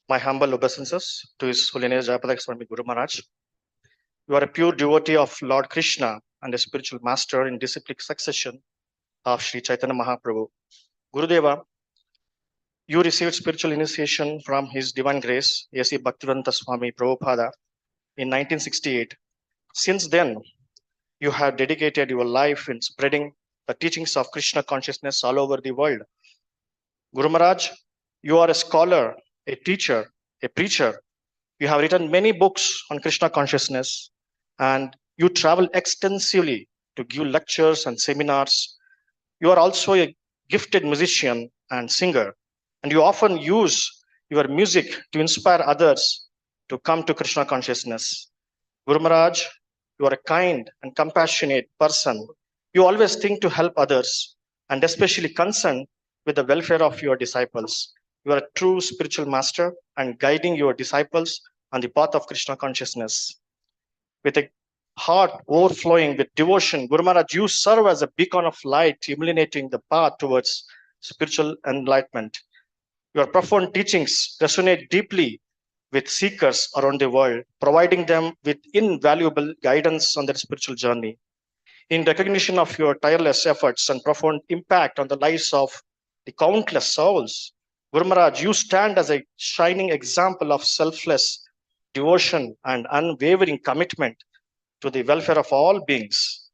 My humble obeisances to His Holiness Jayapataka Swamy Guru Maharaj. You are a pure devotee of Lord Krishna and a spiritual master in disciplic succession of Sri Chaitanya Mahaprabhu. Gurudeva, you received spiritual initiation from His Divine Grace, A.C. Bhaktivedanta Swamy Prabhupada in 1968. Since then, you have dedicated your life in spreading the teachings of Krishna consciousness all over the world. Guru Maharaj, you are a scholar, a teacher, a preacher. You have written many books on Krishna consciousness, and you travel extensively to give lectures and seminars. You are also a gifted musician and singer, and you often use your music to inspire others to come to Krishna consciousness. Guru Maharaj, you are a kind and compassionate person. You always think to help others, and especially concerned with the welfare of your disciples. You are a true spiritual master and guiding your disciples on the path of Krishna consciousness. With a heart overflowing with devotion, Guru Maharaj, you serve as a beacon of light, illuminating the path towards spiritual enlightenment. Your profound teachings resonate deeply with seekers around the world, providing them with invaluable guidance on their spiritual journey. In recognition of your tireless efforts and profound impact on the lives of the countless souls, Guru Maharaj, you stand as a shining example of selfless devotion and unwavering commitment to the welfare of all beings.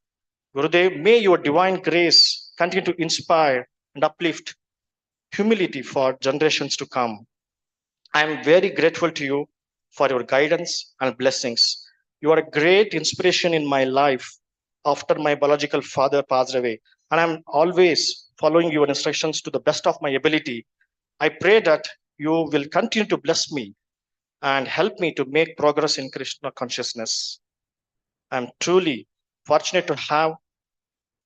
Gurudev, may your divine grace continue to inspire and uplift humility for generations to come. I am very grateful to you for your guidance and blessings. You are a great inspiration in my life after my biological father passed away, and I'm always following your instructions to the best of my ability. I pray that you will continue to bless me and help me to make progress in Krishna consciousness. I'm truly fortunate to have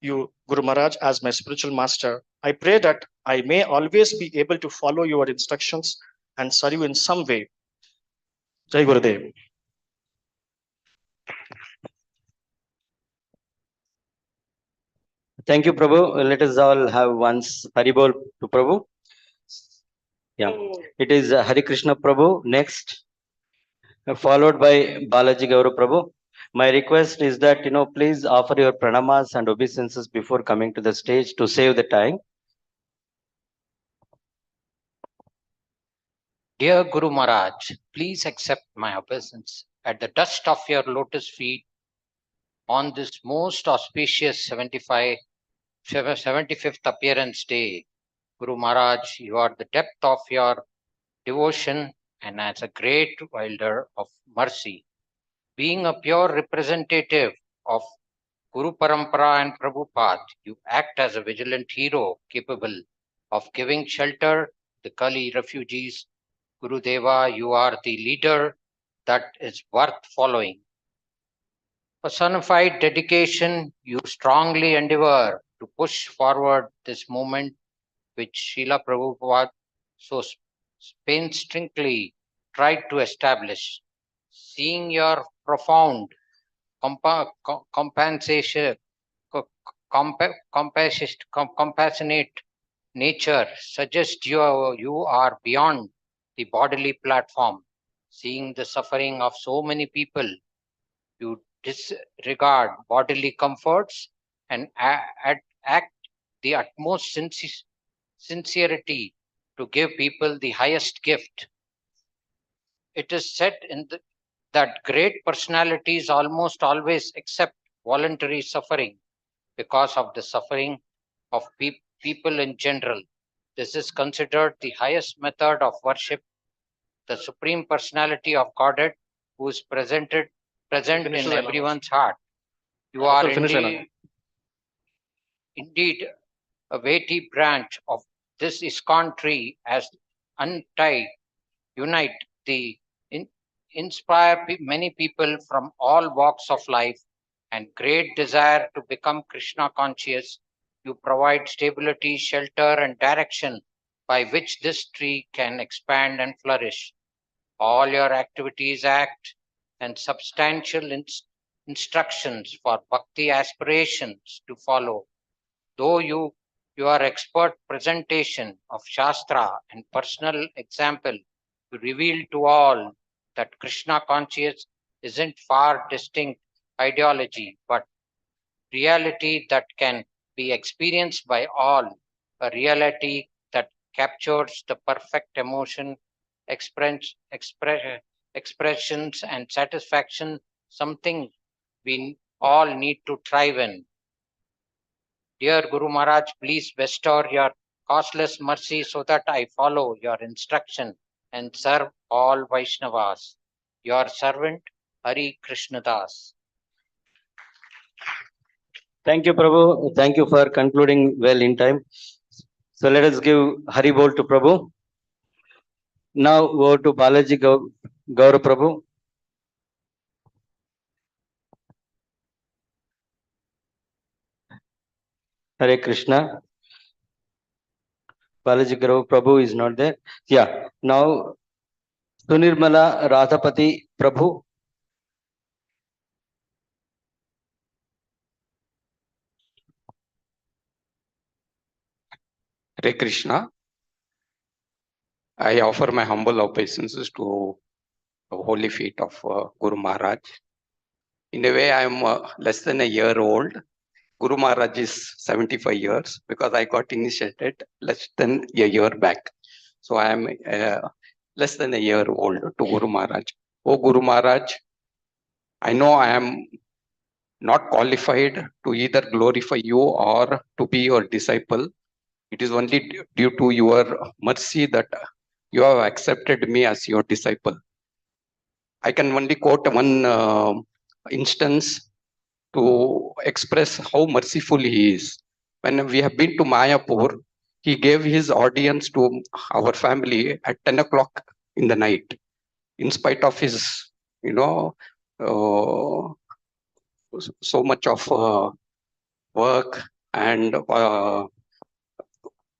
you, Guru Maharaj, as my spiritual master. I pray that I may always be able to follow your instructions and serve you in some way. Jai Gurudev. Thank you, Prabhu. Let us all have once Haribol to Prabhu. Yeah, it is Hari Krishna Prabhu next, followed by Balaji Gaurav Prabhu. My request is that, please offer your pranamas and obeisances before coming to the stage to save the time. Dear Guru Maharaj, please accept my obeisance at the dust of your lotus feet on this most auspicious 75th appearance day. Guru Maharaj, you are the depth of your devotion and as a great wielder of mercy. Being a pure representative of Guru Parampara and Prabhupada, you act as a vigilant hero capable of giving shelter to the Kali refugees. Guru Deva, you are the leader that is worth following. Personified dedication, you strongly endeavor to push forward this movement which Srila Prabhupada so painstakingly tried to establish. Seeing your profound compassionate nature suggests you are beyond the bodily platform. Seeing the suffering of so many people, you disregard bodily comforts and act the utmost sincerity to give people the highest gift. It is said that great personalities almost always accept voluntary suffering because of the suffering of people in general. This is considered the highest method of worship. The Supreme Personality of Godhead, who is present in everyone's heart. You are indeed a weighty branch of this Iskcon tree as unite the inspire many people from all walks of life and great desire to become Krishna conscious. You provide stability, shelter, and direction by which this tree can expand and flourish. All your activities act and substantial instructions for bhakti aspirations to follow. Though your expert presentation of Shastra and personal example to reveal to all that Krishna conscious isn't far distinct ideology, but reality that can be experienced by all, a reality that captures the perfect emotion, expressions and satisfaction, something we all need to thrive in. Dear Guru Maharaj, please bestow your costless mercy so that I follow your instruction and serve all Vaishnavas. Your servant, Hari Krishna Das. Thank you, Prabhu. Thank you for concluding well in time. So let us give Haribol to Prabhu. Now over to Balaji Gaurav Prabhu. Hare Krishna. Balaji Gaurav Prabhu is not there. Yeah. Now Sunirmala Radhapati Prabhu. Hare Krishna. I offer my humble obeisances to the holy feet of Guru Maharaj. In a way, I am less than a year old. Guru Maharaj is 75 years because I got initiated less than a year back. So I am less than a year old to Guru Maharaj. Oh Guru Maharaj, I know I am not qualified to either glorify you or to be your disciple. It is only due to your mercy that you have accepted me as your disciple. I can only quote one instance to express how merciful he is. When we have been to Mayapur, he gave his audience to our family at 10 o'clock in the night, in spite of his, so much of work and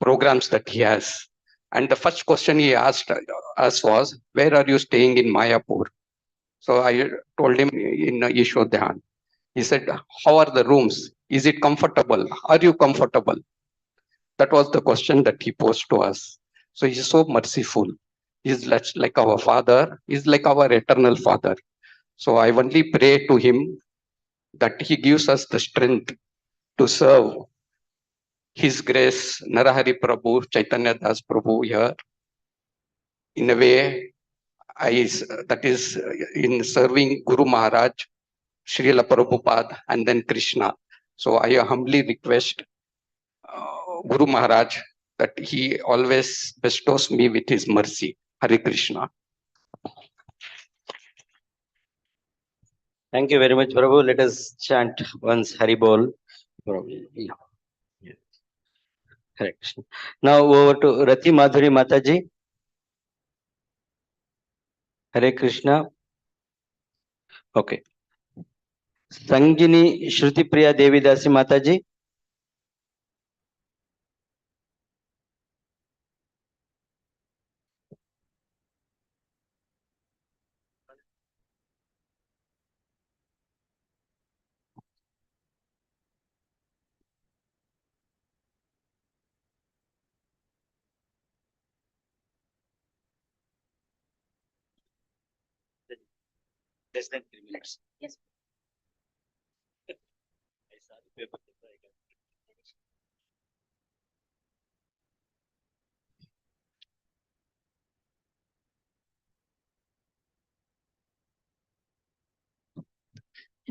programs that he has. And the first question he asked us was, where are you staying in Mayapur? So I told him in Yeshodhan. He said, how are the rooms? Is it comfortable? Are you comfortable? That was the question that he posed to us. So he's so merciful. He's like our father. He's like our eternal father. So I only pray to him that he gives us the strength to serve His Grace Narahari Prabhu, Chaitanya Das Prabhu here in a way that is in serving Guru Maharaj, Srila Prabhupada, and then Krishna. So I humbly request Guru Maharaj that he always bestows me with his mercy. Hare Krishna. Thank you very much, Prabhu. Let us chant once Hari Bol. Yeah. Hare Krishna. Now over to Rati Madhuri Mataji. Hare Krishna. Okay. Sanjini Shruti Priya Devi Dasi Mataji. Less than 3 minutes. Yes.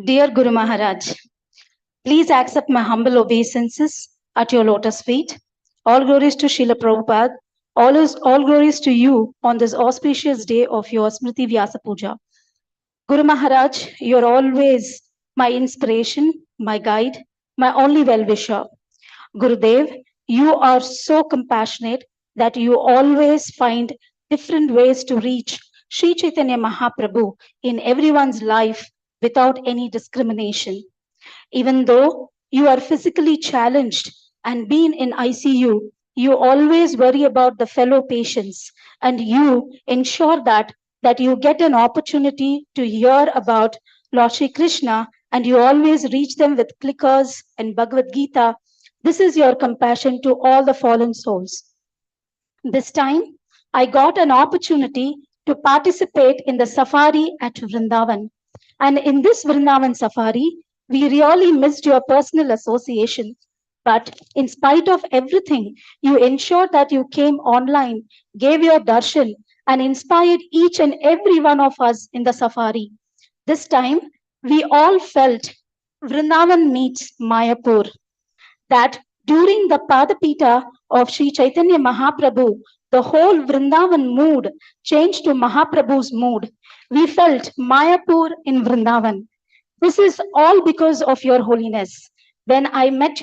Dear Guru Maharaj, please accept my humble obeisances at your lotus feet. All glories to Srila Prabhupada. All glories to you on this auspicious day of your Smriti Vyasapuja. Guru Maharaj, you are always my inspiration, my guide, my only well-wisher. Gurudev, you are so compassionate that you always find different ways to reach Sri Chaitanya Mahaprabhu in everyone's life without any discrimination. Even though you are physically challenged and been in ICU, you always worry about the fellow patients and you ensure that you get an opportunity to hear about Lord Shri Krishna and you always reach them with clickers and Bhagavad Gita. This is your compassion to all the fallen souls. This time, I got an opportunity to participate in the safari at Vrindavan. And in this Vrindavan safari, we really missed your personal association. But in spite of everything, you ensured that you came online, gave your darshan, and inspired each and every one of us in the safari. This time, we all felt Vrindavan meets Mayapur. That during the Padapita of Sri Chaitanya Mahaprabhu, the whole Vrindavan mood changed to Mahaprabhu's mood. We felt Mayapur in Vrindavan. This is all because of your holiness. When I met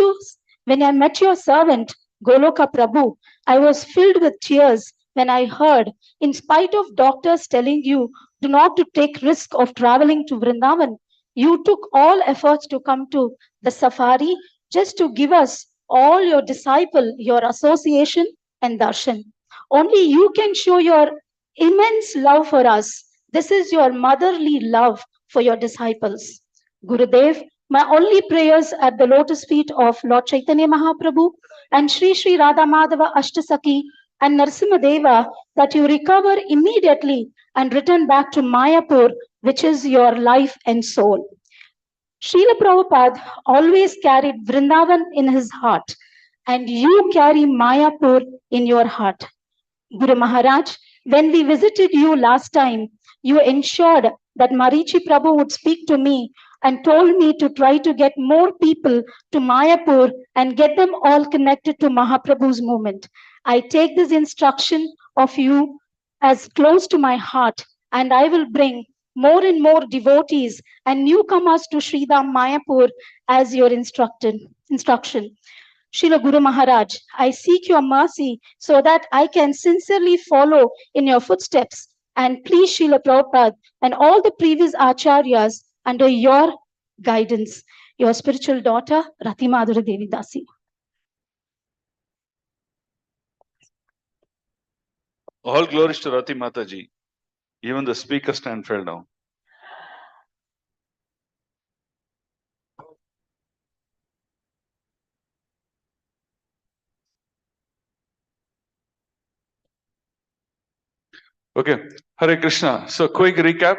your servant, Goloka Prabhu, I was filled with tears when I heard, in spite of doctors telling you not to take risk of traveling to Vrindavan, you took all efforts to come to the safari just to give us all your disciple, your association and darshan. Only you can show your immense love for us. This is your motherly love for your disciples. Gurudev, my only prayers at the lotus feet of Lord Chaitanya Mahaprabhu and Sri Sri Radha Madhava Ashtasaki and Narasimha Deva that you recover immediately and return back to Mayapur, which is your life and soul. Srila Prabhupada always carried Vrindavan in his heart, and you carry Mayapur in your heart. Guru Maharaj, when we visited you last time, you ensured that Marichi Prabhu would speak to me and told me to try to get more people to Mayapur and get them all connected to Mahaprabhu's movement. I take this instruction of you as close to my heart, and I will bring more and more devotees and newcomers to Sridham Mayapur as your instruction. Srila Guru Maharaj, I seek your mercy so that I can sincerely follow in your footsteps. And please, Srila Prabhupada and all the previous acharyas under your guidance. Your spiritual daughter, Rati Madhuri Devi Dasi. All glories to Rati Mataji. Even the speaker stand fell down. Okay, Hare Krishna. So quick recap.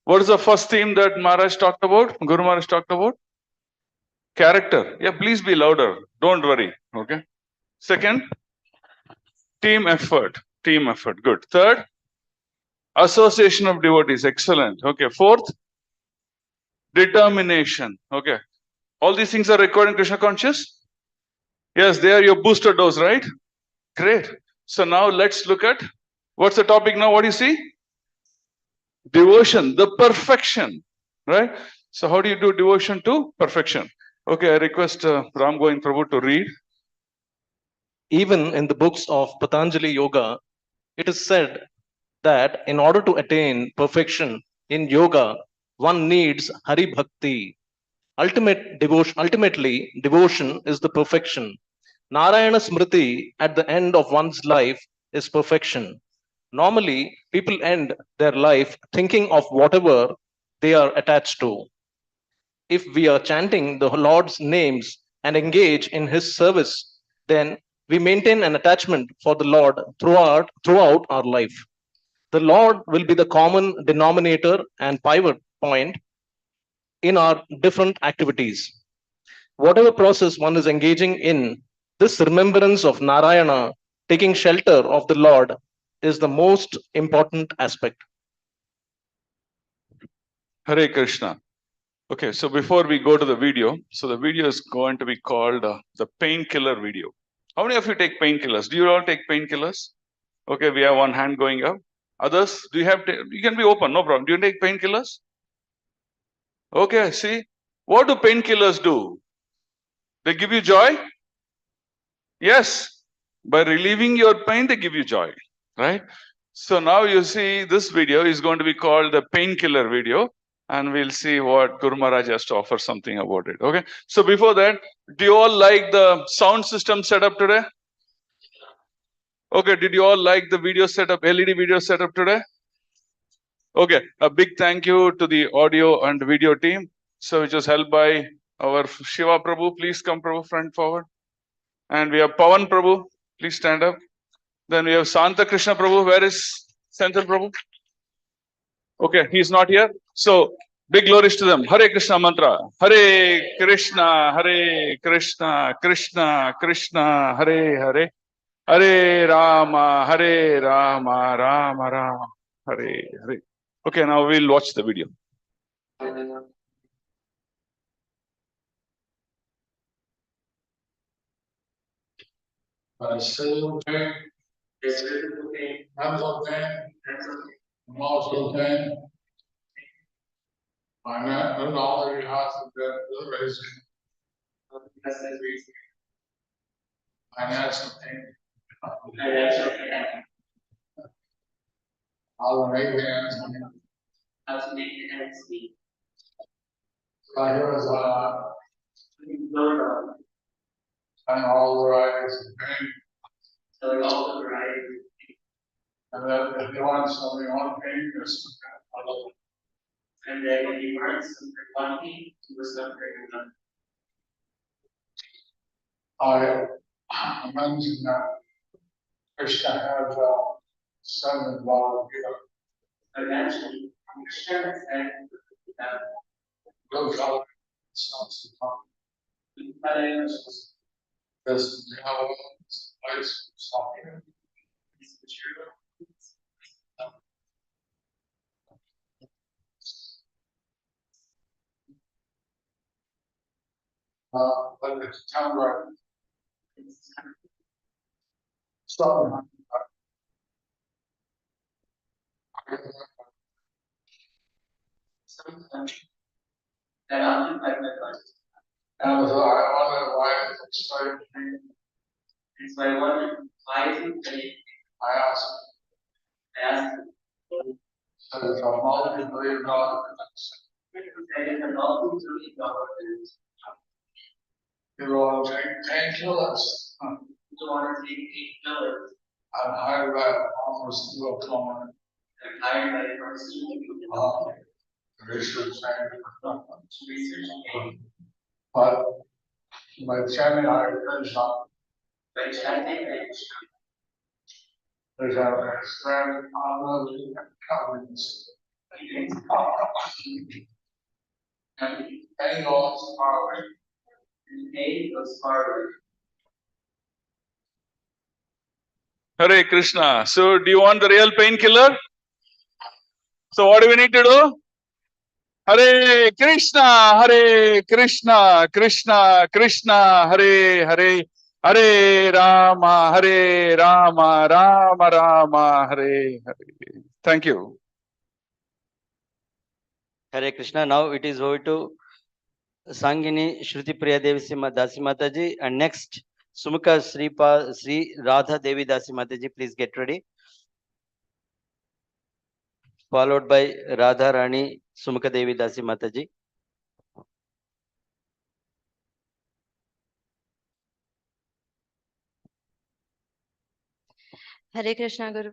What is the first theme that Maharaj talked about? Guru Maharaj talked about? Character. Yeah, please be louder. Don't worry. Okay. Second, team effort. Team effort. Good. Third, association of devotees. Excellent. Okay. Fourth, determination. Okay. All these things are required in Krishna conscious? Yes, they are your booster dose, right? Great. So now let's look at what's the topic now? What do you see? Devotion, the perfection, right? So how do you do devotion to perfection? Okay, I request Ram Govind Prabhu to read. Even in the books of Patanjali Yoga, it is said that in order to attain perfection in yoga, one needs Hari Bhakti. Ultimately, devotion is the perfection. Narayana Smriti at the end of one's life is perfection. Normally, people end their life thinking of whatever they are attached to. If we are chanting the Lord's names and engage in His service, then we maintain an attachment for the Lord throughout our life. The Lord will be the common denominator and pivot point in our different activities. Whatever process one is engaging in, this remembrance of Narayana, taking shelter of the Lord, is the most important aspect. Hare Krishna. Okay, so before we go to the video, so the video is going to be called the painkiller video. How many of you take painkillers? Do you all take painkillers? Okay, we have one hand going up. Others, do you have, you can be open, no problem. Do you take painkillers? Okay, see, what do painkillers do? They give you joy? Yes, by relieving your pain, they give you joy, right? So now you see this video is going to be called the painkiller video, and we'll see what Guru Maharaj has to offer something about it. Okay, so before that, do you all like the sound system setup today? Okay, did you all like the video setup, LED video setup today? Okay, a big thank you to the audio and video team. So which was helped by our Shiva Prabhu. Please come Prabhu front forward. And we have Pawan Prabhu. Please stand up. Then we have Santa Krishna Prabhu. Where is Central Prabhu? Okay, he's not here. So big glories to them. Hare Krishna mantra. Hare Krishna, Hare Krishna, Krishna Krishna, Hare Hare. Hare Rama, Hare Rama, Rama Rama, Hare Hare. Okay, now we'll watch the video. Physical pain, physical pain, mental pain, emotional pain. And all the hospitals, the raising. Financial pain. All the right hands. How to make your hands speak. So here is and all the varieties of pain. So all the varieties. And then if you want something on pain, there's and then if you want something on pain, you suffering none. I mentioned that Krishna has a son in law here. And actually, Krishna said that goes out and starts to talk. Because we have a place of talking. But it's town right. So, that occupied my life. And so I wonder why it started to be. And so I wondered why is it that I asked. So it's a multi-billion dollar business. That is a multi-billion dollar business. You want to take painkillers. You want to take painkillers. I'm hired by a pharmaceutical company. I'm hired by a pharmaceutical company. Research and but by the time I finished up, there's an expanded online comments. And pain goes far away. And pain goes far away. Hare Krishna. So do you want the real painkiller? So what do we need to do? Hare Krishna, Hare Krishna, Krishna Krishna, Hare Hare, Hare Rama, Rama Rama, Hare Hare. Thank you. Hare Krishna. Now it is over to Sangini Shruti Priya Devi Dasi Mataji, and next Sumukha Sri Radha Devi Dasi Mataji. Please get ready. Followed by Radha Rani Sumukha Devi Dasi Mataji. Hare Krishna Guru.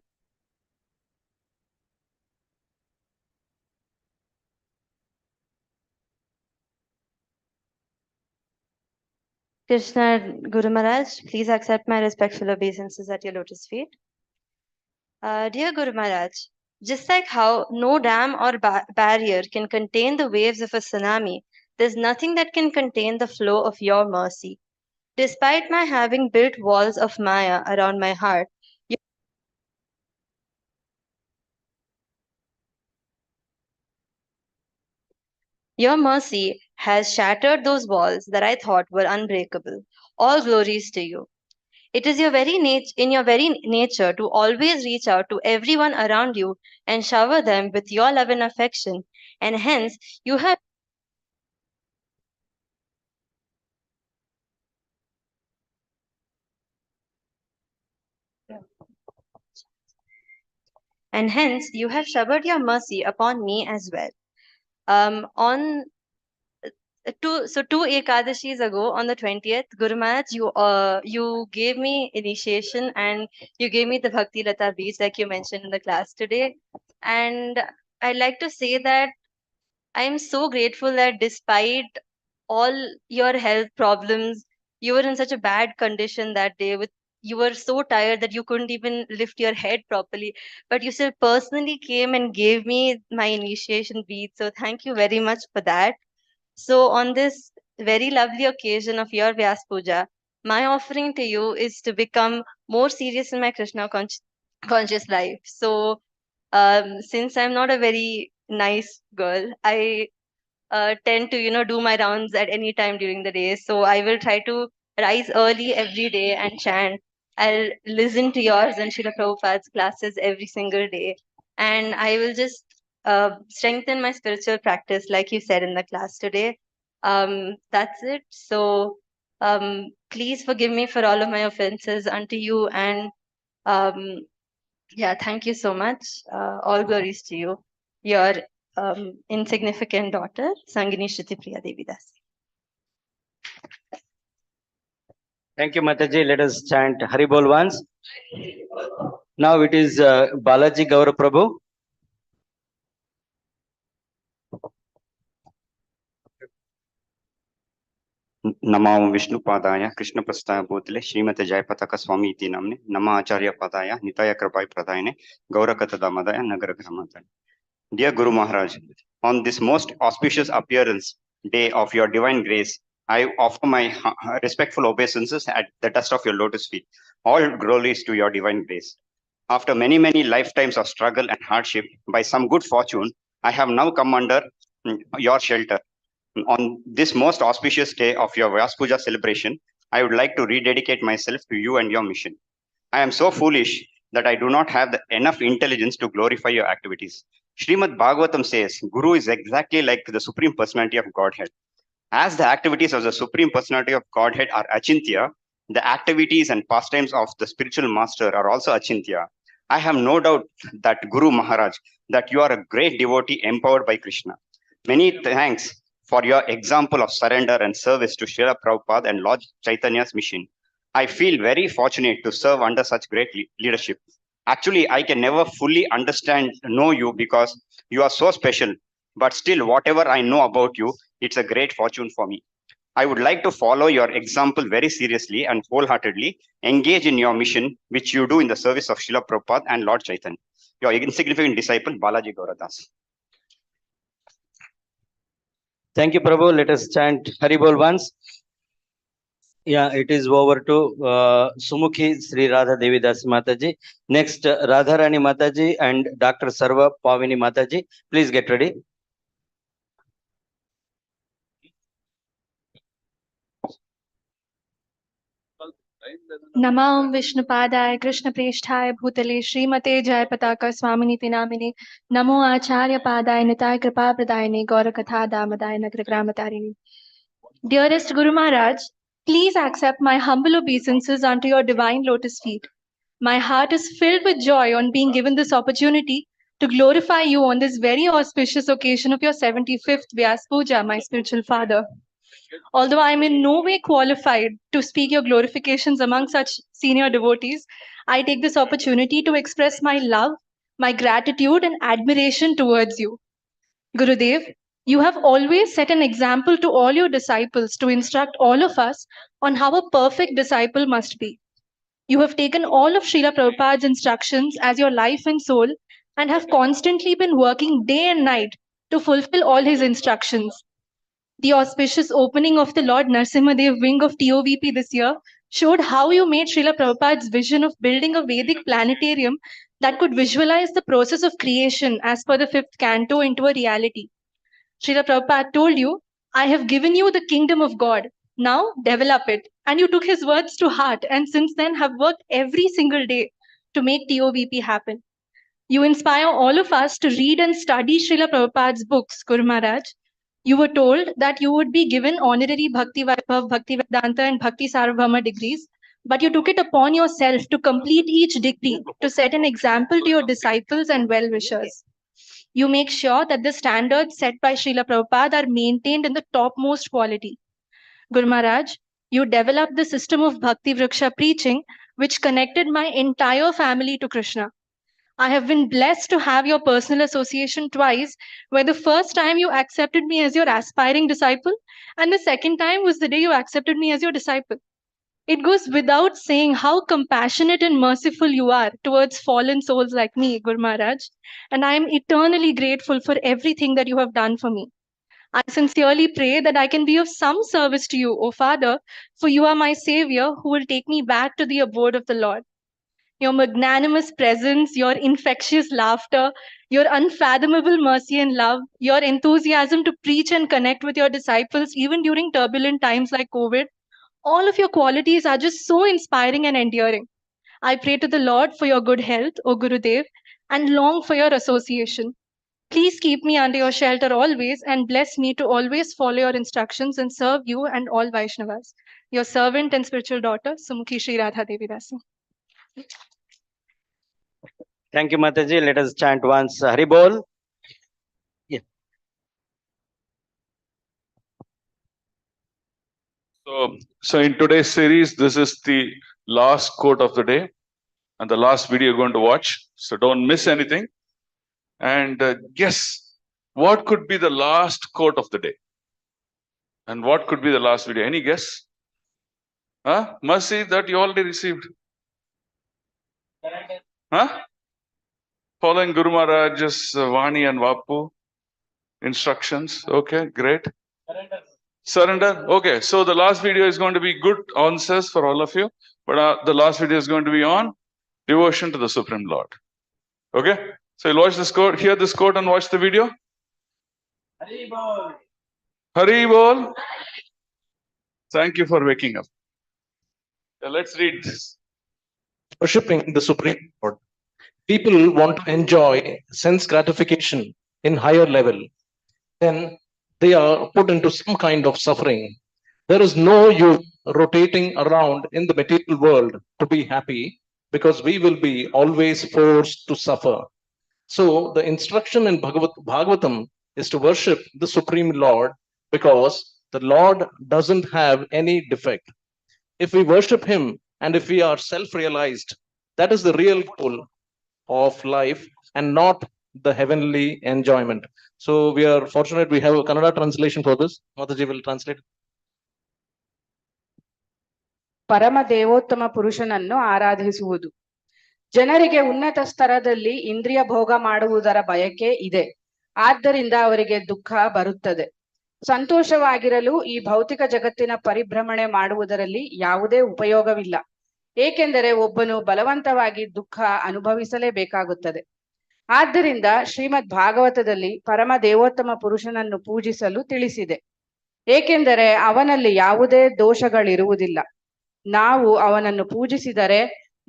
Krishna Guru Maharaj, please accept my respectful obeisances at your lotus feet. Dear Guru Maharaj, just like how no dam or barrier can contain the waves of a tsunami, there's nothing that can contain the flow of your mercy. Despite my having built walls of Maya around my heart, your mercy has shattered those walls that I thought were unbreakable. All glories to you. It is your very in your very nature to always reach out to everyone around you and shower them with your love and affection, and hence you have showered your mercy upon me as well. On two Ekadashis ago, on the 20th, Guru Maharaj, you gave me initiation and you gave me the Bhakti Lata beads like you mentioned in the class today. And I'd like to say that I'm so grateful that despite all your health problems, you were in such a bad condition that day. You were so tired that you couldn't even lift your head properly, but you still personally came and gave me my initiation beads. So thank you very much for that. So on this very lovely occasion of your Vyasapuja, my offering to you is to become more serious in my Krishna conscious life. So since I'm not a very nice girl, I tend to do my rounds at any time during the day. So I will try to rise early every day and chant. I'll listen to yours and Srila Prabhupada's classes every single day. And I will just strengthen my spiritual practice, like you said in the class today. That's it. So please forgive me for all of my offenses unto you. And yeah, thank you so much. All glories to you. Your insignificant daughter, Sangini Shruti Priya Devi Dasi. Thank you, Mataji. Let us chant Haribol once. Now it is Balaji Gaura Prabhu. नमो विष्णु पादाय कृष्ण प्रस्ताय भूतले श्रीमते जयपताका स्वामी इति नामने नमः आचार्य पादाय निताय कृपाय प्रदायने गौरकथ दामोदय नगर ग्रामाताय. Dear Guru Maharaj, on this most auspicious appearance day of your divine grace, I offer my respectful obeisances at the dust of your lotus feet. All glories to your divine grace. After many lifetimes of struggle and hardship, by some good fortune, I have now come under your shelter. On this most auspicious day of your Vyasapuja celebration, I would like to rededicate myself to you and your mission. I am so foolish that I do not have enough intelligence to glorify your activities. Srimad Bhagavatam says Guru is exactly like the Supreme Personality of Godhead. As the activities of the Supreme Personality of Godhead are achintya, the activities and pastimes of the spiritual master are also achintya. I have no doubt that Guru Maharaj, that you are a great devotee empowered by Krishna. Many thanks for your example of surrender and service to Srila Prabhupada and Lord Chaitanya's mission. I feel very fortunate to serve under such great leadership. Actually, I can never fully know you because you are so special. But still, whatever I know about you, it's a great fortune for me. I would like to follow your example very seriously and wholeheartedly engage in your mission, which you do in the service of Srila Prabhupada and Lord Chaitanya. Your insignificant disciple, Balaji Gauradas. Thank you, Prabhu. Let us chant Haribol once. Yeah, it is over to Sumukhi Sri Radha Devi Das Mataji. Next, Radharani Mataji and Dr. Sarva Pavini Mataji. Please get ready. Namam Vishnupadaya Krishna Preshthaya Bhutale Srimate Jayapataka Swaminiti Namine Namo Acharya Padaya Nitai Kripa Pradayane Gaura Katha Damadaya Nagragramatarine. Dearest Guru Maharaj, please accept my humble obeisances unto your divine lotus feet. My heart is filled with joy on being given this opportunity to glorify you on this very auspicious occasion of your 75th Vyasapuja, my spiritual father. Although I am in no way qualified to speak your glorifications among such senior devotees, I take this opportunity to express my love, my gratitude and admiration towards you. Gurudev, you have always set an example to all your disciples to instruct all of us on how a perfect disciple must be. You have taken all of Srila Prabhupada's instructions as your life and soul and have constantly been working day and night to fulfill all his instructions. The auspicious opening of the Lord Narsimhadev wing of TOVP this year showed how you made Srila Prabhupada's vision of building a Vedic planetarium that could visualize the process of creation as per the 5th canto into a reality. Srila Prabhupada told you, I have given you the kingdom of God. Now develop it. And you took his words to heart and since then have worked every single day to make TOVP happen. You inspire all of us to read and study Srila Prabhupada's books, Guru Maharaj. You were told that you would be given honorary Bhakti Vaibhav, Bhakti Vedanta and Bhakti Sarvabhauma degrees, but you took it upon yourself to complete each degree to set an example to your disciples and well-wishers. You make sure that the standards set by Srila Prabhupada are maintained in the topmost quality. Guru Maharaj, you developed the system of Bhakti Vriksha preaching, which connected my entire family to Krishna. I have been blessed to have your personal association twice, where the first time you accepted me as your aspiring disciple, and the second time was the day you accepted me as your disciple. It goes without saying how compassionate and merciful you are towards fallen souls like me, Guru Maharaj, and I am eternally grateful for everything that you have done for me. I sincerely pray that I can be of some service to you, O Father, for you are my Savior who will take me back to the abode of the Lord. Your magnanimous presence, your infectious laughter, your unfathomable mercy and love, your enthusiasm to preach and connect with your disciples, even during turbulent times like COVID, all of your qualities are just so inspiring and endearing. I pray to the Lord for your good health, O Gurudev, and long for your association. Please keep me under your shelter always and bless me to always follow your instructions and serve you and all Vaishnavas. Your servant and spiritual daughter, Sumukhi Sri Radha Devi Dasi. Thank you, Mataji. Let us chant once Haribol. Yeah. So in today's series, this is the last quote of the day and the last video you're going to watch. So don't miss anything. And guess what could be the last quote of the day? And what could be the last video? Any guess? Huh? Mercy that you already received. Huh? Following Guru Maharaj's Vani and Vapu instructions. Okay, great. Surrender. Okay, so the last video is going to be good answers for all of you. But the last video is going to be on devotion to the Supreme Lord. Okay, so you'll watch this quote, hear this quote and watch the video. Haribol. Haribol. Thank you for waking up. Let's read this. Worshipping the Supreme Lord. people want to enjoy sense gratification in higher level, then they are put into some kind of suffering. There is no use rotating around in the material world to be happy, because we will be always forced to suffer. So the instruction in Bhagavatam is to worship the Supreme Lord, because the Lord doesn't have any defect. If we worship him and if we are self-realized, that is the real goal of life and not the heavenly enjoyment. So we are fortunate we have a Kannada translation for this. Mataji will translate. ಪರಮ ದೇವೋತ್ತಮ ಪುರುಷನನ್ನು ಆರಾಧಿಸುವುದು. ಜನರಿಗೆ ಉನ್ನತ ಸ್ತರದಲ್ಲಿ ಇಂದ್ರಿಯ ಭೋಗ ಮಾಡುವುದರ ಬಯಕೆ ಇದೆ. ಆದ್ದರಿಂದ ಅವರಿಗೆ ದುಃಖ ಬರುತ್ತದೆ. ಸಂತೋಷವಾಗಿರಲು ಈ ಭೌತಿಕ ಜಗತ್ತಿನ ಪರಿಭ್ರಮಣೆ ಮಾಡುವುದರಲ್ಲಿ ಯಾವುದೇ ಉಪಯೋಗವಿಲ್ಲ. ಏಕೆಂದರೆ ಒಬ್ಬನು ಬಲವಂತವಾಗಿ ದುಃಖ ಅನುಭವಿಸಲೇಬೇಕಾಗುತ್ತದೆ. ಆದ್ದರಿಂದ ಶ್ರೀಮದ್ ಭಾಗವತದಲ್ಲಿ ಪರಮ ದೇವೋತ್ತಮ ಪುರುಷನನ್ನು ಪೂಜಿಸಲು ತಿಳಿಸಿದೆ. ಏಕೆಂದರೆ ಅವನಲ್ಲಿ ಯಾವುದೇ ದೋಷಗಳಿರುವುದಿಲ್ಲ. ನಾವು ಅವನನ್ನು ಪೂಜಿಸಿದರೆ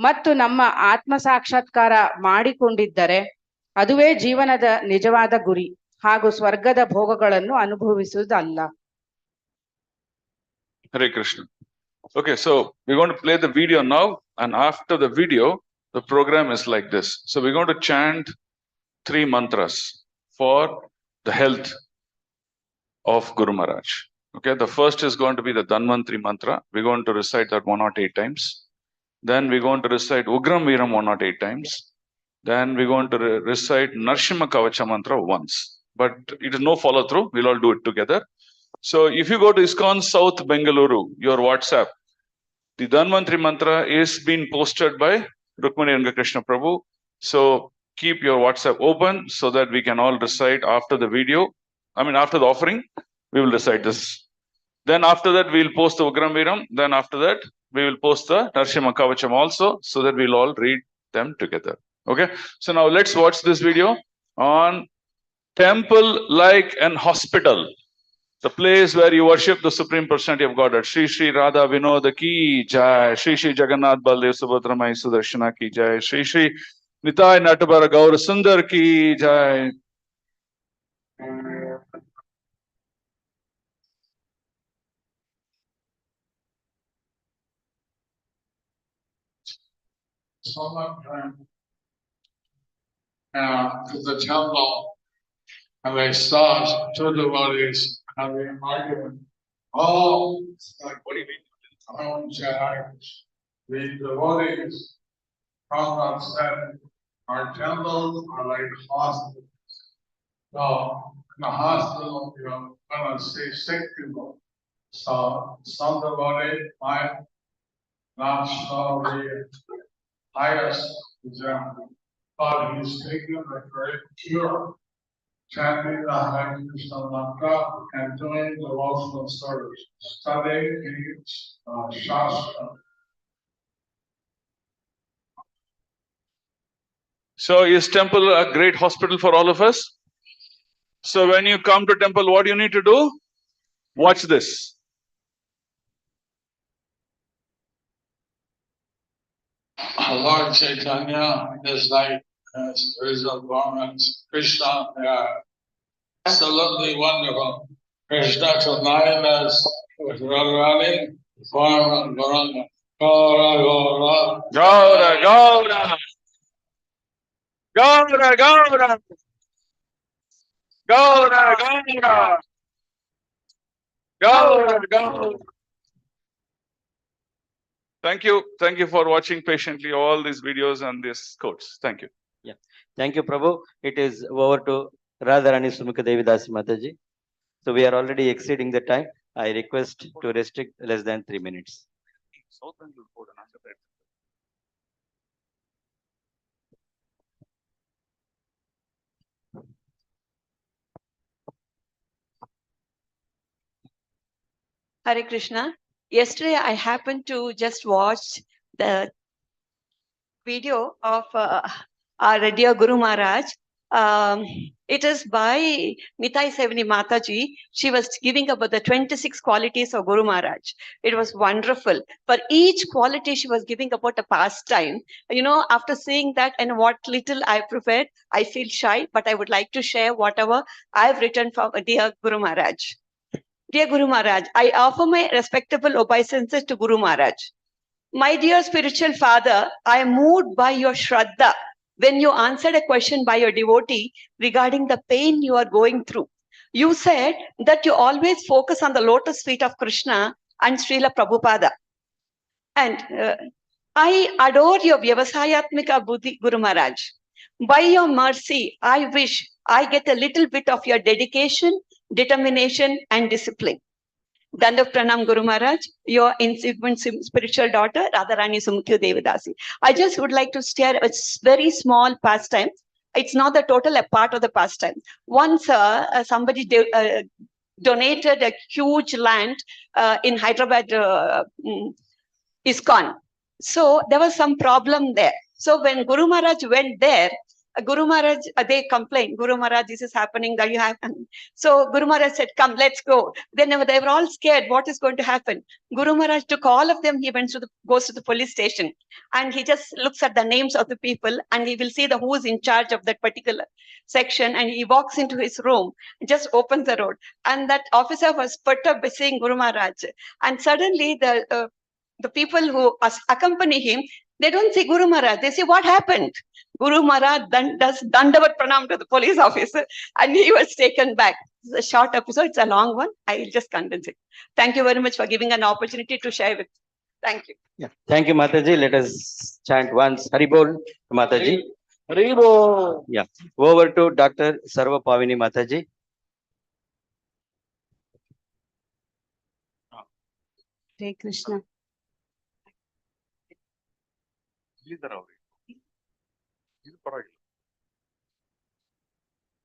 ಮತ್ತು ನಮ್ಮ ಆತ್ಮ ಸಾಕ್ಷಾತ್ಕಾರ ಮಾಡಿಕೊಂಡಿದ್ದರೆ ಅದುವೇ ಜೀವನದ ನಿಜವಾದ ಗುರಿ ಹಾಗೂ ಸ್ವರ್ಗದ ಭೋಗಗಳನ್ನು ಅನುಭವಿಸುವುದಲ್ಲ. Hare Krishna. Okay, so we're going to play the video now, and after the video, the program is like this. So we're going to chant 3 mantras for the health of Guru Maharaj. Okay, the first is going to be the Dhanvantri mantra. We're going to recite that 108 times. Then we're going to recite Ugram Veeram 108 times. Then we're going to recite Narsimha Kavacha mantra once. But it is no follow through. We'll all do it together. So if you go to Iskcon South Bengaluru, your WhatsApp, the Dhanvantri mantra is being posted by Rukmani Ranga Krishna Prabhu. So keep your WhatsApp open so that we can all recite after the video. After the offering, we will recite this. Then after that, we'll post the Ugram Veeram. Then after that, we will post the Narsimha Kavacham also, so that we'll all read them together. Okay. So now let's watch this video on temple like an hospital. The place where you worship the Supreme Personality of Godhead. Shri Shri Radha Vinoda ki jai. Shri Shri Jagannath Baldev Subhadra Mai Sudarshana ki jai. Shri Shri Nitai Natapara Gaur Sundar ki jai. Someone came to the temple and they saw 2 devotees having an argument. Oh, like, what do you mean? The devotees come and said, our temples are like hospitals. So in the hospital, you're going to see sick people. So some devotees might not show the highest example, but he's taking a great cure, chanting the Hare Krishna mantra and doing devotional service, studying each shastra. So is temple a great hospital for all of us? So when you come to temple, what do you need to do? Watch this. Lord Chaitanya is like spiritual garments. Krishna, absolutely wonderful. Krishna Chaitanya was running form and Gauranga. Gaura, Gaura. Gaura, Gaura. Gaura, Gaura. Gaura, Gaura. Gaura, Gaura. Thank you. Thank you for watching patiently all these videos and these quotes. Thank you. Yeah. Thank you, Prabhu. It is over to Radharani Sumukha Devi Dasi Mataji. So we are already exceeding the time. I request to restrict less than 3 minutes. Hare Krishna. Yesterday, I happened to just watch the video of our dear Guru Maharaj. It is by Nitai Sevani Mataji. She was giving about the 26 qualities of Guru Maharaj. It was wonderful. For each quality, she was giving about a pastime. You know, after seeing that and what little I prepared, I feel shy, but I would like to share whatever I've written for dear Guru Maharaj. Dear Guru Maharaj, I offer my respectable obeisances to Guru Maharaj. My dear spiritual father, I am moved by your Shraddha when you answered a question by your devotee regarding the pain you are going through. You said that you always focus on the lotus feet of Krishna and Srila Prabhupada. And I adore your Vyavasayatmika Buddhi, Guru Maharaj. By your mercy, I wish I get a little bit of your dedication, determination, and discipline. Dandav Pranam Guru Maharaj, your insignificant spiritual daughter, Radharani Sumukyu Devadasi. I just would like to share a very small pastime. It's not the total a part of the pastime. Once somebody donated a huge land in Hyderabad, Iskcon. So there was some problem there. So when Guru Maharaj went there, Guru Maharaj, they complained, Guru Maharaj, this is happening, that you have. So Guru Maharaj said, come, let's go. Then they were all scared, what is going to happen? Guru Maharaj took all of them, he goes to the police station, and he just looks at the names of the people, and he will see who is in charge of that particular section, and he walks into his room, just opens the road. And that officer was perturbed by seeing Guru Maharaj. And suddenly the people who accompany him, they don't see Guru Maharaj. They say, what happened? Guru Maharaj does Dandavat Pranam to the police officer, and he was taken back. It's a short episode. It's a long one. I will just condense it. Thank you very much for giving an opportunity to share with. Thank you. Yeah. Thank you, Mataji. Let us chant once. Haribol, Mataji. Haribol. Yeah. Over to Dr. Sarva Pavini Mataji. Hare Krishna.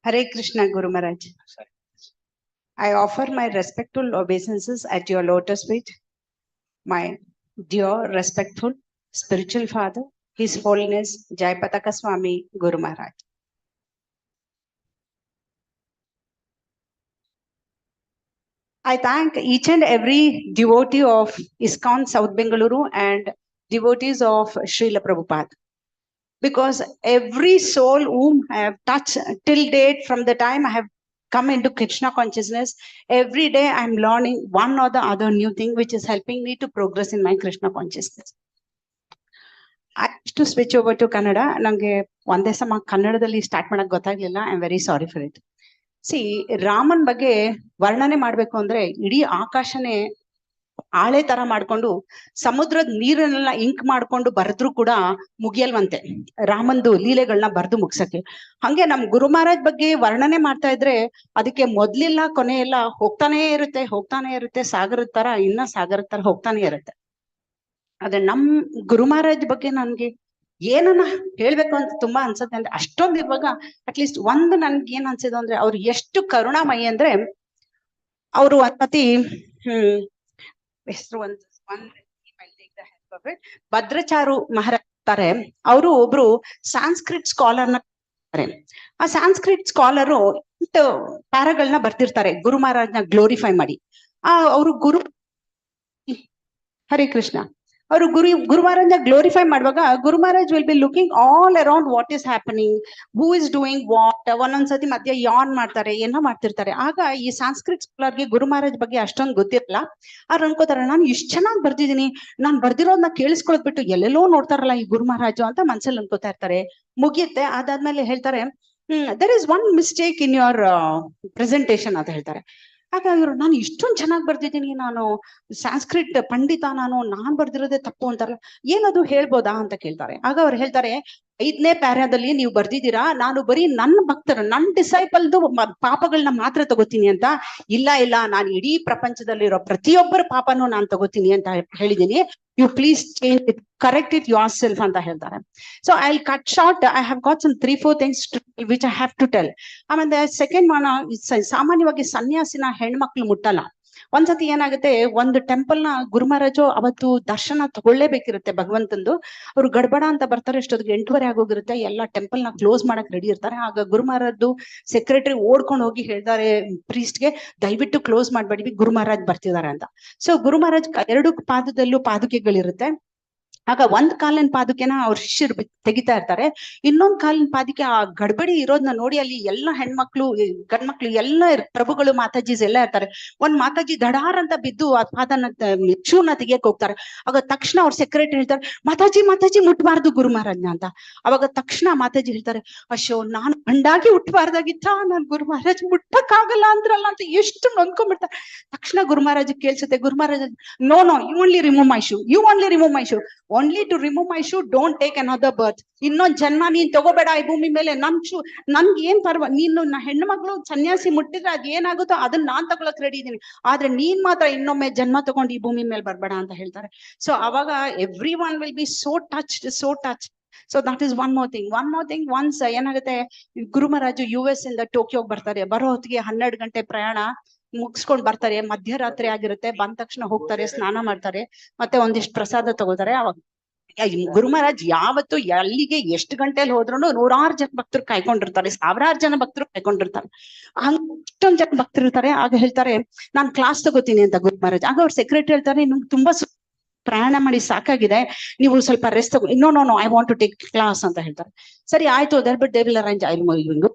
Hare Krishna, Guru Maharaj. I offer my respectful obeisances at your lotus feet, my dear, respectful, spiritual father, His Holiness Jayapataka Swamy Guru Maharaj. I thank each and every devotee of Iskcon South Bengaluru and devotees of Srila Prabhupada. Because every soul whom I have touched till date, from the time I have come into Krishna consciousness, every day I am learning one or the other new thing which is helping me to progress in my Krishna consciousness. I have to switch over to Kannada. Nange one day sama Kannadadalli start madak gottagilla. I am very sorry for it. See, Raman ಬಗ್ಗೆ ವರ್ಣನೆ ಮಾಡಬೇಕು ಅಂದ್ರೆ ಇಡೀ ಆಕಾಶನೇ ಆಳೆ ತರ ಮಾಡ್ಕೊಂಡು ಸಮುದ್ರದ ನೀರನ್ನೆಲ್ಲ ink ಮಾಡ್ಕೊಂಡು ಬರೆದ್ರು ಕೂಡ ಮುಗಿಯಲ್ವಂತೆ ರಾಮಂದು ಲೀಲೆಗಳನ್ನ ಬರೆದು ಮುಗ್ಸಕ್ಕೆ. ಹಂಗೆ ನಮ್ ಗುರು ಮಹಾರಾಜ್ ಬಗ್ಗೆ ವರ್ಣನೆ ಮಾಡ್ತಾ ಇದ್ರೆ ಅದಕ್ಕೆ ಮೊದ್ಲಿಲ್ಲ ಕೊನೆ ಎಲ್ಲ ಹೋಗ್ತಾನೆ ಇರುತ್ತೆ ಸಾಗರದ ತರ ಇನ್ನ ಸಾಗರದ ತರ ಹೋಗ್ತಾನೆ ಇರುತ್ತೆ. ಆದ್ರೆ ನಮ್ ಗುರು ಮಹಾರಾಜ್ ಬಗ್ಗೆ ನನ್ಗೆ ಏನನ್ನ ಹೇಳ್ಬೇಕು ಅಂತ ತುಂಬಾ ಅನ್ಸತ್ತೆ. ಅಂದ್ರೆ ಅಷ್ಟೊಂದು ಇವಾಗ ಅಟ್ಲೀಸ್ಟ್ ಒಂದು ನನ್ಗೆ ಏನ್ ಅನ್ಸಿದ್ರು ಅಂದ್ರೆ ಅವ್ರು ಎಷ್ಟು ಕರುಣಾಮಯಿ ಅಂದ್ರೆ ಅವರು ಒಂದ್ಸತಿ ಹೆಸರು ಭದ್ರಚಾರು ಮಹಾರಾಜ್ ಇರ್ತಾರೆ. ಅವರು ಒಬ್ರು ಸಾಂಸ್ಕ್ರಿಟ್ ಸ್ಕಾಲರ್ನ. ಆ ಸಾಂಸ್ಕ್ರಿಟ್ ಸ್ಕಾಲರು ಪ್ಯಾರಾಗಳನ್ನ ಬರ್ತಿರ್ತಾರೆ ಗುರು ಮಹಾರಾಜ್ನ ಗ್ಲೋರಿಫೈ ಮಾಡಿ. ಅವರು ಹರೇ ಕೃಷ್ಣ ಅವರು ಗುರು ಮಹಾರಾಜ್ನ ಗ್ಲೋರಿಫೈ ಮಾಡುವಾಗ Guru Maharaj will be looking all around what is happening, who is doing what. ಒಂದೊಂದ್ಸತಿ ಮಧ್ಯ ಯಾನ್ ಮಾಡ್ತಾರೆ, ಏನೋ ಮಾಡ್ತಿರ್ತಾರೆ. ಆಗ ಈ ಸಾಂಸ್ಕ್ರಿಟ್ ಸ್ಕಾಲರ್ಗೆ ಗುರು ಮಹಾರಾಜ್ ಬಗ್ಗೆ ಅಷ್ಟೊಂದು ಗೊತ್ತಿರಲ್ಲ. ಅವ್ರು ಅನ್ಕೋತಾರೆ, ನಾನು ಇಷ್ಟು ಚೆನ್ನಾಗಿ ಬರ್ದಿದ್ದೀನಿ, ನಾನು ಬರ್ದಿರೋದನ್ನ ಕೇಳಿಸ್ಕೊಳದ್ ಬಿಟ್ಟು ಎಲ್ಲೆಲ್ಲೋ ನೋಡ್ತಾರಲ್ಲ ಈ ಗುರು ಮಹಾರಾಜು ಅಂತ ಮನ್ಸಲ್ಲಿ ಅನ್ಕೋತಾ ಇರ್ತಾರೆ. ಮುಗಿಯುತ್ತೆ. ಅದಾದ್ಮೇಲೆ ಹೇಳ್ತಾರೆ, there is one mistake in your presentation ಅಂತ ಹೇಳ್ತಾರೆ. ಆಗ ಇವರು, ನಾನು ಇಷ್ಟೊಂದು ಚೆನ್ನಾಗಿ ಬರ್ದಿದ್ದೀನಿ, ನಾನು ಸಂಸ್ಕೃತ್ ಪಂಡಿತ, ನಾನ್ ಬರ್ದಿರೋದೇ ತಪ್ಪು ಅಂತಾರಲ್ಲ, ಏನದು ಹೇಳ್ಬೋದಾ ಅಂತ ಕೇಳ್ತಾರೆ. ಆಗ ಅವ್ರು ಹೇಳ್ತಾರೆ, 5ನೇ ಪ್ಯಾರಾದಲ್ಲಿ ನೀವು ಬರ್ದಿದ್ದೀರಾ, ನಾನು ಬರೀ ನನ್ನ ಭಕ್ತರು, ನನ್ನ ಡಿಸೈಪಲ್ದು ಪಾಪಗಳನ್ನ ಮಾತ್ರ ತಗೋತೀನಿ ಅಂತ. ಇಲ್ಲ, ನಾನು ಇಡೀ ಪ್ರಪಂಚದಲ್ಲಿರೋ ಪ್ರತಿಯೊಬ್ಬರ ಪಾಪನೂ ನಾನು ತಗೋತೀನಿ ಅಂತ ಹೇಳಿದೀನಿ. You please change it, correct it yourself ಅಂತ ಹೇಳ್ತಾರೆ. So I will cut short. I have got some 3-4 things which I have to tell. ಆಮೇಲೆ ಸೆಕೆಂಡ್ ಸಾಮಾನ್ಯವಾಗಿ ಸನ್ಯಾಸಿನ ಹೆಣ್ಮಕ್ಳು ಮುಟ್ಟಲ್ಲ. ಒಂದ್ಸತಿ ಏನಾಗುತ್ತೆ, ಒಂದು ಟೆಂಪಲ್ ನ ಗುರು ಮಹಾರಾಜು ಅವತ್ತು ದರ್ಶನ ತಗೊಳ್ಳೇಬೇಕಿರುತ್ತೆ ಭಗವಂತಂದು. ಅವ್ರು ಗಡ್ಬಡ ಅಂತ ಬರ್ತಾರೆ, ಅಷ್ಟೊತ್ತಿಗೆ 8:30 ಆಗೋಗಿರುತ್ತೆ. ಎಲ್ಲ ಟೆಂಪಲ್ ನ ಕ್ಲೋಸ್ ಮಾಡಕ್ ರೆಡಿ ಇರ್ತಾರೆ. ಆಗ ಗುರು ಮಹಾರಾಜ್ ಸೆಕ್ರೆಟರಿ ಓಡ್ಕೊಂಡು ಹೋಗಿ ಹೇಳ್ತಾರೆ ಪ್ರೀಸ್ಟ್ಗೆ, ದಯವಿಟ್ಟು ಕ್ಲೋಸ್ ಮಾಡ್ಬೇಡಿ, ಗುರು ಮಹಾರಾಜ್ ಬರ್ತಿದ್ದಾರೆ ಅಂತ. ಸೊ ಗುರು ಮಹಾರಾಜ್ 2 ಪಾದದಲ್ಲೂ ಪಾದುಕೆಗಳಿರುತ್ತೆ. ಆಗ ಒಂದ್ ಕಾಲಿನ ಪಾದುಕೆನ ಅವ್ರ ಶಿಷ್ಯರು ತೆಗಿತಾ ಇರ್ತಾರೆ. ಇನ್ನೊಂದ್ ಕಾಲಿನ ಪಾದುಕೆ ಆ ಗಡ್ಬಡಿ ಇರೋದನ್ನ ನೋಡಿ ಅಲ್ಲಿ ಎಲ್ಲ ಹೆಣ್ಮಕ್ಳು ಗಂಡ್ಮಕ್ಳು ಎಲ್ಲ ಪ್ರಭುಗಳು ಮಾತಾಜೀಸ್ ಎಲ್ಲ ಇರ್ತಾರೆ. ಒಂದ್ ಮಾತಾಜಿ ದಡಾರ್ ಅಂತ ಬಿದ್ದು ಆ ಪಾದನ ಶೂನ ತೆಗಿಯಕ್ ಹೋಗ್ತಾರೆ. ಆಗ ತಕ್ಷಣ ಅವ್ರ ಸೆಕ್ರೆಟರಿ ಹೇಳ್ತಾರೆ, ಮಾತಾಜಿ ಮುಟ್ಬಾರ್ದು ಗುರು ಮಹಾರಾಜ್ನ ಅಂತ. ಅವಾಗ ತಕ್ಷಣ ಮಾತಾಜಿ ಹೇಳ್ತಾರೆ, ಅಶೋ ನಾನು ಗಂಡಾಗಿ ಹುಟ್ಟಬಾರ್ದಾಗಿತ್ತ, ನಾನ್ ಗುರು ಮಹಾರಾಜ್ ಮುಟ್ಟಕ್ಕಾಗಲ್ಲ ಅಂದ್ರಲ್ಲ ಅಂತ ಎಷ್ಟು ನೊಂದ್ಕೊಂಡ್ಬಿಡ್ತಾರೆ. ತಕ್ಷಣ ಗುರು ಮಹಾರಾಜ್ ಕೇಳ್ಸುತ್ತೆ, Guru Maharaj no you only remove my shoe, only to remove my shoe, don't take another birth. ಇನ್ನೊಂದ್ ಜನ್ಮ ನೀನ್ ತಗೋಬೇಡ ಈ ಭೂಮಿ ಮೇಲೆ. ನನ್ಗೆ ಏನ್ ನೀನು ಹೆಣ್ಣು ಮಗಳು ಸನ್ಯಾಸಿ ಮುಟ್ಟಿದ್ರೆ ಅದ್ ಏನಾಗುತ್ತೋ ಅದನ್ನ ನಾನ್ ತಗೊಳಕ್ ರೆಡಿ ಇದೀನಿ, ಆದ್ರೆ ನೀನ್ ಮಾತ್ರ ಇನ್ನೊಮ್ಮೆ ಜನ್ಮ ತಗೊಂಡು ಈ ಭೂಮಿ ಮೇಲೆ ಬರ್ಬೇಡ ಅಂತ ಹೇಳ್ತಾರೆ. ಸೊ ಅವಾಗ every one will be so touched. So that is one more thing. Once ಏನಾಗುತ್ತೆ, ಗುರು ಮಹಾರಾಜು US ಇಂದ ಟೋಕಿಯೋಗ್ ಬರ್ತಾರೆ. ಬರೋ ಹೊತ್ತಿಗೆ 12 ಗಂಟೆ ಪ್ರಯಾಣ ಮುಗಿಸ್ಕೊಂಡ್ ಬರ್ತಾರೆ. ಮಧ್ಯರಾತ್ರಿ ಆಗಿರುತ್ತೆ. ಬಂದ ತಕ್ಷಣ ಹೋಗ್ತಾರೆ, ಸ್ನಾನ ಮಾಡ್ತಾರೆ, ಮತ್ತೆ ಒಂದಿಷ್ಟು ಪ್ರಸಾದ ತಗೋತಾರೆ. ಅವಾಗ ಗುರು ಮಹಾರಾಜ್ ಯಾವತ್ತು ಅಲ್ಲಿಗೆ ಎಷ್ಟು ಗಂಟೆಯಲ್ಲಿ ಹೋದ್ರು 100 ಜನ ಭಕ್ತರು ಕಾಯ್ಕೊಂಡಿರ್ತಾರೆ, 1000 ಜನ ಭಕ್ತರು ಕಾಯ್ಕೊಂಡಿರ್ತಾರೆ. ಅಷ್ಟೊಂದ್ ಜನ ಭಕ್ತರು ಇರ್ತಾರೆ. ಆಗ ಹೇಳ್ತಾರೆ, ನಾನ್ ಕ್ಲಾಸ್ ತಗೋತೀನಿ ಅಂತ ಗುರು ಮಹಾರಾಜ್. ಆಗ ಅವ್ರ ಸೆಕ್ರೆಟರಿ ಹೇಳ್ತಾರೆ, ನಿಮ್ಗೆ ತುಂಬಾ ಪ್ರಯಾಣ ಮಾಡಿ ಸಾಕಾಗಿದೆ, ನೀವು ಸ್ವಲ್ಪ ರೆಸ್ಟ್ ತಗೋ. No I want to take class ಅಂತ ಹೇಳ್ತಾರೆ. ಸರಿ ಆಯ್ತು, but they will arrange.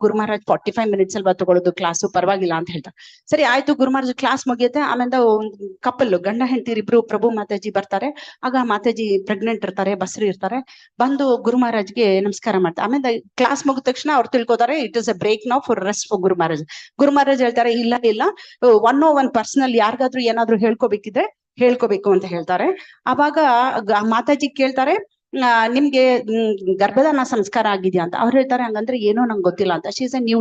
Guru Maharaj 45 minutes ಅಲ್ವಾ ತಗೊಳ್ಳೋದು ಕ್ಲಾಸು, ಪರವಾಗಿಲ್ಲ ಅಂತ ಹೇಳ್ತಾರೆ. ಸರಿ ಆಯ್ತು, ಗುರು ಮಹಾರಾಜ್ ಕ್ಲಾಸ್ ಮುಗಿಯುತ್ತೆ. ಆಮೇಲೆ ಕಪಲ್ ಗಂಡ ಹೆಂಡತಿರಿಬ್ರು ಪ್ರಭು ಮಾತಾಜಿ ಬರ್ತಾರೆ. ಆಗ ಮಾತಾಜಿ ಪ್ರೆಗ್ನೆಂಟ್ ಇರ್ತಾರೆ, ಬಸ್ರಿ ಇರ್ತಾರೆ. ಬಂದು ಗುರು ಮಹಾರಾಜ್ಗೆ ನಮಸ್ಕಾರ ಮಾಡ್ತಾರೆ. ಆಮೇಲೆ ಕ್ಲಾಸ್ ಮುಗಿದ ತಕ್ಷಣ ಅವ್ರು ತಿಳ್ಕೊತಾರೆ it is a break now for rest for Guru Maharaj. Guru Maharaj ಹೇಳ್ತಾರೆ, ಇಲ್ಲ 101 ಪರ್ಸನಲ್ ಯಾರಿಗಾದ್ರೂ ಏನಾದ್ರು ಹೇಳ್ಕೋಬೇಕಿದ್ರೆ ಹೇಳ್ಕೋಬೇಕು ಅಂತ ಹೇಳ್ತಾರೆ. ಅವಾಗ ಮಾತಾಜಿ ಕೇಳ್ತಾರೆ, ನಿಮ್ಗೆ ಗರ್ಭಧಾನ ಸಂಸ್ಕಾರ ಆಗಿದ್ಯಾ ಅಂತ. ಅವ್ರು ಹೇಳ್ತಾರೆ, ಹಂಗಂದ್ರೆ ಏನೋ ನಂಗೆ ಗೊತ್ತಿಲ್ಲ ಅಂತ. She is a new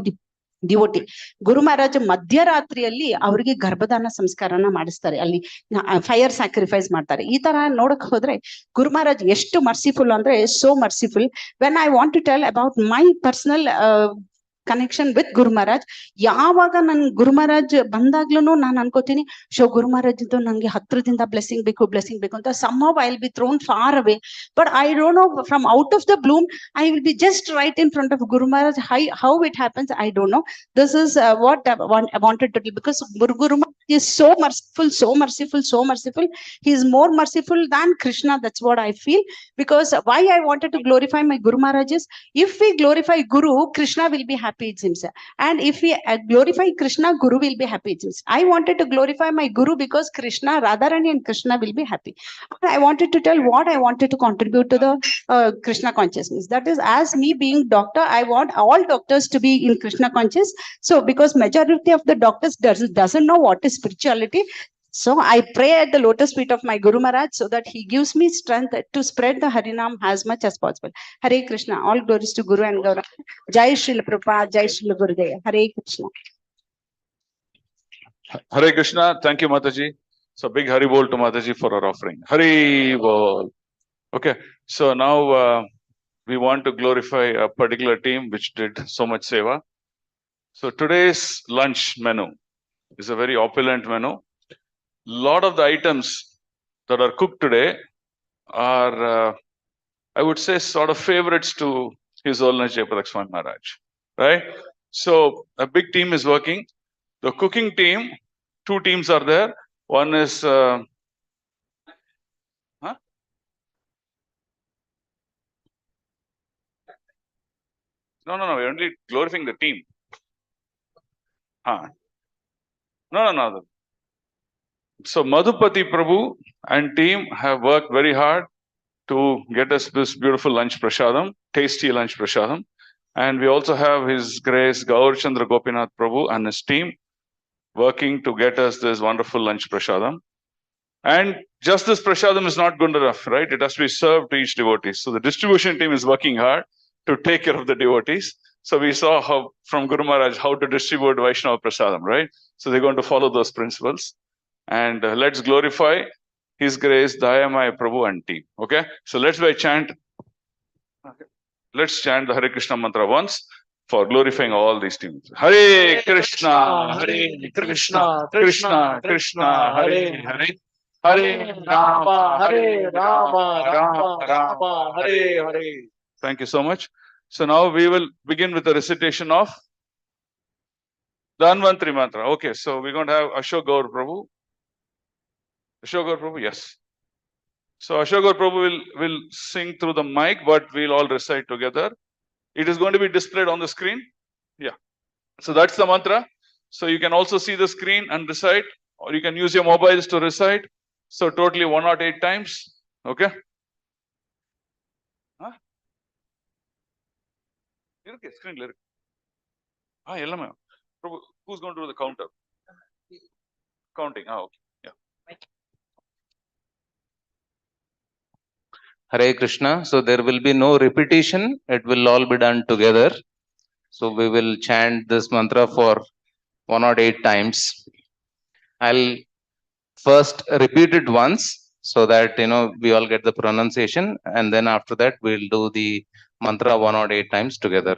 devotee. Guru Maharaj ಮಧ್ಯರಾತ್ರಿಯಲ್ಲಿ ಅವ್ರಿಗೆ ಗರ್ಭಧಾನ ಸಂಸ್ಕಾರನ ಮಾಡಿಸ್ತಾರೆ. ಅಲ್ಲಿ ಫೈರ್ ಸ್ಯಾಕ್ರಿಫೈಸ್ ಮಾಡ್ತಾರೆ. ಈ ತರ ನೋಡಕ್ ಹೋದ್ರೆ ಗುರು ಮಹಾರಾಜ್ ಎಷ್ಟು ಮರ್ಸಿಫುಲ್ ಅಂದ್ರೆ so merciful. When I want to tell about my personal connection with Guru Maharaj, ಯಾವಾಗ ನನ್ ಗುರು ಮಹಾರಾಜ್ ಬಂದಾಗ್ಲೂ ನಾನು ಅನ್ಕೋತೀನಿ, ಗುರು ಮಹಾರಾಜ್ ನಂಗೆ ಹತ್ರದಿಂದ ಬ್ಲೆಸ್ಸಿಂಗ್ ಬೇಕು ಅಂತ. Somehow I will be thrown far away, but I don't know, from out of the bloom I will be just right in front of Guru Maharaj. How it happens I don't know. This is what I wanted to tell, because Guru Maharaj is so merciful. He is more merciful than Krishna. That's what I feel. Because why I wanted to glorify my Guru Maharaj is, if we glorify Guru, Krishna will be happy, it seems. And if we glorify Krishna, Guru will be happy, it seems. I wanted to glorify my Guru because Krishna, Radharani and Krishna will be happy. I wanted to tell what I wanted to contribute to the Krishna consciousness. That is, as me being doctor, I want all doctors to be in Krishna conscious. So because majority of the doctors doesn't know what is spirituality. So I pray at the lotus feet of my Guru Maharaj so that he gives me strength to spread the Harinam as much as possible. Hare Krishna. All glories to Guru and Gaura. Jai Srila Prabhupada, Jai Srila Gurudev. Hare Krishna. Hare Krishna. Thank you, Mataji. So big Hari Bol to Mataji for our offering. Hari Bol. Okay. So now we want to glorify a particular team which did so much seva. So today's lunch menu is a very opulent menu. Lot of the items that are cooked today are, I would say, sort of favorites to His Holiness Jayapataka Swamy Maharaj, right? So a big team is working. The cooking team, 2 teams are there. One is, No, we're only glorifying the team. No. So Madhupati Prabhu and team have worked very hard to get us this beautiful lunch prasadam, tasty lunch prasadam. And we also have His Grace Gaur Chandra Gopinath Prabhu and his team working to get us this wonderful lunch prasadam. And just this prasadam is not good enough, right? It has to be served to each devotee. So the distribution team is working hard to take care of the devotees. So we saw how from Guru Maharaj how to distribute Vaishnava prasadam, right? So they're going to follow those principles. And let's glorify His Grace Dayamaya Prabhu and team. Okay, so let's chant the Hare Krishna mantra once. for glorifying all these teams. Hare Krishna, Hare Krishna, Krishna Krishna, Hare Hare, Hare Rama, Hare Rama, Rama Rama, Hare Hare. Thank you so much. So now we will begin with the recitation of the Dhanvantri mantra. Okay, so we're going to have Ashok Gaur Prabhu. Ashok Gaur Prabhu, yes. So Ashok Gaur Prabhu will sing through the mic, but we'll all recite together. It is going to be displayed on the screen. Yeah. So that's the mantra. So you can also see the screen and recite, or you can use your mobiles to recite. So totally 108 times. Okay. Huh? Screen lyric. Prabhu, who's going to do the counter? Counting. Okay. Yeah. Hare Krishna. So there will be no repetition. It will all be done together. So we will chant this mantra for 108 times. I'll first repeat it once so that we all get the pronunciation, and then after that we'll do the mantra 108 times together.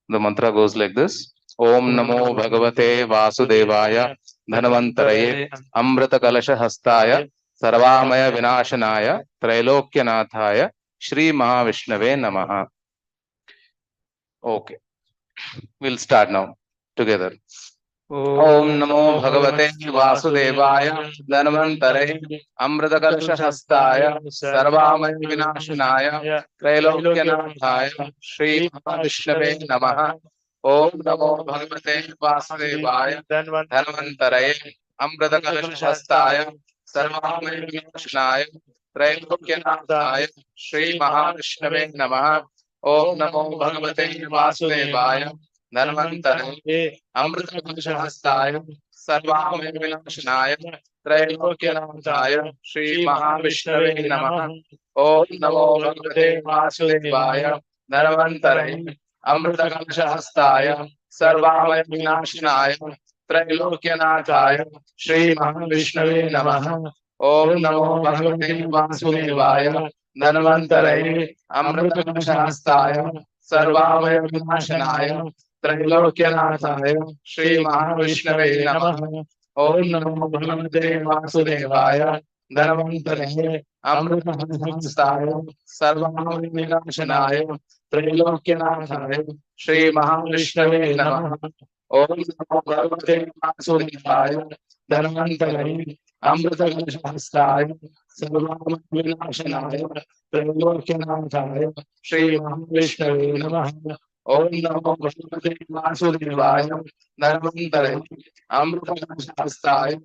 The mantra goes like this. Om Namo Bhagavate Vasudevaya Dhanvantaraye Amrita Kalasha Hastaya Sarvamaya Vinashanaya Trailokyanataya Shri Mahavishnave Namaha. Okay, we'll start now together. Om Namo Bhagavate Vasudevaya Dhanvantaraye Amrita Kalasha Hastaya Sarvamaya Vinashanaya Trailokyanataya Shri Mahavishnave Namaha. Om Namo Bhagavate Vasudevaya Dhanvantaraye Amrita Kalasha Hastaya Sarvamaya Vinashanaya Trailokyanataya Shri Mahavishnave Namaha. Om Namo Bhagavate Vasudevaya Dhanvantaraye Amrita Kalasha Hastaya Sarvamaya Vinashanaya Trailokyanataya Shri Mahavishnave Namaha. Om Namo Bhagavate Vasudevaya Dhanvantaraye Amrita Kalasha Hastaya Sarvamaya Vinashanaya Trailokyanataya Shri Mahavishnave Namaha. Om Namo Bhagavate Vasudevaya Dhanvantaraye Amrita Kalasha Hastaya Sarvamaya Vinashanaya Trailokyanataya Shri Mahavishnave Namaha. Om Namo Bhagavate Vasudevaya Dhanvantaraye Amrita Kalasha Hastaya Sarvamaya Vinashanaya Trailokyanataya Shri Mahavishnave Namaha. Om Namo Bhagavate Vasudevaya Dhanvantaraye Amrita Kalasha Hastaya Sarvamaya Vinashanaya Trailokyanataya Shri Mahavishnave Namaha. Om Namo Bhagavate Vasudevaya Dhanvantaraye Amrita Kalasha Hastaya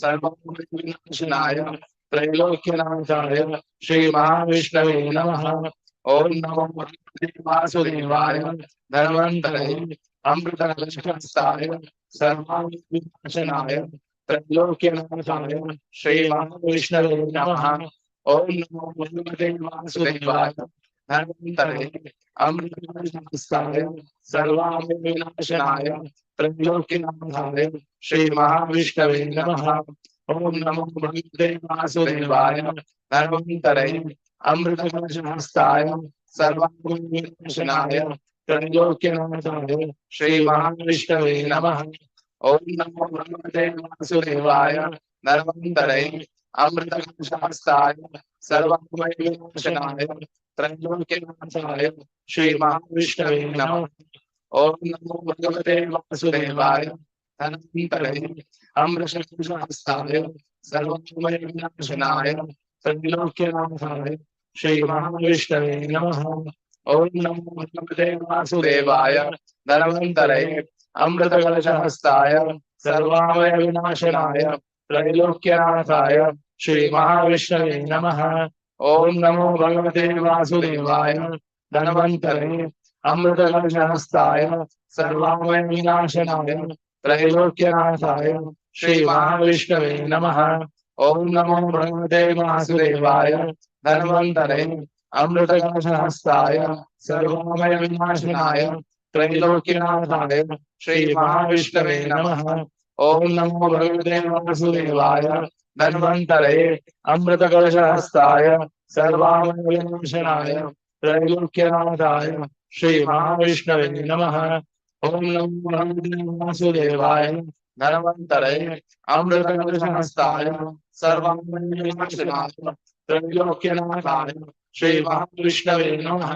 Sarvamaya Vinashanaya Trailokyanataya Shri Mahavishnave Namaha. Om Namo Bhagavate Vasudevaya Dhanvantaraye Amrita Kalasha Hastaya Sarvamaya Vinashanaya Trailokyanataya Shri Mahavishnave Namaha. Om Namo Bhagavate Vasudevaya Dhanvantaraye Amrita Kalasha Hastaya Sarvamaya Vinashanaya Trailokyanataya Shri Mahavishnave Namaha. Om Namo Bhagavate Vasudevaya Dhanvantaraye Amrita Kalasha Hastaya Sarvamaya Vinashanaya Trailokyanataya Shri Mahavishnave Namaha. Om Namo Bhagavate Vasudevaya Dhanvantaraye Amrita Kalasha Hastaya Sarvamaya Vinashanaya Trailokyanataya Shri Mahavishnave Namaha. Om Namo Bhagavate Vasudevaya Dhanvantaraye Amrita Kalasha Hastaya Sarvamaya Vinashanaya Trailokyanataya Shri Mahavishnave Namaha. Om Namo Bhagavate Vasudevaya Dhanvantaraye Amrita Kalasha Hastaya Sarvamaya Vinashanaya Trailokyanataya Shri Mahavishnave Namaha. Om Namo Bhagavate Vasudevaya Dhanvantaraye Amrita Kalasha Hastaya Sarvamaya Vinashanaya Trailokyanataya Shri Mahavishnave Namaha. Om Namo Bhagavate Vasudevaya Dhanvantaraye Amrita Kalasha Hastaya Sarvamaya Vinashanaya Trailokyanataya Shri Mahavishnave Namaha. Om Namo Bhagavate Vasudevaya Dhanvantaraye Amrita Kalasha Hastaya Sarvamaya Vinashanaya Trailokyanataya Shri Mahavishnave Namaha. ओम नमो भगवते वासुदेवाय धनवंतरे अमृतकलशहस्ताय सर्वांगविनाशनाय त्रैलोक्यनाथाय श्री महाविष्णवे नमः।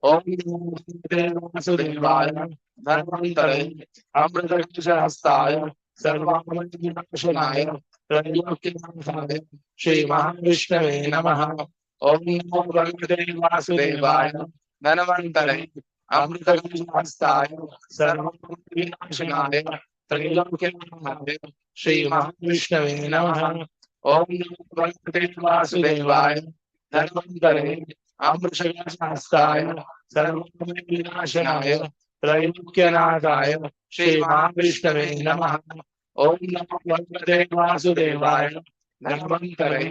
ओम नमो भगवते वासुदेवाय धनवंतरे अमृतकलशहस्ताय सर्वांगविनाशनाय त्रैलोक्यनाथाय श्री महाविष्णवे नमः। ओम नमो भगवते वासुदेवाय धनवंतरे अमृतकलशहस्ताय सर्वविनाशनाय त्रैलोक्यनाथाय श्री महाविष्णवे नमः। ओम नमो भगवते वासुदेवाय धनवंतरे अमृतकलशहस्ताय सर्वविनाशनाय त्रैलोक्यनाथाय श्री महाविष्णवे नमः। ओम नमो भगवते वासुदेवाय धनवंतरे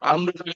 अमृत